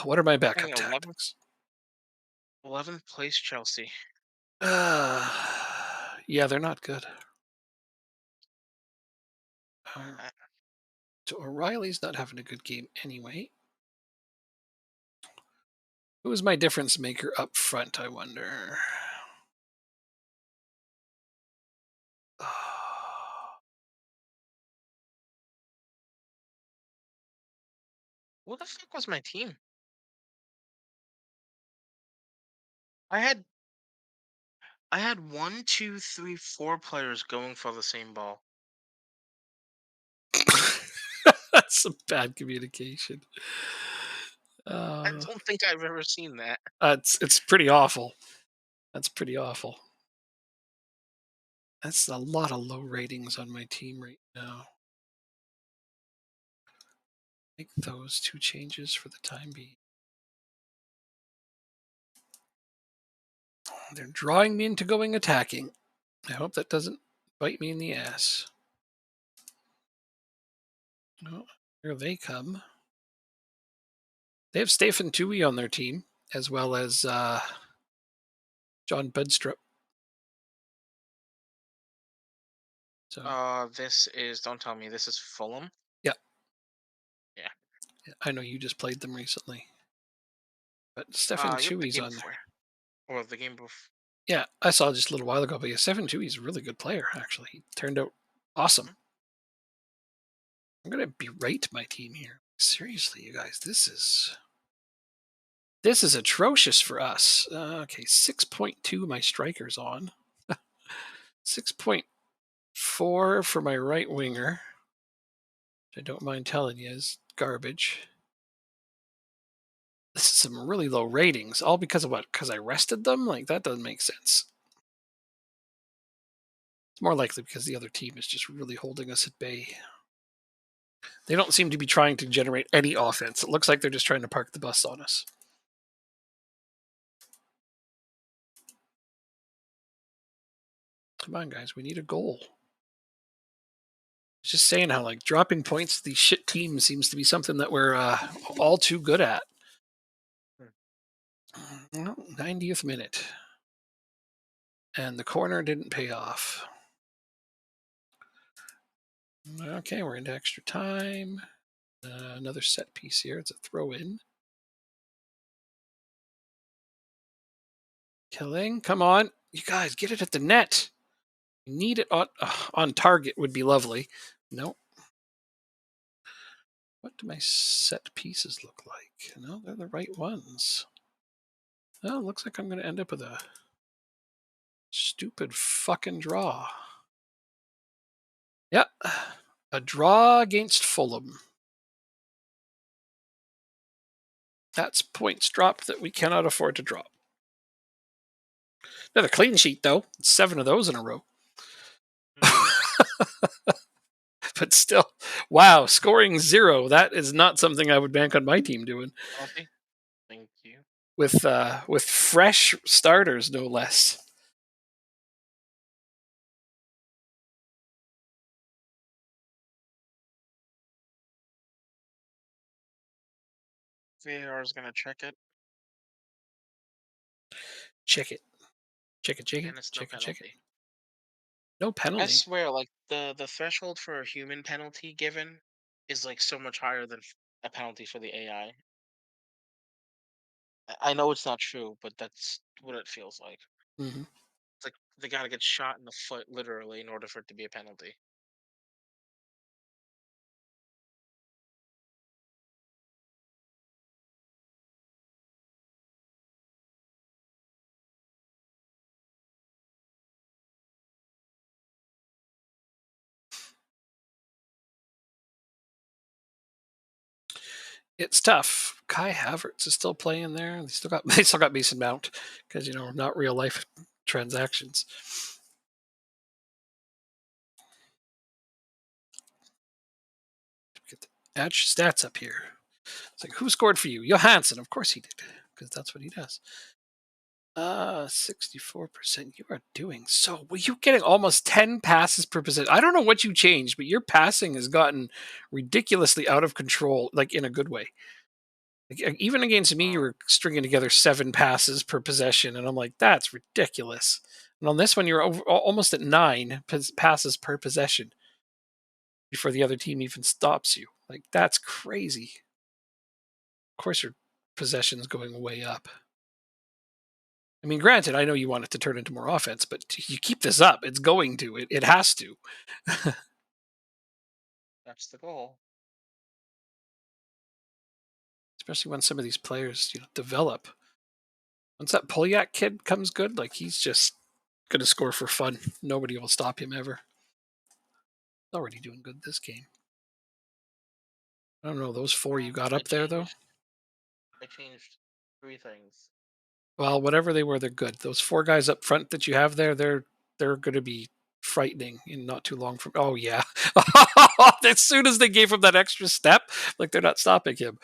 What are my backup tactics? 11th place Chelsea. Yeah, they're not good. So O'Reilly's not having a good game anyway. Who is my difference maker up front, I wonder? What the fuck was my team? I had 1, 2, 3, 4 players going for the same ball. That's some bad communication. I don't think I've ever seen that. It's pretty awful. That's pretty awful. That's a lot of low ratings on my team right now. Make those 2 changes for the time being. They're drawing me into going attacking. I hope that doesn't bite me in the ass. Oh, here they come. They have Stefan Tui on their team, as well as John Bidstrup. So This is, don't tell me, this is Fulham? Yeah. Yeah. I know you just played them recently. But Stefan Yep, the Tui's game on before. there. Or the game before. Yeah, I saw just a little while ago, but yeah, Stefan Tui's a really good player, actually. He turned out awesome. I'm going to berate my team here. Seriously, you guys, this is atrocious for us. Okay, 6.2 my striker's on. 6.4 for my right winger, which I don't mind telling you is garbage. This is some really low ratings, all because of what? Because I rested them? Like, that doesn't make sense. It's more likely because the other team is just really holding us at bay. They don't seem to be trying to generate any offense. It looks like they're just trying to park the bus on us. Come on, guys. We need a goal. Just saying how, like, dropping points to these shit teams seems to be something that we're all too good at. 90th minute. And the corner didn't pay off. Okay, we're into extra time. Another set piece here. It's a throw in. Killing. Come on. You guys, get it at the net. You need it on target would be lovely. Nope. What do my set pieces look like? No, they're the right ones. Oh, looks like I'm going to end up with a stupid fucking draw. Yep. A draw against Fulham. That's points dropped that we cannot afford to drop. Another clean sheet, though. 7 of those in a row. but still, wow, scoring 0, that is not something I would bank on my team doing Penalty. Thank you. with fresh starters, no less. VAR is gonna check it, Check it. Check it, check it, and it's no check it, check it. penalty. No I penalty. swear, like the threshold for a human penalty given is like so much higher than a penalty for the AI. I know it's not true, but that's what it feels like. Hmm. It's like they gotta get shot in the foot literally in order for it to be a penalty. It's tough. Kai Havertz is still playing there. They still got Mason Mount because not real life transactions. Get the Edge stats up here. It's like, who scored for you? Johansson, of course he did, because that's what he does. 64%. You are doing so. Well, you're getting almost 10 passes per possession. I don't know what you changed, but your passing has gotten ridiculously out of control, like in a good way. Like, even against me, you Uh, were stringing together 7 passes per possession, and I'm like, that's ridiculous. And on this one, you're almost at 9 passes per possession before the other team even stops you. Like, that's crazy. Of course, your possession's going way up. I mean, granted, I know you want it to turn into more offense, but you keep this up, it's going to. It has to. that's the goal. Especially when some of these players, develop. Once that Polyak kid comes good, like he's just going to score for fun. Nobody will stop him ever. Already doing good this game. I don't know those 4 you got I up there though. changed. I changed 3 things. Well, whatever they were, they're good. Those 4 guys up front that you have there, they're going to be frightening in not too long from. Oh yeah, as soon as they gave him that extra step, like they're not stopping him.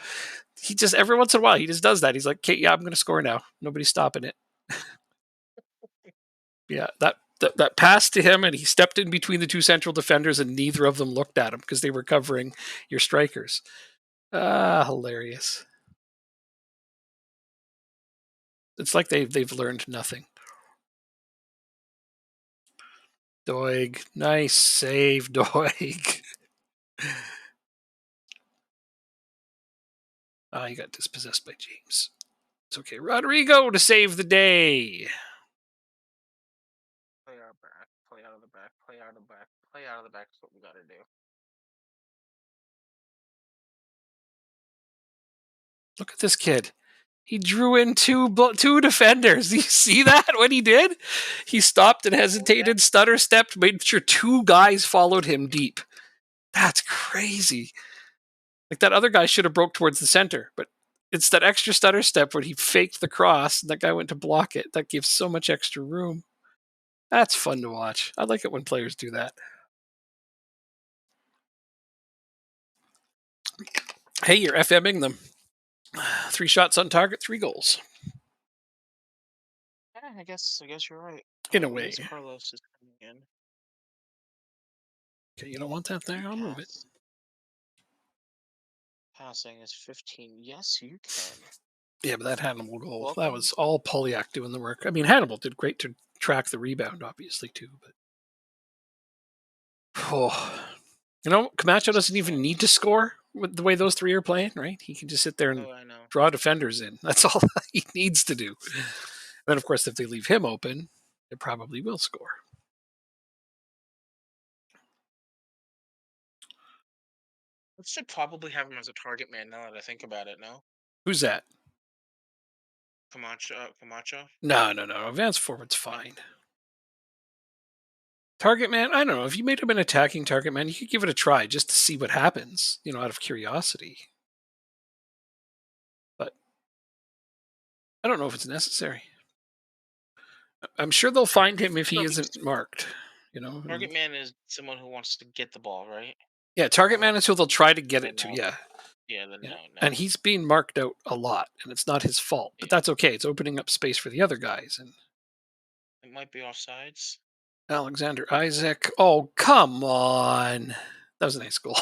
He just every once in a while he just does that. He's like, okay, yeah, I'm going to score now. Nobody's stopping it. Yeah, that pass to him, and he stepped in between the 2 central defenders, and neither of them looked at him because they were covering your strikers. Hilarious. It's like they've learned nothing. Doig, nice save, Doig. He got dispossessed by James. It's okay. Rodrigo to save the day. Play out back. Play out of the back. Play out of the back. Play out of the back is what we gotta do. Look at this kid. He drew in two defenders. Do you see that? What he did? He stopped and Oh yeah. hesitated, stutter stepped, made sure 2 guys followed him deep. That's crazy. Like that other guy should have broke towards the center, but it's that extra stutter step where he faked the cross and that guy went to block it. That gives so much extra room. That's fun to watch. I like it when players do that. Hey, you're FMing them. 3 shots on target, 3 goals. Yeah, I guess you're right. In a way. Luis Carlos is coming in. Okay, you don't want that there? I'll move it. Pass. Passing is 15. Yes, you can. Yeah, but that Hannibal goal, that Welcome. was all Polyak doing the work. I mean, Hannibal did great to track the rebound, obviously, too. But oh, Camacho doesn't even need to score with the way those 3 are playing, right? He can just sit there and Oh, I know. draw defenders in. That's all he needs to do. And then, of course, if they leave him open, they probably will score. We should probably have him as a target man now that I think about it. No, Who's that? Camacho. Camacho. No. Advanced forward's No. fine. Target man, I don't know. If you made him an attacking target man, you could give it a try just to see what happens, out of curiosity. But I don't know if it's necessary. I'm sure they'll find him if he No, isn't because marked, you know. target man is someone who wants to get the ball, right? Yeah, target man is who they'll try to get it to. No. Yeah. Yeah, then Yeah. no. And he's being marked out a lot, and it's not his fault. But Yeah. that's okay. It's opening up space for the other guys. And It might be offsides. Alexander Isaac. Oh, come on. That was a nice goal.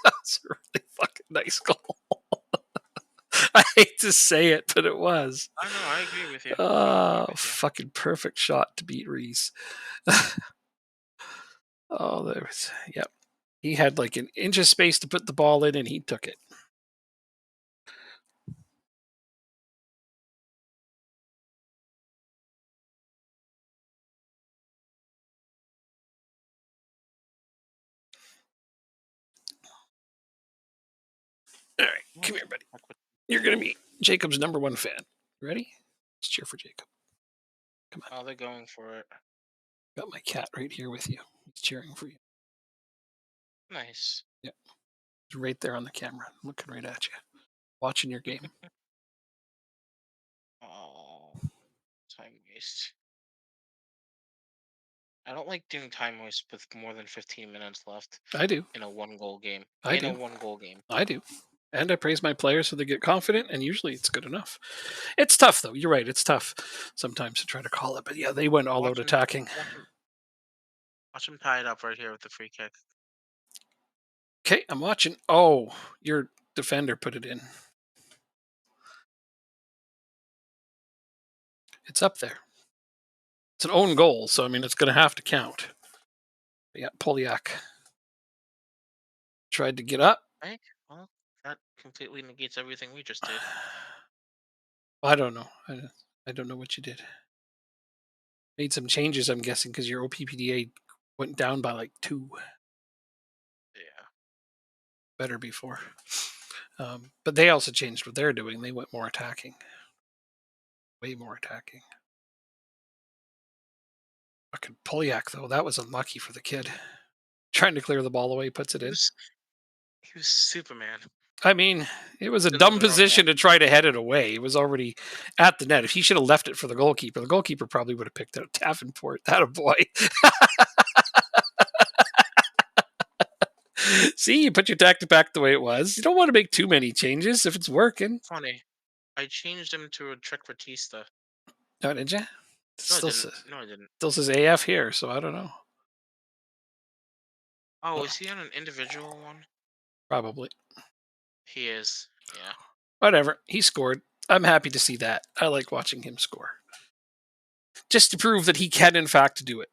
That's a really fucking nice goal. I hate to say it, but it was. I know, I agree with you. Fucking perfect shot to beat Reese. Oh, there was. Yep. He had like an inch of space to put the ball in, and he took it. All right, come here, buddy. You're going to be Jacob's #1 fan. Ready? Let's cheer for Jacob. Come on. Oh, they're going for it. Got my cat right here with you. He's cheering for you. Nice. Yeah. He's right there on the camera, looking right at you, watching your game. Oh, time waste. I don't like doing time waste with more than 15 minutes left I do. in a one-goal game. I A do. one-goal game. I do. And I praise my players so they get confident, and usually it's good enough. It's tough, though. You're right. It's tough sometimes to try to call it. But yeah, they went all out attacking. Watch him tie it up right here with the free kick. Okay, I'm watching. Oh, your defender put it in. It's up there. It's an own goal, so I mean, it's going to have to count. But yeah, Polyak tried to get up. Hey, well, that completely negates everything we just did. I don't know. I don't know what you did. Made some changes, I'm guessing, because your OPPDA went down by like 2. Yeah. Better before. But they also changed what they're doing. They went more attacking. Way more attacking. Fucking Polyak, though, that was unlucky for the kid. Trying to clear the ball away, puts it in. He was Superman. I mean, it was a In dumb the wrong position net. to try to head it away. It was already at the net. If he should have left it for the goalkeeper probably would have picked out Davenport. That a boy. See, you put your tactic back the way it was. You don't want to make too many changes if it's working. Funny. I changed him to a Trick Batista. Oh, did you? No, I didn't. Still says AF here, so I don't know. Oh, is he on an individual one? Probably. He is. Yeah. Whatever. He scored. I'm happy to see that. I like watching him score. Just to prove that he can, in fact, do it.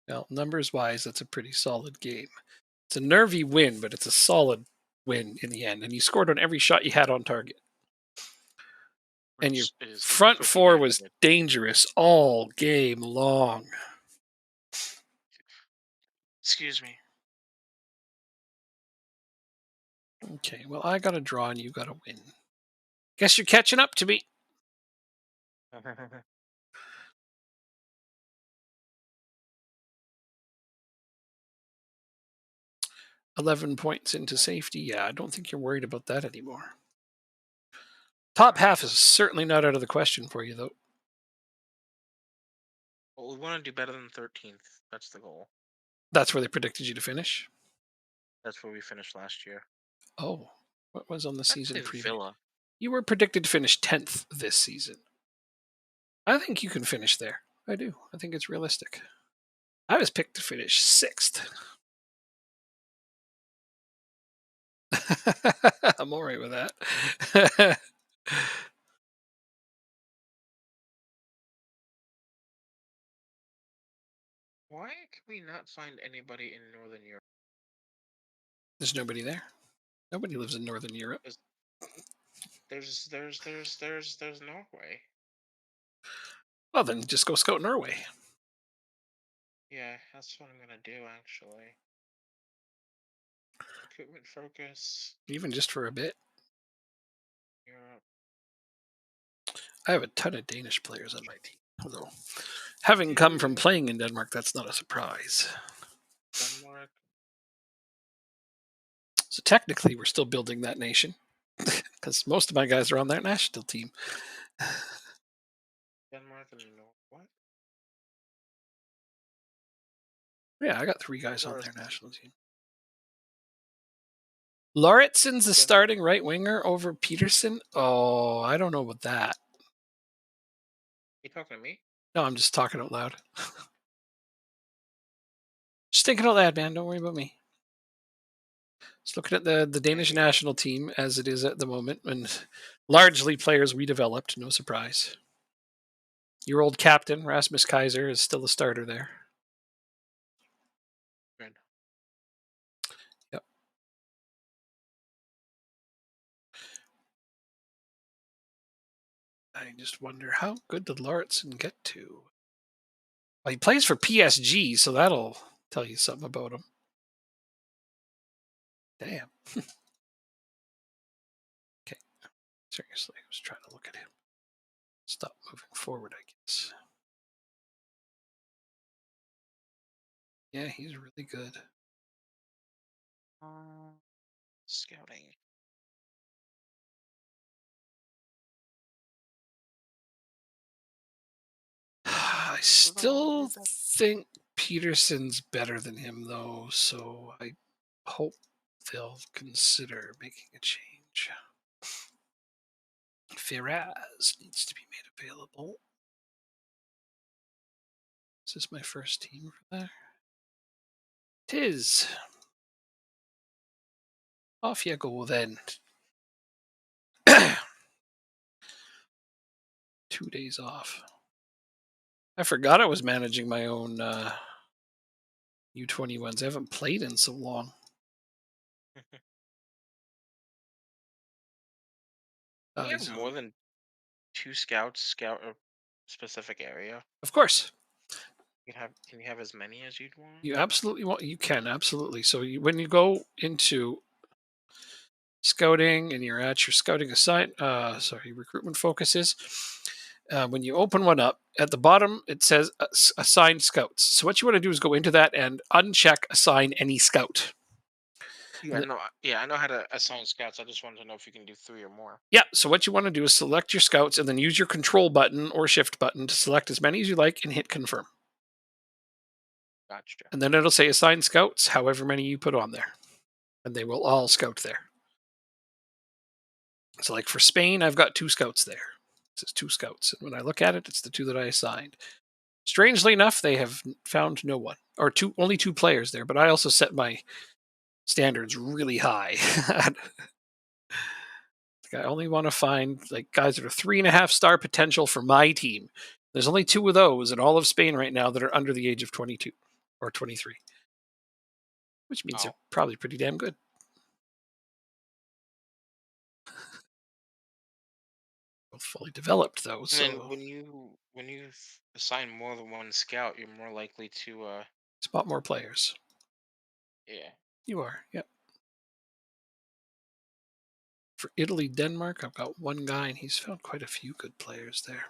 Well, numbers-wise, that's a pretty solid game. It's a nervy win, but it's a solid win in the end. And you scored on every shot you had on target. And your front four was dangerous all game long. Excuse me. Okay, well, I got a draw and you got a win. Guess you're catching up to me. 11 points into safety. Yeah, I don't think you're worried about that anymore. Top half is certainly not out of the question for you, though. Well, we want to do better than 13th. That's the goal. That's where they predicted you to finish? That's where we finished last year. Oh, what was on the season preview? Villa. You were predicted to finish 10th this season. I think you can finish there. I do. I think it's realistic. I was picked to finish 6th. I'm all right with that. Why can we not find anybody in Northern Europe? There's nobody there. Nobody lives in Northern Europe. There's Norway. Well, then just go scout Norway. Yeah, that's what I'm gonna do actually. Recruitment focus. Even just for a bit. Europe. I have a ton of Danish players on my team. Although, having come from playing in Denmark, that's not a surprise. Denmark. So technically, we're still building that nation. because most of my guys are on their national team. Denmark and what? Yeah, I got 3 guys on Or their national team. Lauritsen's the Denmark? starting right winger over Peterson. Oh, I don't know about that. You talking to me? No, I'm just talking out loud. Just thinking out loud, man. Don't worry about me. Just looking at the Danish Maybe. national team as it is at the moment, and largely players we developed. No surprise. Your old captain Rasmus Kaiser is still the starter there. Good. Yep. I just wonder how good did Lauritsen get to? Well, he plays for PSG, so that'll tell you something about him. Damn. Okay. Seriously, I was trying to look at him. Stop moving forward, I guess. Yeah, he's really good. Scouting. I still think Peterson's better than him, though, so I hope they'll consider making a change. Firaz needs to be made available. Is this my first team for there? Tis. Off you go then. 2 days off. I forgot I was managing my own U21s. I haven't played in so long. Can you have more than 2 scouts scout a specific area? Of course. Can you have as many as you'd want? You absolutely want. You can absolutely. So when you go into scouting and you're at your scouting recruitment focuses. When you open one up, at the bottom it says assign scouts. So what you want to do is go into that and uncheck assign any scout. Yeah, no, I know how to assign scouts. I just wanted to know if you can do 3 or more. Yeah, so what you want to do is select your scouts and then use your control button or shift button to select as many as you like and hit confirm. Gotcha. And then it'll say assign scouts, however many you put on there. And they will all scout there. So like for Spain, I've got 2 scouts there. It says 2 scouts. And when I look at it, it's the 2 that I assigned. Strangely enough, they have found no one, or only 2 players there. But I also set my standards really high. I only want to find like guys that are 3.5-star potential for my team. There's only 2 of those in all of Spain right now that are under the age of 22 or 23, which means they're probably pretty damn good. Both fully developed though, And so then when you assign more than 1 scout, you're more likely to spot more players. yeah. You are, yep. For Italy, Denmark, I've got 1 guy, and he's found quite a few good players there.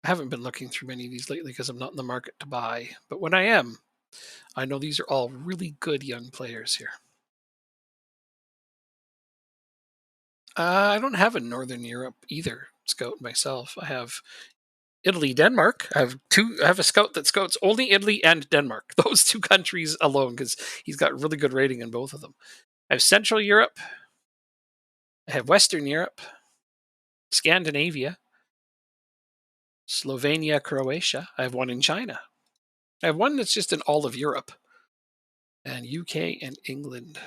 I haven't been looking through many of these lately because I'm not in the market to buy. But when I am, I know these are all really good young players here. I don't have a Northern Europe either scout myself. I have Italy, Denmark. I have a scout that scouts only Italy and Denmark. Those 2 countries alone, because he's got really good rating in both of them. I have Central Europe. I have Western Europe, Scandinavia, Slovenia, Croatia. I have 1 in China. I have 1 that's just in all of Europe, and UK and England.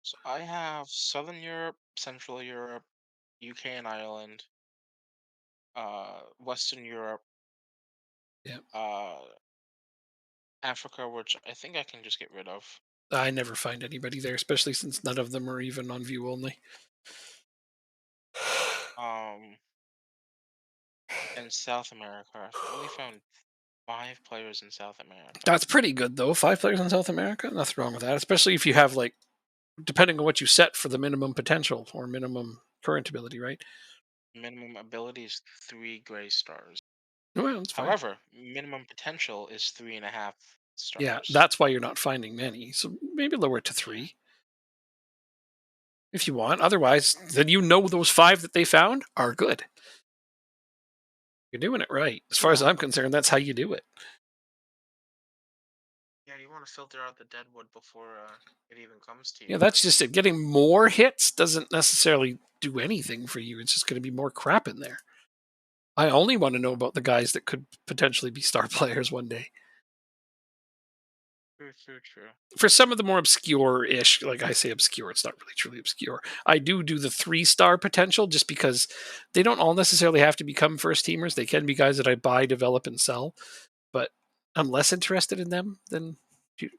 So I have Southern Europe, Central Europe, UK and Ireland, Western Europe, Yeah, uh, Africa, which I think I can just get rid of. I never find anybody there, especially since none of them are even on view only. Um, and South America. I've only found 5 players in South America. That's pretty good though. 5 players in South America, nothing wrong with that. Especially if you have like, depending on what you set for the minimum potential or minimum current ability, right? Minimum ability is 3 gray stars. Well, that's fine. However, minimum potential is 3.5 Yeah, stars. that's why you're not finding many. So maybe lower it to Yeah. 3. if you want. Otherwise, then you know those 5 that they found are good. You're doing it right. As far as Yeah. I'm concerned, that's how you do it. Yeah, you want to filter out the dead wood before it even comes to Yeah, you, that's right? just it. Getting more hits doesn't necessarily do anything for you. It's just going to be more crap in there. I only want to know about the guys that could potentially be star players one day. True, true, true. For some of the more obscure-ish, like I say obscure, it's not really truly obscure. I do the 3-star potential just because they don't all necessarily have to become first teamers. They can be guys that I buy, develop, and sell, but I'm less interested in them than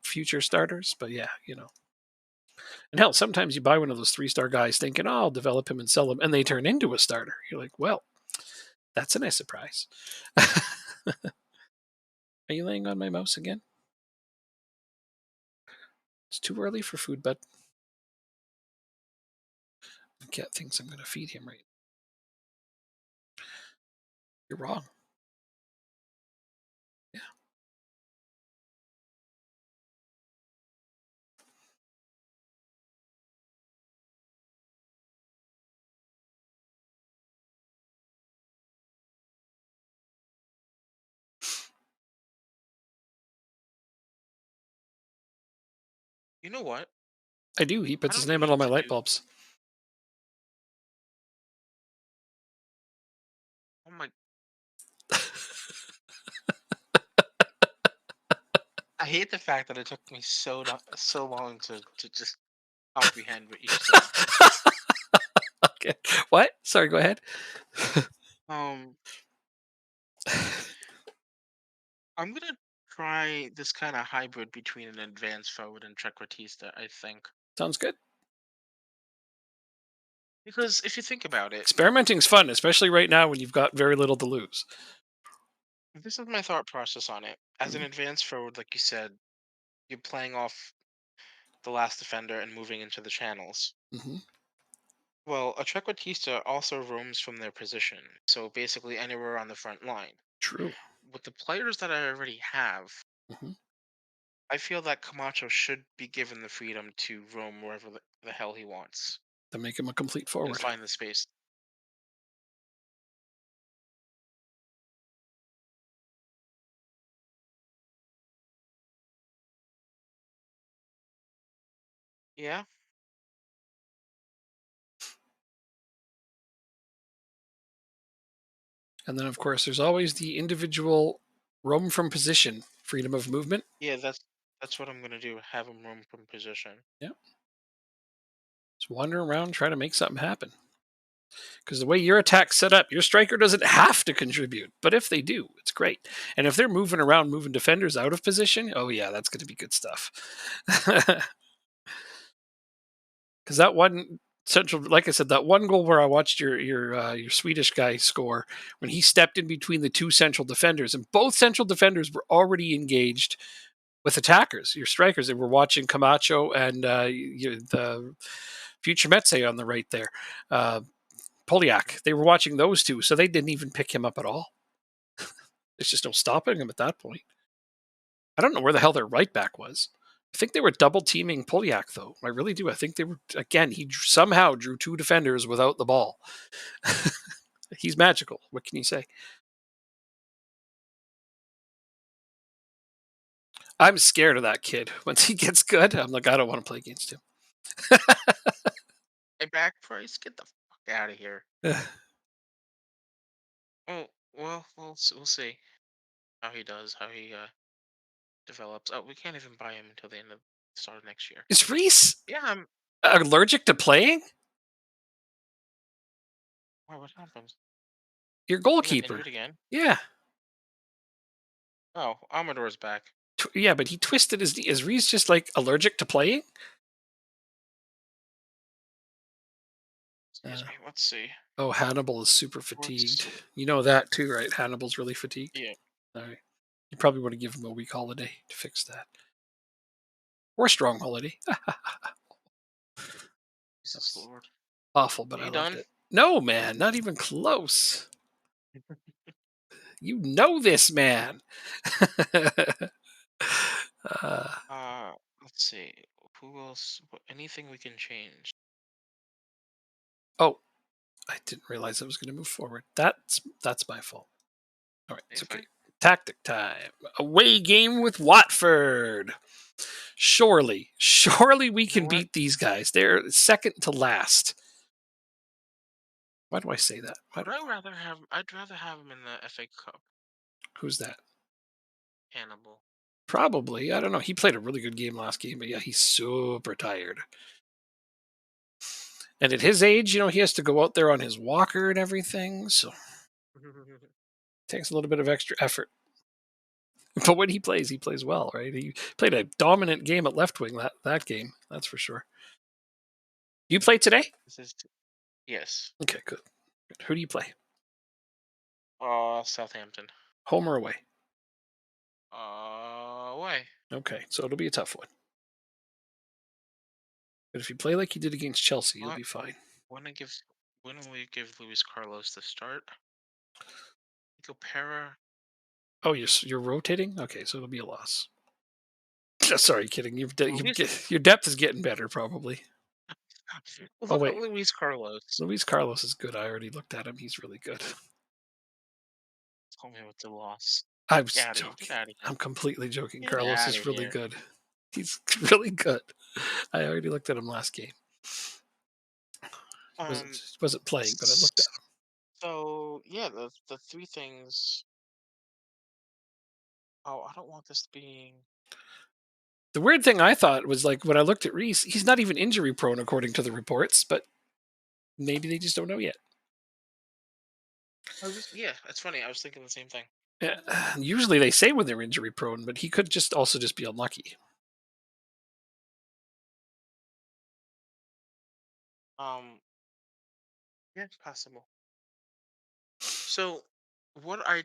future starters. But yeah, and hell, sometimes you buy one of those 3-star guys thinking, oh, I'll develop him and sell him, and they turn into a starter. You're like, well, that's a nice surprise. Are you laying on my mouse again? It's too early for food, bud. The cat thinks I'm going to feed him right. You're wrong. Yeah. You know what? I do. He I puts his don't name on all need my to light do. bulbs. Oh my! I hate the fact that it took me so long to just comprehend what you said. Okay. What? Sorry, go ahead. Um, I'm gonna try this kind of hybrid between an advanced forward and Trequartista, I think. Sounds good. Because if you think about it, Experimenting's fun, especially right now when you've got very little to lose. this is my thought process on it. As an Mhm, advanced forward, like you said, you're playing off the last defender and moving into the channels. mhm. Well, a Trequartista also roams from their position, so basically anywhere on the front line. True. With the players that I already have, Mhm. I feel that Camacho should be given the freedom to roam wherever the hell he wants To make him a complete and forward. find the space. Yeah, And then, of course, there's always the individual roam from position, freedom of movement. yeah, that's what I'm gonna do. Have him roam from position. Yeah. Just wander around, try to make something happen. Because the way your attack's set up, your striker doesn't have to contribute. But if they do, it's great. And if they're moving around, moving defenders out of position, oh yeah, that's going to be good stuff. Because that one central, like I said, that one goal where I watched your Swedish guy score when he stepped in between the two central defenders, and both central defenders were already engaged with attackers. Your strikers, they were watching Camacho and the future Metze on the right there. Uh, Poliak. They were watching those two, so they didn't even pick him up at all. There's just no stopping him at that point. I don't know where the hell their right back was. I think they were double teaming Poliak, though. I really do. I think they were, again, he somehow drew 2 defenders without the ball. He's magical. What can you say? I'm scared of that kid. Once he gets good, I'm like, I don't want to play against him. Hey, back price, get the fuck out of here. Oh well, we'll see how he does, how he develops. Oh, we can't even buy him until the end of start of next year. Is Reese Yeah, allergic to playing? why? What happened? Your He got goalkeeper. injured again. Yeah. Oh, Amador's back. Yeah, but he twisted his knee. Is Reese just like allergic to playing? Excuse Uh, me. Let's see. Oh, Hannibal is super fatigued. What's You know that too, right? Hannibal's really fatigued. yeah? All right. You probably want to give him a week holiday to fix that. Or a strong holiday. That Jesus was Lord. awful, but Are I you loved done? it. No, man, not even close. You know this, man. uh, Let's see. Who else? Anything we can change? Oh, I didn't realize I was going to move forward. That's my fault. All right, Hey, it's okay. fine. Tactic time. Away game with Watford. Surely we You know can what? beat these guys. They're second to last. Why do I say that? I'd rather have him in the FA Cup. Who's that? Hannibal. Probably. I don't know. He played a really good game last game, but yeah, he's super tired. And at his age, he has to go out there on his walker and everything. So it takes a little bit of extra effort. But when he plays well, right? He played a dominant game at left wing that game. That's for sure. You play today? This is yes. Okay, good. Who do you play? Southampton. Home or away? Away. Okay, so it'll be a tough one. But if you play like you did against Chelsea, you'll What? be fine. When I give when will we give Luis Carlos the start? Go Para. Oh, you're rotating? Okay, so it'll be a loss. Sorry, kidding. Luis. Your depth is getting better, probably. Oh Look at wait, Luis Carlos. Luis Carlos is good. I already looked at him. He's really good. Tell me what's a loss. I Get was out of here. Get joking. out of here. I'm completely joking. Get Carlos out is of really here. good. He's really good. I already looked at him last game. He Um. wasn't playing, but I looked at him. So yeah, the three things. Oh, I don't want this being. The weird thing I thought was like when I looked at Reese, he's not even injury prone according to the reports, but maybe they just don't know yet. Yeah, it's funny. I was thinking the same thing. Yeah, usually they say when they're injury prone, but he could just be unlucky. Um. Yeah, it's possible. So, I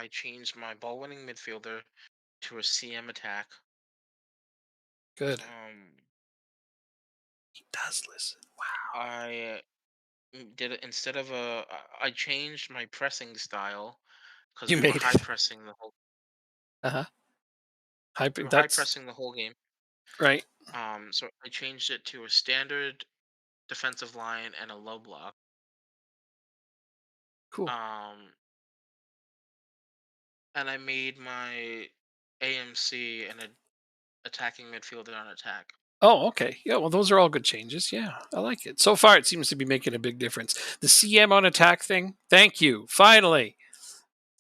changed my ball winning midfielder to a CM attack. Good. Um, He does listen. Wow. I did it instead of I changed my pressing style because You we were made high it. pressing the whole Uh-huh. That's pressing the whole game. right. So I changed it to a standard defensive line and a low block. Cool. Um, and I made my AMC and a attacking midfielder on attack. Oh, okay. Yeah, well, those are all good changes. Yeah, I like it. So far, it seems to be making a big difference. The CM on attack thing, thank you. Finally.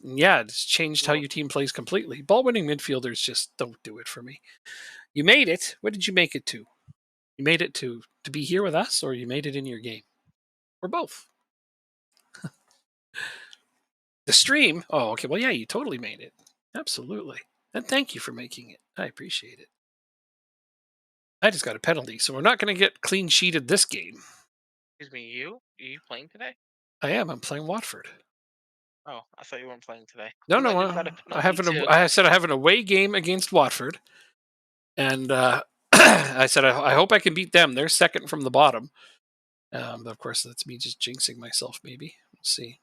Yeah, it's changed how Well, your team plays completely. Ball winning midfielders just don't do it for me. You made it. What did you make it to? You made it to be here with us, or you made it in your game? Or both? The stream? Oh, okay. Well, yeah, you totally made it. Absolutely. And thank you for making it. I appreciate it. I just got a penalty, so we're not going to get clean sheeted this game. excuse me, you? Are you playing today? I am. I'm playing Watford. Oh, I thought you weren't playing today. No, I no. just got a I penalty have too. I said I have an away game against Watford, and I said I hope I can beat them. They're second from the bottom. But of course, that's me just jinxing myself. Maybe we'll see.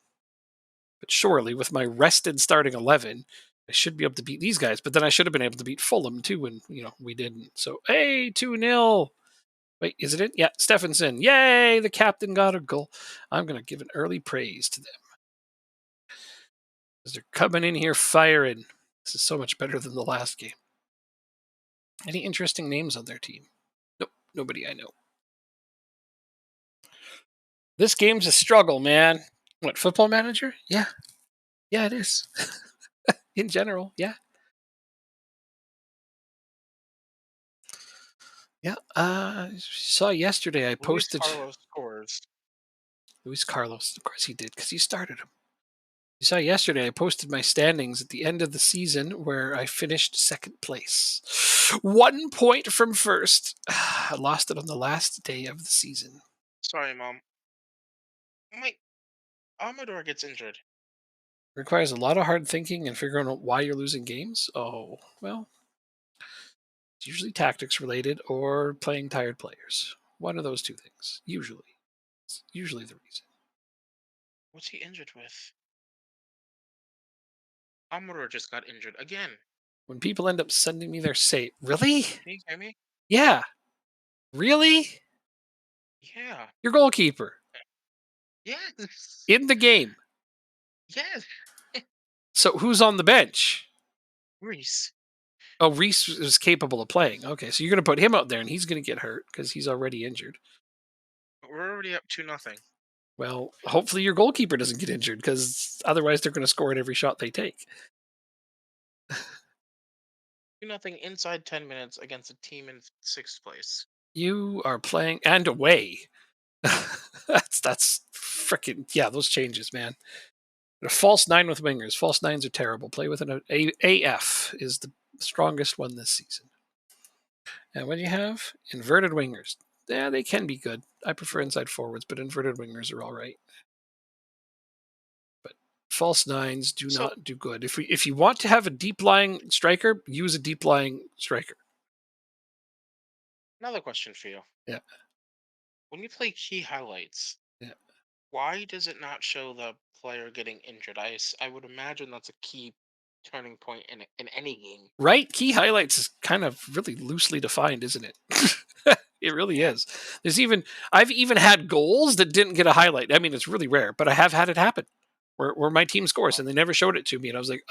But surely, with my rested starting 11, I should be able to beat these guys. But then I should have been able to beat Fulham too, and we didn't. So hey, 2-0. Wait, is it in? Yeah, Stephenson. Yay, the captain got a goal. I'm gonna give an early praise to them because they're coming in here firing. This is so much better than the last game. Any interesting names on their team? Nope, nobody I know. This game's a struggle, man. What, Football Manager? Yeah. Yeah, it is. In general, yeah. Yeah. Saw yesterday I Luis posted Carlos scores. Luis Carlos. Of course he did, because he started him. You saw yesterday I posted my standings at the end of the season where I finished second place. 1 point from first. I lost it on the last day of the season. Sorry, mom. My Amador gets injured. Requires a lot of hard thinking and figuring out why you're losing games. Oh, well, it's usually tactics related or playing tired players. One of those two things. Usually. It's usually the reason. What's he injured with? Amador just got injured again. When people end up sending me their say, really? Can you hear me? Yeah. Really? Yeah. Your goalkeeper Yes. in the game. Yes. So who's on the bench? Reese. Oh, Reese is capable of playing. Okay, so you're going to put him out there, and he's going to get hurt because he's already injured. We're already up 2-0. Well, hopefully your goalkeeper doesn't get injured because otherwise they're going to score at every shot they take. 2-0 inside 10 minutes against a team in 6th place. You are playing and away. that's freaking yeah. Those changes, man. A false nine with wingers. False nines are terrible. Play with an AF is the strongest one this season. And what do you have? Inverted wingers. Yeah, they can be good. I prefer inside forwards, but inverted wingers are all right. But false nines do So, not do good. If you want to have a deep lying striker, use a deep lying striker. another question for you. Yeah, When you play key highlights, yeah. why does it not show the player getting injured? I would imagine that's a key turning point in any game. Right? Key highlights is kind of really loosely defined, isn't it? It really Yeah. is. I've even had goals that didn't get a highlight. I mean, it's really rare, but I have had it happen where my team scores Oh, and they never showed it to me. And I was like,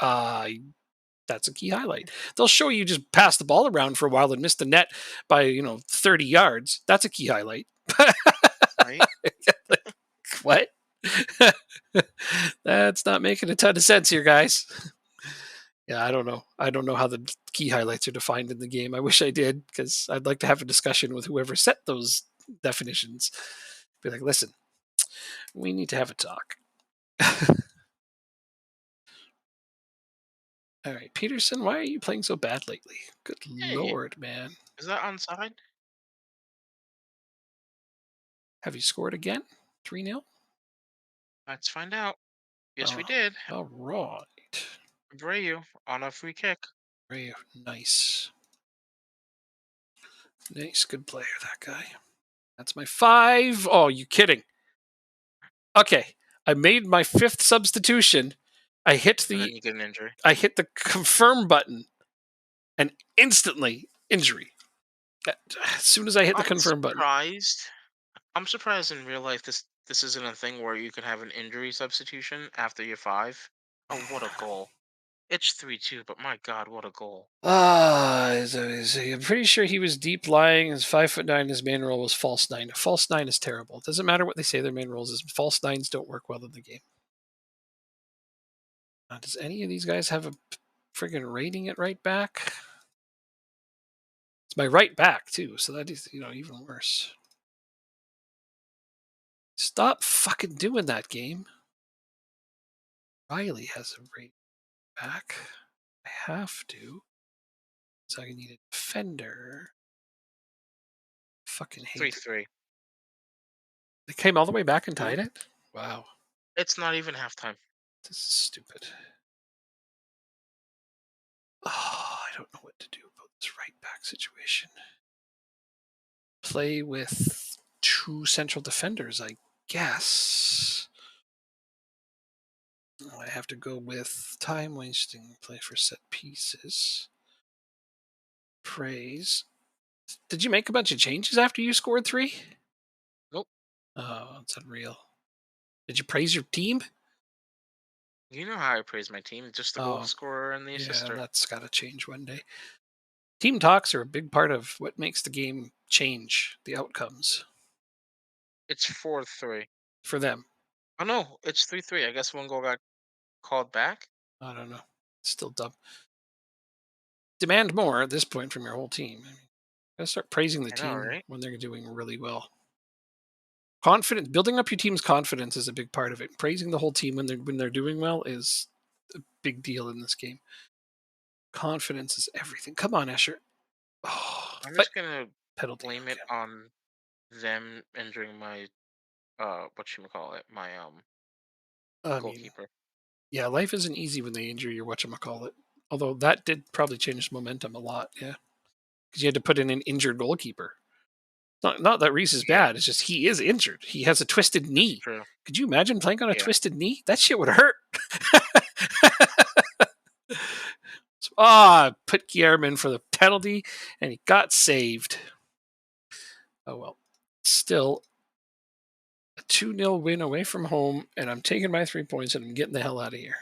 that's a key highlight. They'll show you just pass the ball around for a while and miss the net by, 30 yards. That's a key highlight. right? What? That's not making a ton of sense here, guys. Yeah, I don't know. I don't know how the key highlights are defined in the game. I wish I did because I'd like to have a discussion with whoever set those definitions. Be like, listen, we need to have a talk. All right, Peterson, why are you playing so bad lately? Good Hey, lord, man. is that onside? Have you scored again? 3-0? Let's find out. Yes, we Oh, did. all right. Abreu on a free kick. Very nice. Nice, good player, that guy. That's my 5. Oh, you kidding? Okay, I made my 5th substitution. I hit And then the you get an injury. I hit the confirm button and instantly injury. As soon as I hit the I'm confirm button. surprised. I'm surprised in real life this isn't a thing where you could have an injury substitution after your 5. Oh, what a goal! It's 3-2, but my God, what a goal! I'm pretty sure he was deep lying. His 5'9". His main role was false nine. False nine is terrible. It doesn't matter what they say their main roles is. False nines don't work well in the game. Does any of these guys have a friggin' rating at right back? It's my right back too, so that is even worse. Stop fucking doing that game. Riley has a rating back. I have to. So I need a defender. Fucking hate it. 3-3. They came all the way back and Ooh, tied it? Wow. it's not even halftime. This is stupid. Oh, I don't know what to do about this right back situation. Play with 2 central defenders, I guess. I have to go with time wasting, play for set pieces. Praise. Did you make a bunch of changes after you scored 3? Nope. Oh, it's unreal. Did you praise your team? You know how I praise my team, just the goal Oh, scorer and the yeah, assister. that's got to change one day. Team talks are a big part of what makes the game change the outcomes It's 4-3. for them. Oh no, it's 3-3. I guess one goal got called back. I don't know. Still dumb. Demand more at this point from your whole team. I mean, gotta start praising the I know, team right? when they're doing really well. Confidence, building up your team's confidence is a big part of it. Praising the whole team when they're doing well is a big deal in this game. Confidence is everything. Come on, Escher. Oh, I'm but just gonna penalty. blame it Okay. on them injuring my what you call it, my I mean, goalkeeper. yeah, life isn't easy when they injure your whatchamacallit. Although that did probably change momentum a lot, yeah. Because you had to put in an injured goalkeeper. Not that Reese is Yeah, bad. It's just he is injured. He has a twisted it's knee. true. Could you imagine playing on a Yeah, twisted knee? That shit would hurt. Put Guillermin for the penalty, and he got saved. Oh well. Still, 2-0 win away from home, and I'm taking my 3 points, and I'm getting the hell out of here.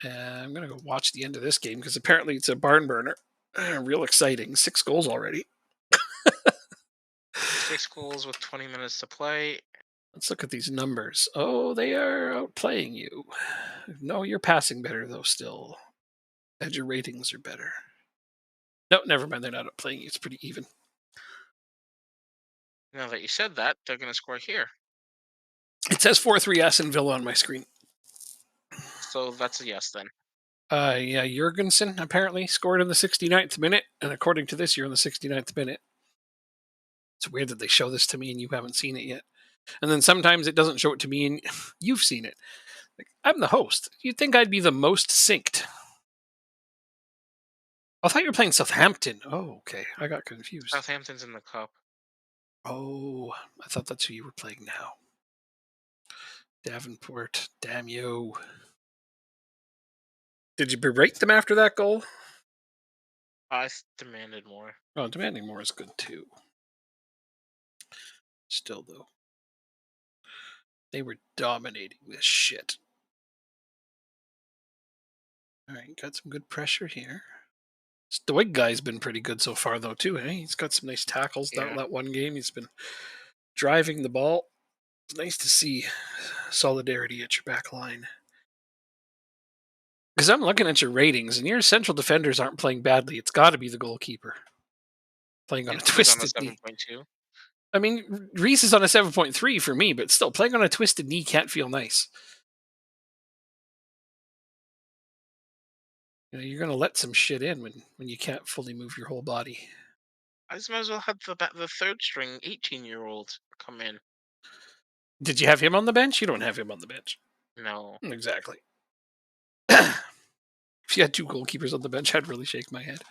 I'm going to go watch the end of this game because apparently it's a barn burner. Real exciting. 6 goals already. 6 goals with 20 minutes to play. Let's look at these numbers. Oh, they are outplaying you. No, you're passing better, though, still. And your ratings are better. No, never mind. They're not outplaying you. It's pretty even. Now that you said that, they're going to score here. It says 4-3 Aston Villa on my screen. So that's a yes then. Yeah, Jurgensen apparently scored in the 69th minute, and according to this, you're in the 69th minute. It's weird that they show this to me and you haven't seen it yet. And then sometimes it doesn't show it to me and you've seen it. Like, I'm the host. You'd think I'd be the most synced. I thought you were playing Southampton. Oh, okay. I got confused. Southampton's in the cup. Oh, I thought that's who you were playing now. Davenport. Damn you. Did you berate them after that goal? I demanded more. Oh, demanding more is good too. Still, though. They were dominating this shit. All right, got some good pressure here. The Stoig guy's been pretty good so far, though, too. Eh? He's got some nice tackles. Yeah. That one game, he's been driving the ball. It's nice to see solidarity at your back line. Because I'm looking at your ratings, and your central defenders aren't playing badly. It's got to be the goalkeeper playing on a He's on a twisted knee. 7.2. I mean, Reese is on a 7.3 for me, but still, playing on a twisted knee can't feel nice. You're going to let some shit in when you can't fully move your whole body. I just might as well have the third string 18-year-old come in. Did you have him on the bench? You don't have him on the bench. No. Exactly. If you had 2 goalkeepers on the bench, I'd really shake my head.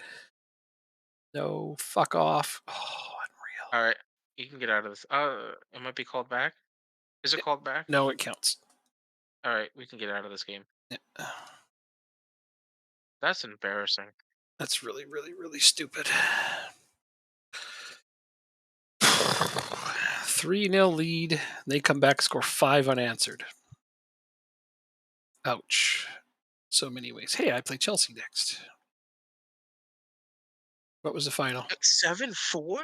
No, fuck off. Oh, unreal. All right, you can get out of this. It might be called back. Is it called back? No, it counts. All right, we can get out of this game. Yeah. That's embarrassing. That's really, really, really stupid. 3-0 lead. They come back, score 5 unanswered. Ouch. So many ways. Hey, I play Chelsea next. What was the final? 7-4.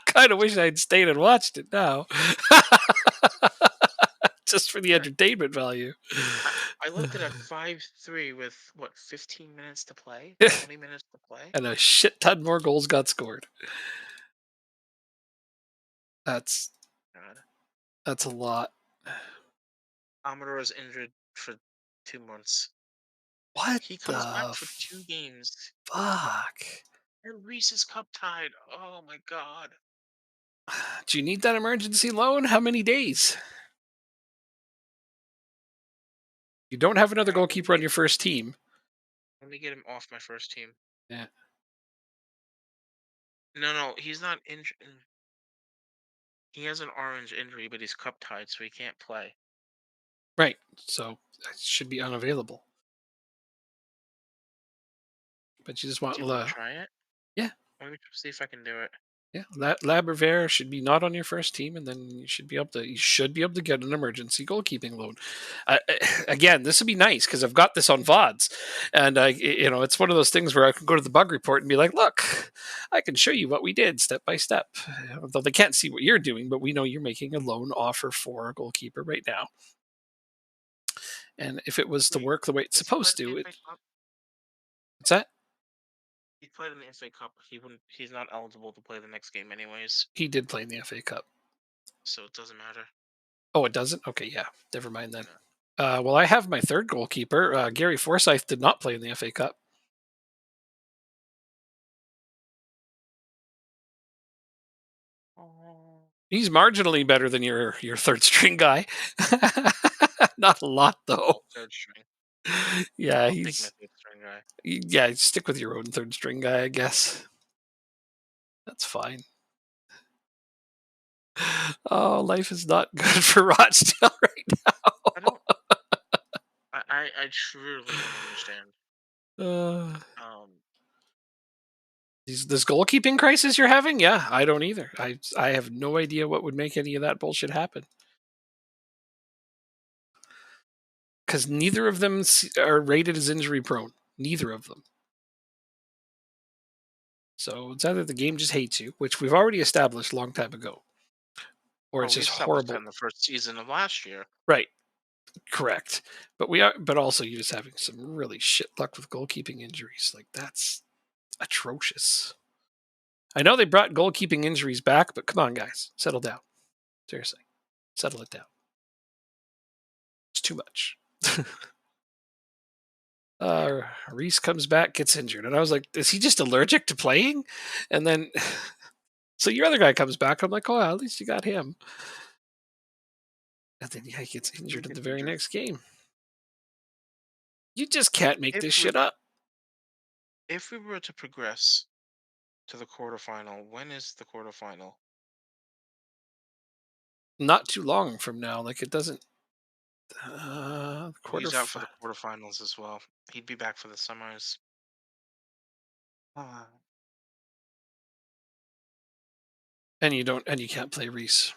Kind of wish I'd stayed and watched it now. Just for the entertainment value. I left it at 5-3 with what 15 minutes to play, 20 minutes to play. And a shit ton more goals got scored. That's a lot. Amador is injured for 2 months. What He comes back the for 2 games. fuck? And Reese is cup tied. Oh my god. Do you need that emergency loan? How many days? You don't have another goalkeeper on your first team. Let me get him off my first team. Yeah. No, he's not injured. He has an orange injury, but he's cup tied, so he can't play. Right. So that should be unavailable. But you just want Do you want to try it? Yeah. Let me see if I can do it. Yeah, Labervere should be not on your first team, and then you should be able to get an emergency goalkeeping loan. Again, this would be nice because I've got this on VODs, and it's one of those things where I can go to the bug report and be like, "Look, I can show you what we did step by step." Although they can't see what you're doing, but we know you're making a loan offer for a goalkeeper right now. And if it was to work the way it's supposed to, what's that? He played in the FA Cup. He's not eligible to play the next game anyways. He did play in the FA Cup. So it doesn't matter. Oh, it doesn't? Okay, yeah. Never mind then. Well, I have my third goalkeeper. Gary Forsyth did not play in the FA Cup. He's marginally better than your third string guy. Not a lot, though. Third string. Yeah, I'll take my third string guy. Yeah, stick with your own third string guy, I guess. That's fine. Oh, life is not good for Rochdale right now. I truly don't understand. This goalkeeping crisis you're having? Yeah, I don't either. I have no idea what would make any of that bullshit happen. Because neither of them are rated as injury prone. Neither of them. So it's either the game just hates you, which we've already established a long time ago, or Oh, it's we just established that horrible. in the first season of last year. Right. Correct. But also you're just having some really shit luck with goalkeeping injuries. Like that's atrocious. I know they brought goalkeeping injuries back, but come on, guys, settle down. Seriously, settle it down. It's too much. Yeah. Reese comes back, gets injured, and I was like, "Is he just allergic to playing?" And then, so your other guy comes back. I'm like, "Oh, at least you got him." And then, yeah, he gets Who injured in the gets very injured? next game. You just can't make If this we shit up. if we were to progress to the quarterfinal, when is the quarterfinal? Not too long from now, like it doesn't. Oh, he's out for Quarter. the quarterfinals as well. He'd be back for the semis. Ah, And you can't play Reese.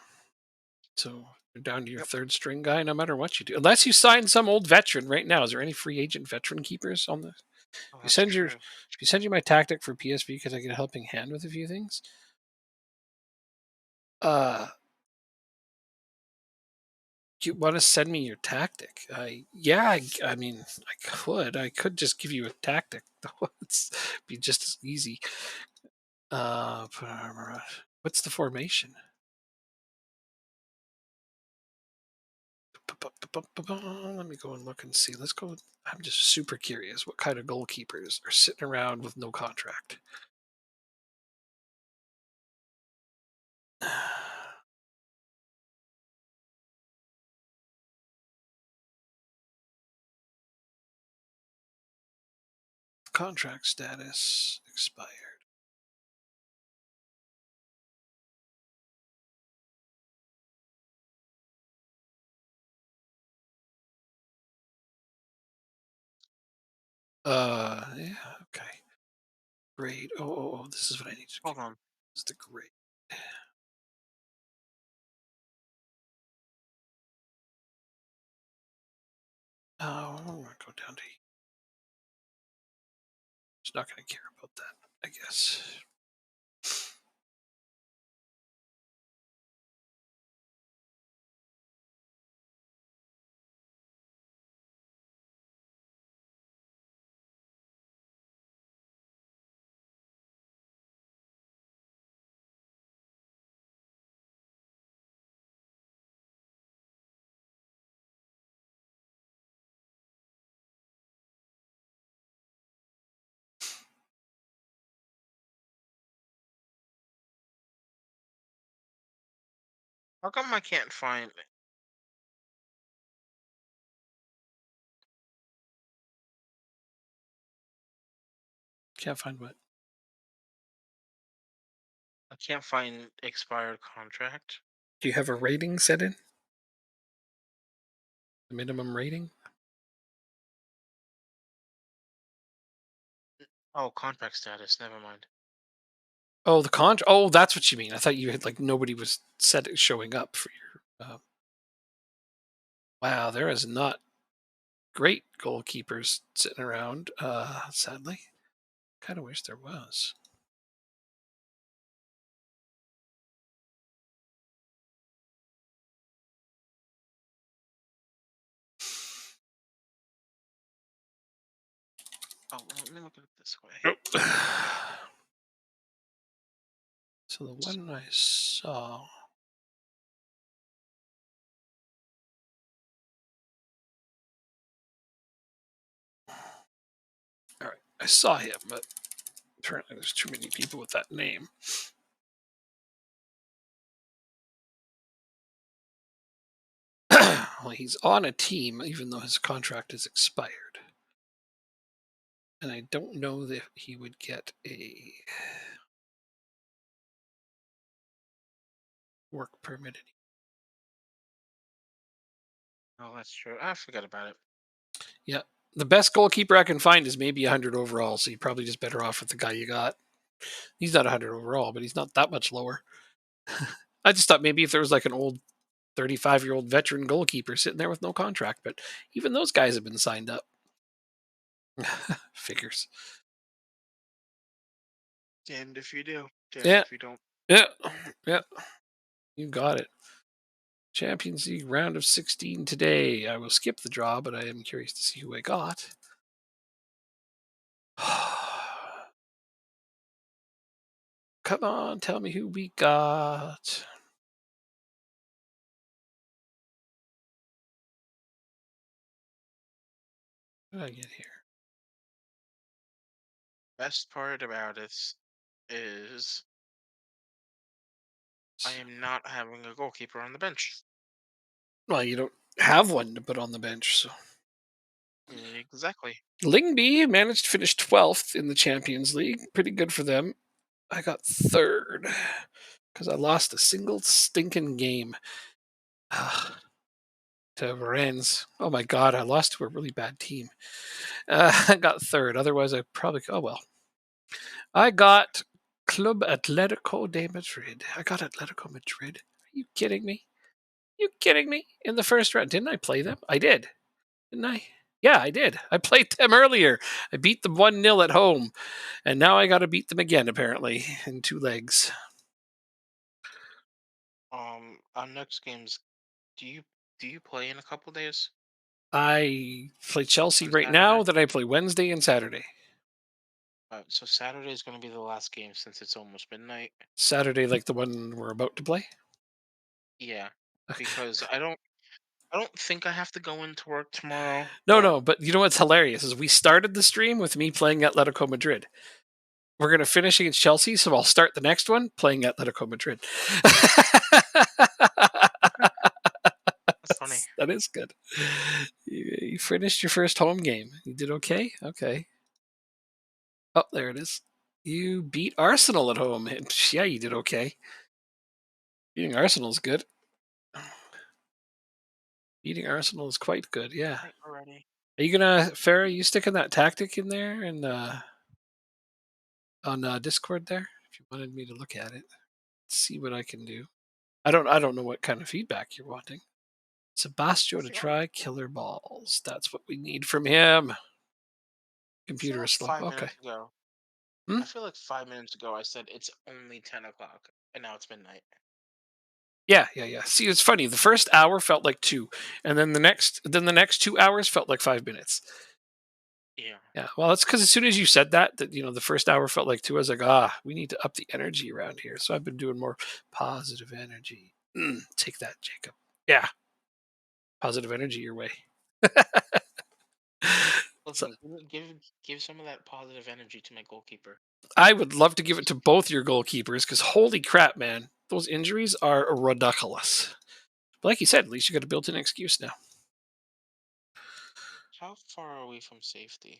So you're down to your yep. third string guy, no matter what you do, unless you sign some old veteran right now. Is there any free agent veteran keepers on the? Oh, You that's send your, true. if you send you my tactic for PSV because I get a helping hand with a few things. Uh, do you want to send me your tactic? I mean, I could just give you a tactic. It's be just as easy. Uh, what's the formation? Let me go and look and see. Let's go. I'm just super curious. What kind of goalkeepers are sitting around with no contract? Contract status expired. Yeah, okay. Grade. Oh, this is what I need to. Hold on. This is the grade. Oh, I'm gonna go down to. It's not gonna care about that, I guess. How come I can't find Can't find what. expired contract? Do you have a rating set in? The minimum rating? Oh, contract status. Never mind. Oh, the contract. Oh, that's what you mean. I thought you had like nobody was set showing up for your. Wow, there is not great goalkeepers sitting around. Sadly, kind of wish there was. Oh, let me look at it this way. Nope. So the one I saw. All right, I saw him, but apparently there's too many people with that name. Well, he's on a team, even though his contract is expired. And I don't know that he would get a work permit. Oh, that's true. I forgot about it. Yeah. The best goalkeeper I can find is maybe 100 overall, so you're probably just better off with the guy you got. He's not 100 overall, but he's not that much lower. I just thought maybe if there was like an old 35-year-old veteran goalkeeper sitting there with no contract, but even those guys have been signed up. Figures. Damned if you do, damned Yeah, if you don't. yeah, yeah. You got it. Champions League round of 16 today. I will skip the draw, but I am curious to see who I got. Come on, tell me who we got. What did I get here? Best part about it is I am not having a goalkeeper on the bench. Well, you don't have one to put on the bench, so. Exactly. Lingby managed to finish 12th in the Champions League. Pretty good for them. I got third because I lost a single stinking game to Rennes. Oh my God, I lost to a really bad team. I got third. Otherwise, I probably. Oh well. I got Club Atletico de Madrid. I got Atletico Madrid. Are you kidding me? You kidding me? In the first round, didn't I play them? I did, didn't I? Yeah, I did. I played them earlier. I beat them 1-0 at home, and now I got to beat them again apparently in 2 legs. Our next games. Do you play in a couple days I play Chelsea on right Saturday? now. Then I play Wednesday and Saturday. So Saturday is going to be the last game since it's almost midnight. Saturday, like the one we're about to play. Yeah, because I don't think I have to go into work tomorrow, No, but no, but you know what's hilarious is we started the stream with me playing Atletico Madrid. We're going to finish against Chelsea, so I'll start the next one playing Atletico Madrid. that's funny. That is good. You finished your first home game. You did okay? Okay. Oh, there it is. You beat Arsenal at home. Yeah, you did okay. Beating Arsenal is good. Beating Arsenal is quite good, yeah. Right already. Are you gonna, Farah? You sticking that tactic in there and on Discord there? If you wanted me to look at it, see what I can do. I don't know what kind of feedback you're wanting. I Sebastio to feel try killer balls. That's what we need from him. I feel Computer is like slow. five Okay. minutes ago. Hmm? I feel like 5 minutes ago I said it's only 10 o'clock, and now it's midnight. Yeah, yeah, yeah. See, it's funny. The first hour felt like 2, and then the next 2 hours felt like 5 minutes. Yeah. Yeah. Well, that's because as soon as you said that the first hour felt like 2. I was like, we need to up the energy around here. So I've been doing more positive energy. Take that, Jacob. Yeah, positive energy your way. So Listen, give some of that positive energy to my goalkeeper. I would love to give it to both your goalkeepers because holy crap, man, those injuries are ridiculous. But like you said, at least you got a built-in excuse now. How far are we from safety?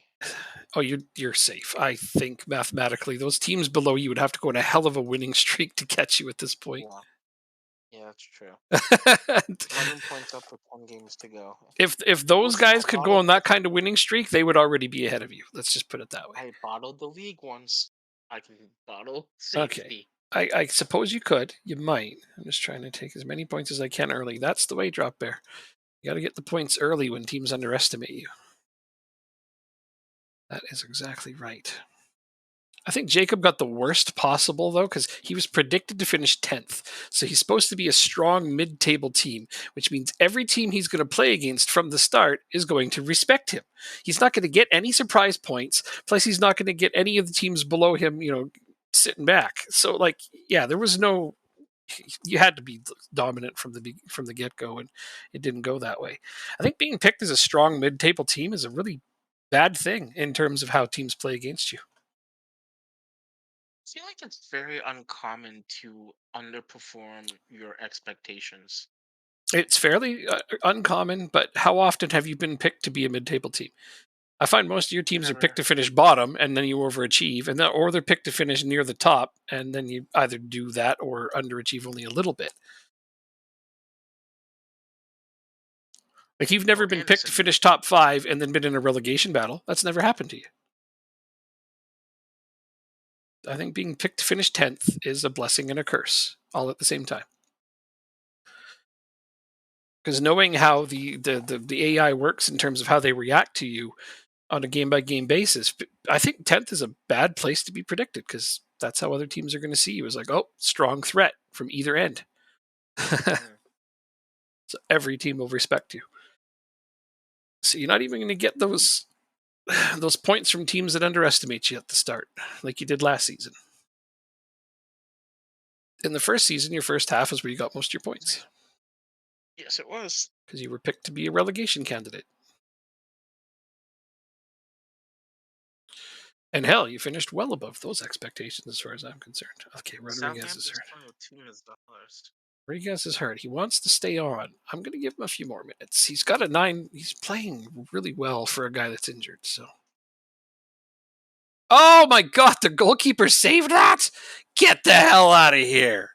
Oh, you're safe. I think mathematically, those teams below you would have to go on a hell of a winning streak to catch you at this point. Yeah. Yeah, that's true. And 11 points up with 10 games to go. if those Listen, guys could go on that kind of winning streak, they would already be ahead of you. Let's just put it that way. I bottled the league once. I can bottle Okay. safety. I suppose you could. You might. I'm just trying to take as many points as I can early. That's the way, Drop Bear. You got to get the points early when teams underestimate you. That is exactly right. I think Jacob got the worst possible, though, because he was predicted to finish 10th. So he's supposed to be a strong mid table team, which means every team he's going to play against from the start is going to respect him. He's not going to get any surprise points. Plus, he's not going to get any of the teams below him, sitting back. So, yeah, there was no. You had to be dominant from the get go, and it didn't go that way. I think being picked as a strong mid table team is a really bad thing in terms of how teams play against you. I feel like it's very uncommon to underperform your expectations. It's fairly uncommon, but how often have you been picked to be a mid-table team? I find most of your teams are picked Never. to finish bottom, and then you overachieve, or they're picked to finish near the top, and then you either do that or underachieve only a little bit. Like you've never Well, been picked to Anderson, finish top 5 and then been in a relegation battle. That's never happened to you. I think being picked to finish 10th is a blessing and a curse all at the same time. Because knowing how the AI works in terms of how they react to you on a game by game basis, I think 10th is a bad place to be predicted because that's how other teams are going to see you. Is like, oh, strong threat from either end. Mhm. So every team will respect you. So you're not even going to get those points from teams that underestimate you at the start, like you did last season. In the first season, your first half is where you got most of your points Yes, it was. because you were picked to be a relegation candidate. And hell, you finished well above those expectations as far as I'm concerned. Okay, Rodriguez is Southampton's hurt. playing with $2 million. Rodriguez is hurt. He wants to stay on. I'm going to give him a few more minutes. He's got a 9. He's playing really well for a guy that's injured. So, oh my God, the goalkeeper saved that! Get the hell out of here!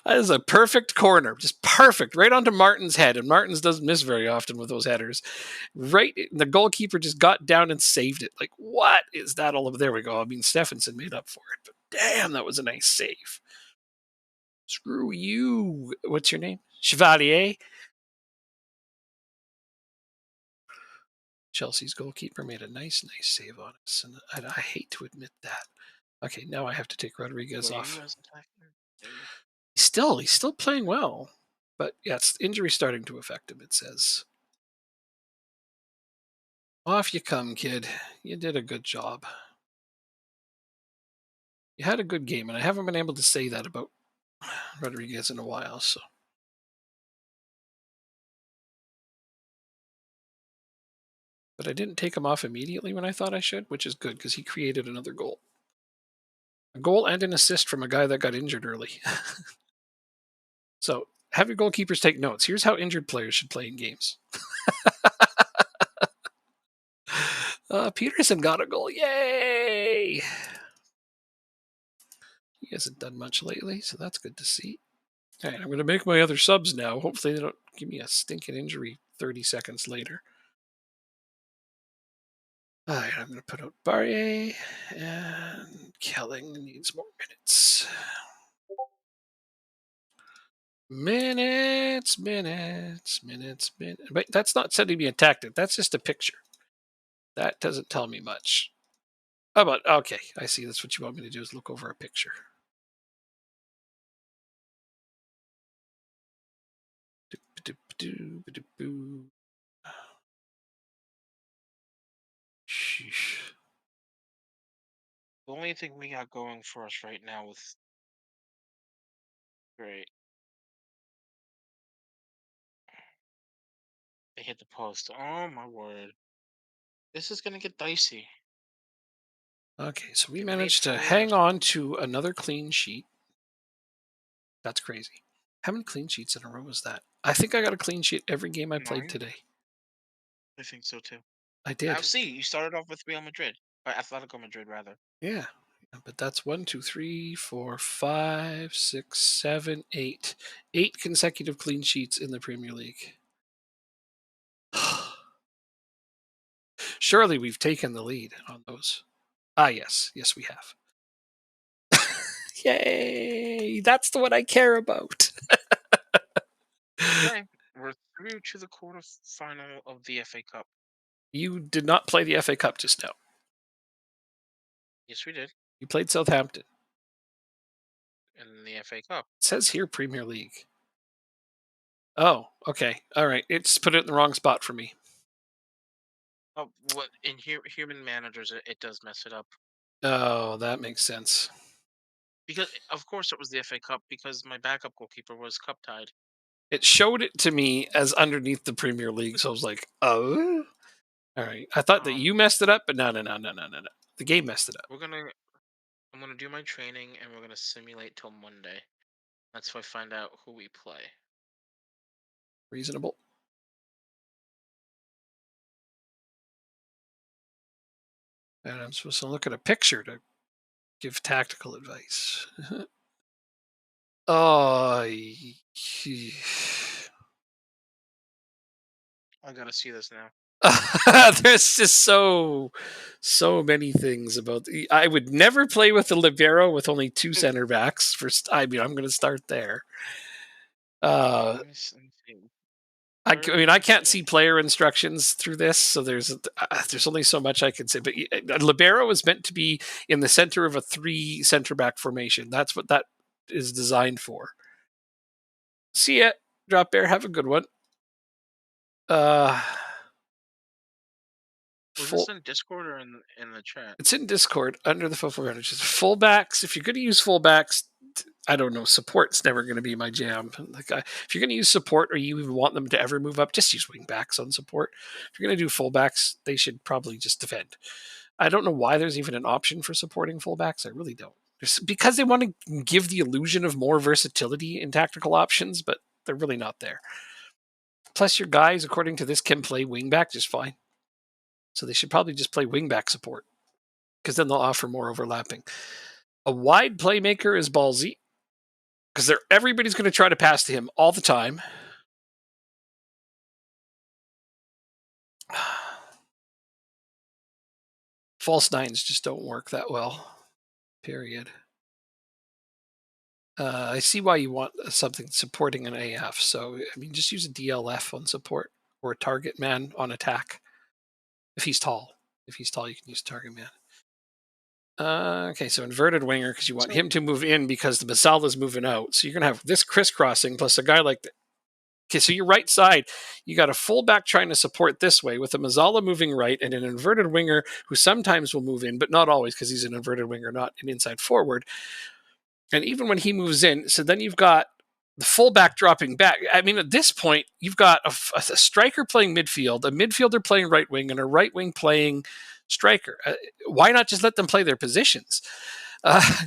That is a perfect corner, just perfect, right onto Martin's head. And Martin's doesn't miss very often with those headers. Right, the goalkeeper just got down and saved it. Like, what is that all over? There we go. I mean, Stephenson made up for it, but damn, that was a nice save. Screw you. What's your name? Chevalier. Chelsea's goalkeeper made a nice save on us, and I hate to admit that. Okay, now I have to take Rodriguez Were you off. as attacker? Maybe. He's still playing well, but yeah, it's injury starting to affect him. It says. Off you come, kid. You did a good job. You had a good game, and I haven't been able to say that about Rodriguez in a while. So, but I didn't take him off immediately when I thought I should, which is good because he created another goal, a goal and an assist from a guy that got injured early. So, have your goalkeepers take notes. Here's how injured players should play in games. Peterson got a goal. Yay! He hasn't done much lately, so that's good to see. All right, I'm going to make my other subs now. Hopefully, they don't give me a stinking injury 30 seconds later. All right, I'm going to put out Barrier, and Kelling needs more minutes. Minutes. Wait, that's not sending me a tactic. That's just a picture. That doesn't tell me much. How about, okay, I see. That's what you want me to do is look over a picture. Sheesh. The only thing we got going for us right now with great. They hit the post. Oh my word. This is gonna get dicey. Okay, so we They made managed to 4. hang on to another clean sheet. That's crazy. How many clean sheets in a row was that? I think I got a clean sheet every game I played 9. today. I think so too. I I did. see. You started off with Real Madrid, or Atletico Madrid rather. Yeah. But that's 1, 2, 3, 4, 5, 6, 7, 8. 8 consecutive clean sheets in the Premier League. Surely we've taken the lead on those. Ah, yes. Yes, we have. Yay! That's the one I care about. Okay, we're through to the quarterfinal of the FA Cup. You did not play the FA Cup just now. Yes, we did You played Southampton. in the FA Cup. It says here Premier League. Oh, okay. All right. It's put it in the wrong spot for me. Oh, what in here? Human managers, it does mess it up Oh, that makes sense. because, of course, it was the FA Cup because my backup goalkeeper was cup tied. It showed it to me as underneath the Premier League, so I was like, oh. All right. I thought that you Um, messed it up, but no. The game messed it up. we're gonna. I'm gonna do my training and we're gonna simulate till Monday. That's if I find out who we play. Reasonable. And I'm supposed to look at a picture to give tactical advice. Oh, I gotta see this now. There's just so many things about I would never play with a libero with only two center backs. I mean, I'm going to start there. Uh, Let me see. I mean, I Where can't did I see player instructions through this, so there's only so much I can say. But libero is meant to be in the center of a three center back formation. That's what that is designed for. See ya, drop bear. Have a good one. Uh, was this full. in Discord or in the chat? It's in Discord under the football managers. Fullbacks. If you're going to use fullbacks, I don't know. Support's never going to be my jam. Like, if you're going to use support, or you even want them to ever move up, just use wingbacks on support. If you're going to do fullbacks, they should probably just defend. I don't know why there's even an option for supporting fullbacks. I really don't. Because they want to give the illusion of more versatility in tactical options, but they're really not there. Plus, your guys, according to this, can play wingback just fine. So they should probably just play wingback support, because then they'll offer more overlapping. A wide playmaker is ballsy because everybody's going to try to pass to him all the time. False nines just don't work that well. Period. I see why you want something supporting an AF. So, I mean, just use a DLF on support or a target man on attack. If he's tall. If he's tall, you can use target man. Okay, so inverted winger because you want him to move in because the Masala's moving out. So you're going to have this crisscrossing plus a guy like okay, so your right side, you got a fullback trying to support this way with a Mazzala moving right and an inverted winger who sometimes will move in, but not always because he's an inverted winger, not an inside forward. And even when he moves in, so then you've got the fullback dropping back. I mean, at this point, you've got a striker playing midfield, a midfielder playing right wing, and a right wing playing striker. Why not just let them play their positions?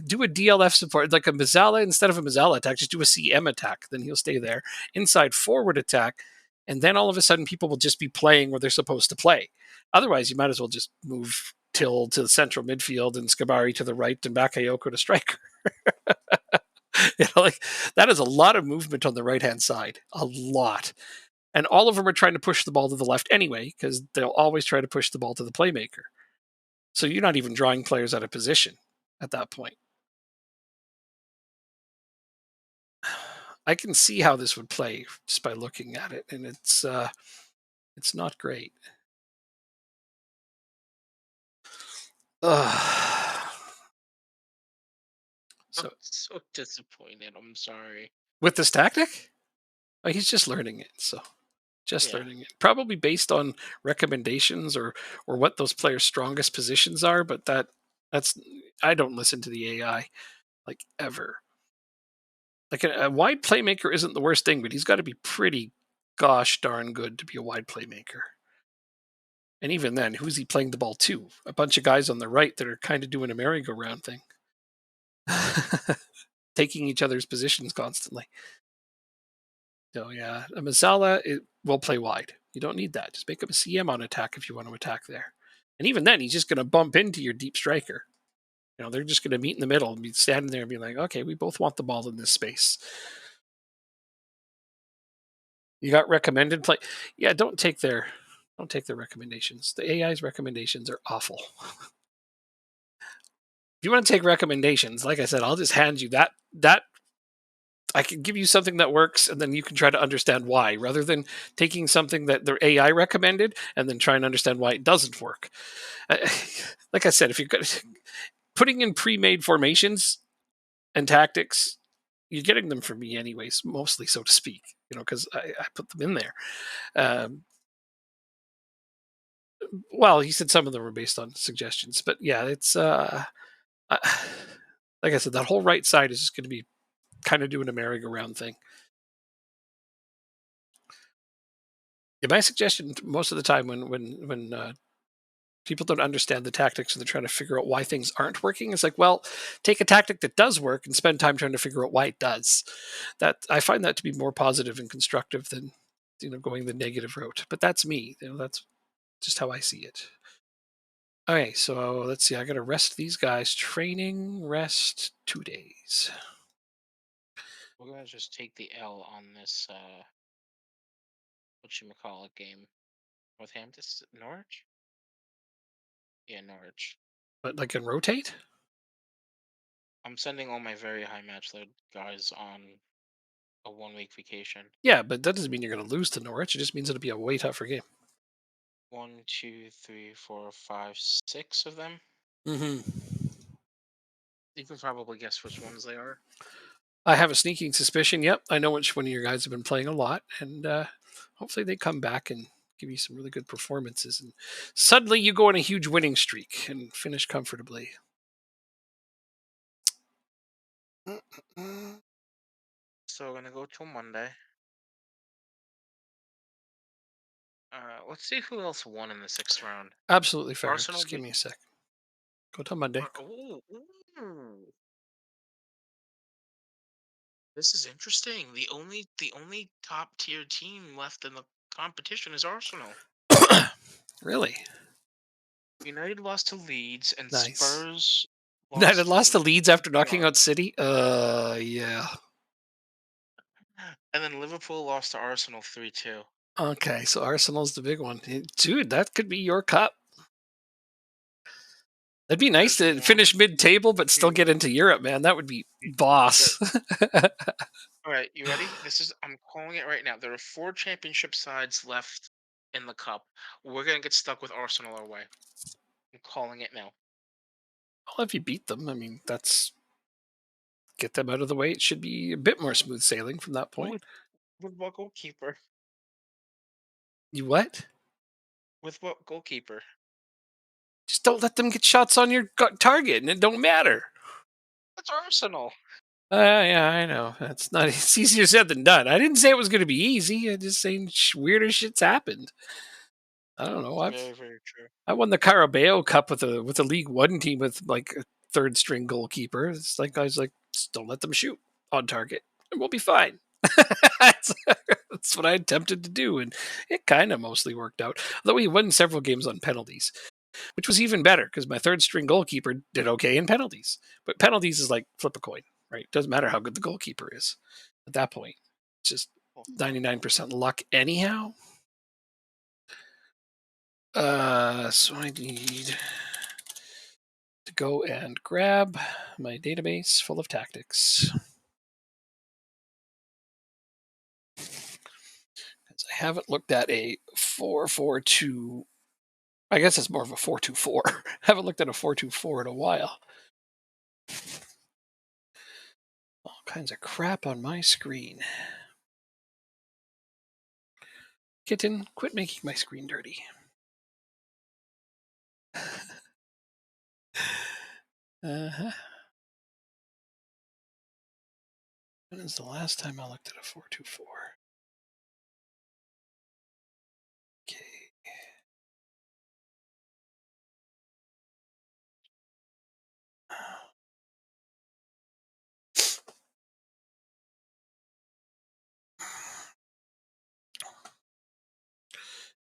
Do a DLF support, like a Mazzala instead of a Mazzala attack, just do a CM attack. Then he'll stay there. Inside forward attack. And then all of a sudden, people will just be playing where they're supposed to play. Otherwise, you might as well just move Till to the central midfield and Skabari to the right and Bakayoko to striker. Like that is a lot of movement on the right hand side, a lot, and all of them are trying to push the ball to the left anyway because they'll always try to push the ball to the playmaker. So you're not even drawing players out of position at that point. I can see how this would play just by looking at it, and it's not great. I'm So so disappointed. I'm sorry. with this tactic, he's just learning it. So just Yeah. learning it, probably based on recommendations or what those players' strongest positions are. But that's I don't listen to the AI like ever. Like a wide playmaker isn't the worst thing, but he's got to be pretty gosh darn good to be a wide playmaker. And even then, who's he playing the ball to? A bunch of guys on the right that are kind of doing a merry-go-round thing, taking each other's positions constantly. So yeah, a Mazzala will play wide. You don't need that. Just make him a CM on attack if you want to attack there. And even then, he's just going to bump into your deep striker. They're just going to meet in the middle and be standing there and be like, okay, we both want the ball in this space. You got recommended play. Yeah, don't take their recommendations. The AI's recommendations are awful. If you want to take recommendations, like I said, I'll just hand you that I can give you something that works and then you can try to understand why rather than taking something that their AI recommended and then try and understand why it doesn't work. Like I said, if you're putting in pre-made formations and tactics, you're getting them from me anyways, mostly, so to speak, because I put them in there. Well, he said some of them were based on suggestions, but yeah, it's like I said, that whole right side is just going to be kind of doing a merry-go-round thing. Yeah, my suggestion most of the time when people don't understand the tactics and they're trying to figure out why things aren't working, it's like, well, take a tactic that does work and spend time trying to figure out why it does. That I find that to be more positive and constructive than going the negative route. But that's me. That's just how I see it. Okay, so let's see. I got to rest these guys. Training, rest 2 days. We're gonna just take the L on this whatchamacallit game. Norwich? Yeah, Norwich. But like can rotate? I'm sending all my very high match load guys on a 1 week vacation. Yeah, but that doesn't mean you're going to lose to Norwich. It just means it'll be a way tougher game. 1, 2, 3, 4, 5, 6 of them. Mm-hmm. You can probably guess which ones they are. I have a sneaking suspicion. Yep, I know which one of your guys have been playing a lot, and hopefully they come back and give you some really good performances. And suddenly you go on a huge winning streak and finish comfortably. So we're gonna go till Monday. Let's see who else won in the 6th round. Absolutely fair. Arsenal Just give beat. me a sec. Go till Monday. Ooh. This is interesting. The only top tier team left in the competition is Arsenal. Really United lost to Leeds and nice. Spurs United lost lost to to Leeds after knocking QPR. out City. Yeah. And then Liverpool lost to Arsenal 3-2. Okay, so Arsenal's the big one, dude. That could be your cup. That'd be nice There's to finish one, mid-table but still two, get into Europe, man. That would be three. boss. All right, you ready? I'm calling it right now. There are 4 championship sides left in the cup. We're gonna get stuck with Arsenal our way. I'm calling it now. Well, if you beat them, I mean, that's get them out of the way. It should be a bit more smooth sailing from that point. With what goalkeeper? You what? With what goalkeeper? Just don't let them get shots on your target, and it don't matter. That's Arsenal. Yeah, I know. That's not. It's easier said than done. I didn't say it was going to be easy. I just saying weirder shit's happened. I don't know. It's very, very true. I won the Carabao Cup with a League One team with like a third string goalkeeper. It's like I was like, just don't let them shoot on target, and we'll be fine. That's what I attempted to do, and it kind of mostly worked out. Although we won several games on penalties, which was even better because my third string goalkeeper did okay in penalties. But penalties is like flip a coin, right? It doesn't matter how good the goalkeeper is at that point. It's just 99% luck anyhow. So I need to go and grab my database full of tactics. Because I haven't looked at a 4-4-2. I guess it's more of a 4-2-4. Haven't looked at a 4-2-4 in a while. All kinds of crap on my screen. Kitten, quit making my screen dirty. Uh-huh. When is the last time I looked at a 4-2-4? Okay.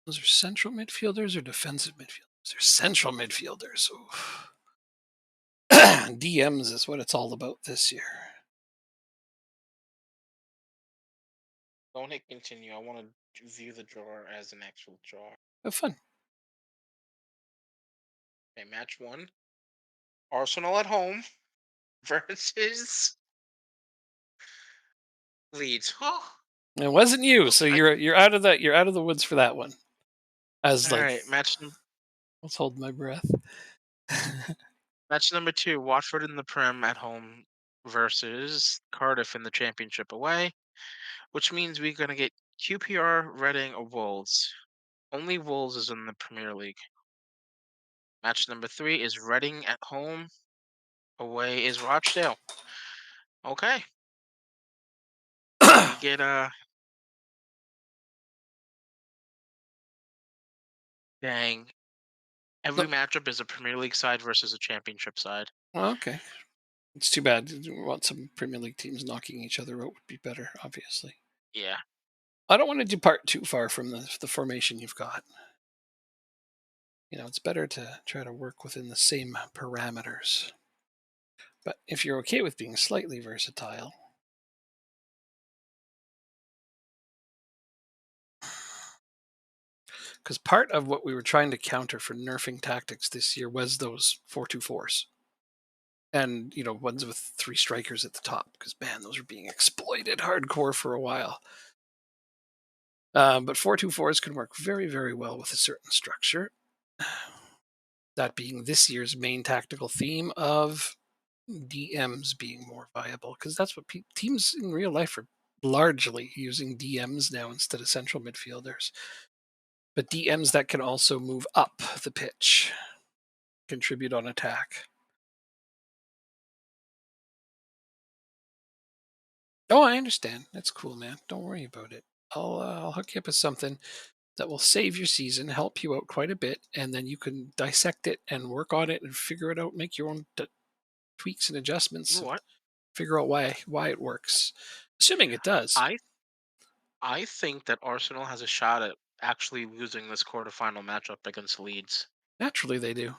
Those are central midfielders or defensive midfielders? They're central midfielders. DMs is what it's all about this year. Don't hit continue. I want to view the drawer as an actual drawer. Have fun. Okay, match 1. Arsenal at home versus Leeds. It wasn't you, so I, you're out of the woods for that one. I was all like, right, let's hold my breath. match number 2. Watford in the Prem at home versus Cardiff in the Championship away, which means we're gonna get QPR, Reading, or Wolves. Only Wolves is in the Premier League. Match number 3 is Reading at home. Away is Rochdale. Okay. We get dang. Every matchup is a Premier League side versus a Championship side. Okay. It's too bad. We want some Premier League teams knocking each other out would be better, obviously. Yeah. I don't want to depart too far from the formation you've got. It's better to try to work within the same parameters. But if you're okay with being slightly versatile, because part of what we were trying to counter for nerfing tactics this year was those 4-2-4s, and ones with three strikers at the top, because man, those were being exploited hardcore for a while. But 4-2-4s can work very, very well with a certain structure. That being this year's main tactical theme of DMs being more viable, because that's what teams in real life are largely using DMs now instead of central midfielders. But DMs that can also move up the pitch, contribute on attack. Oh, I understand. That's cool, man. Don't worry about it. I'll hook you up with something that will save your season, help you out quite a bit, and then you can dissect it and work on it and figure it out, make your own tweaks and You adjustments, know and what? figure out why it works. Assuming it does. I I think that Arsenal has a shot at actually losing this quarterfinal matchup against Leeds Naturally, they do.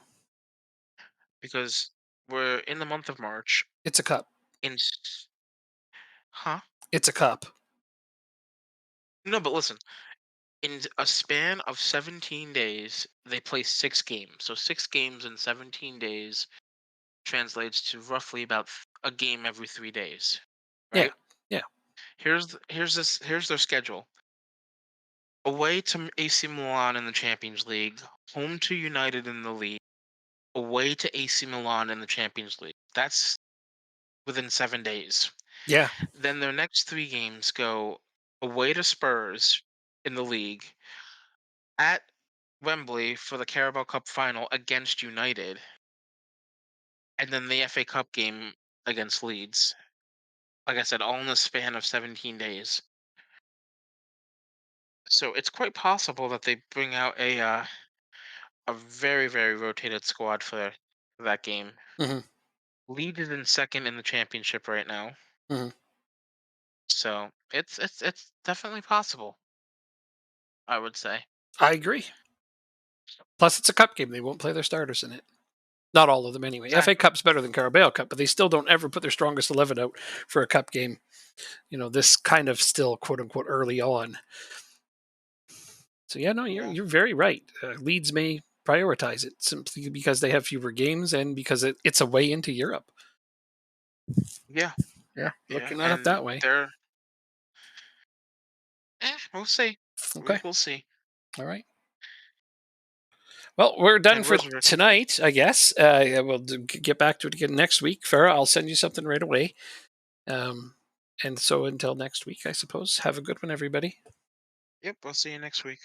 because we're in the month of March. It's a cup. Huh? It's a cup. No, but listen. In a span of 17 days, they play 6 games. So 6 games in 17 days translates to roughly about a game every 3 days, Yeah. right? Yeah. Here's their schedule: away to AC Milan in the Champions League, home to United in the league, away to AC Milan in the Champions League. That's within 7 days. Yeah. Then their next 3 games go away to Spurs in the league, at Wembley for the Carabao Cup final against United, and then the FA Cup game against Leeds. Like I said, all in the span of 17 days. So it's quite possible that they bring out a very very rotated squad for that game. Hmm. Leeds is in second in the championship right now, Hmm. so it's definitely possible. I would say. I agree. Plus, it's a cup game. They won't play their starters in it. Not all of them, anyway. FA Exactly. Cup's better than Carabao Cup, but they still don't ever put their strongest 11 out for a cup game. This kind of still quote unquote early on. So yeah, no, you're Yeah. you're very right. Leeds may prioritize it simply because they have fewer games and because it's a way into Europe. Yeah. Yeah, Yeah. looking at it And that way. they're we'll see. We Okay, will see. all right. Well, we're done And for resurrection. tonight, I guess. Yeah, we'll get back to it again next week. Farah, I'll send you something right away. Um, and so until next week, I suppose. Have a good one, everybody. Yep. We'll see you next week.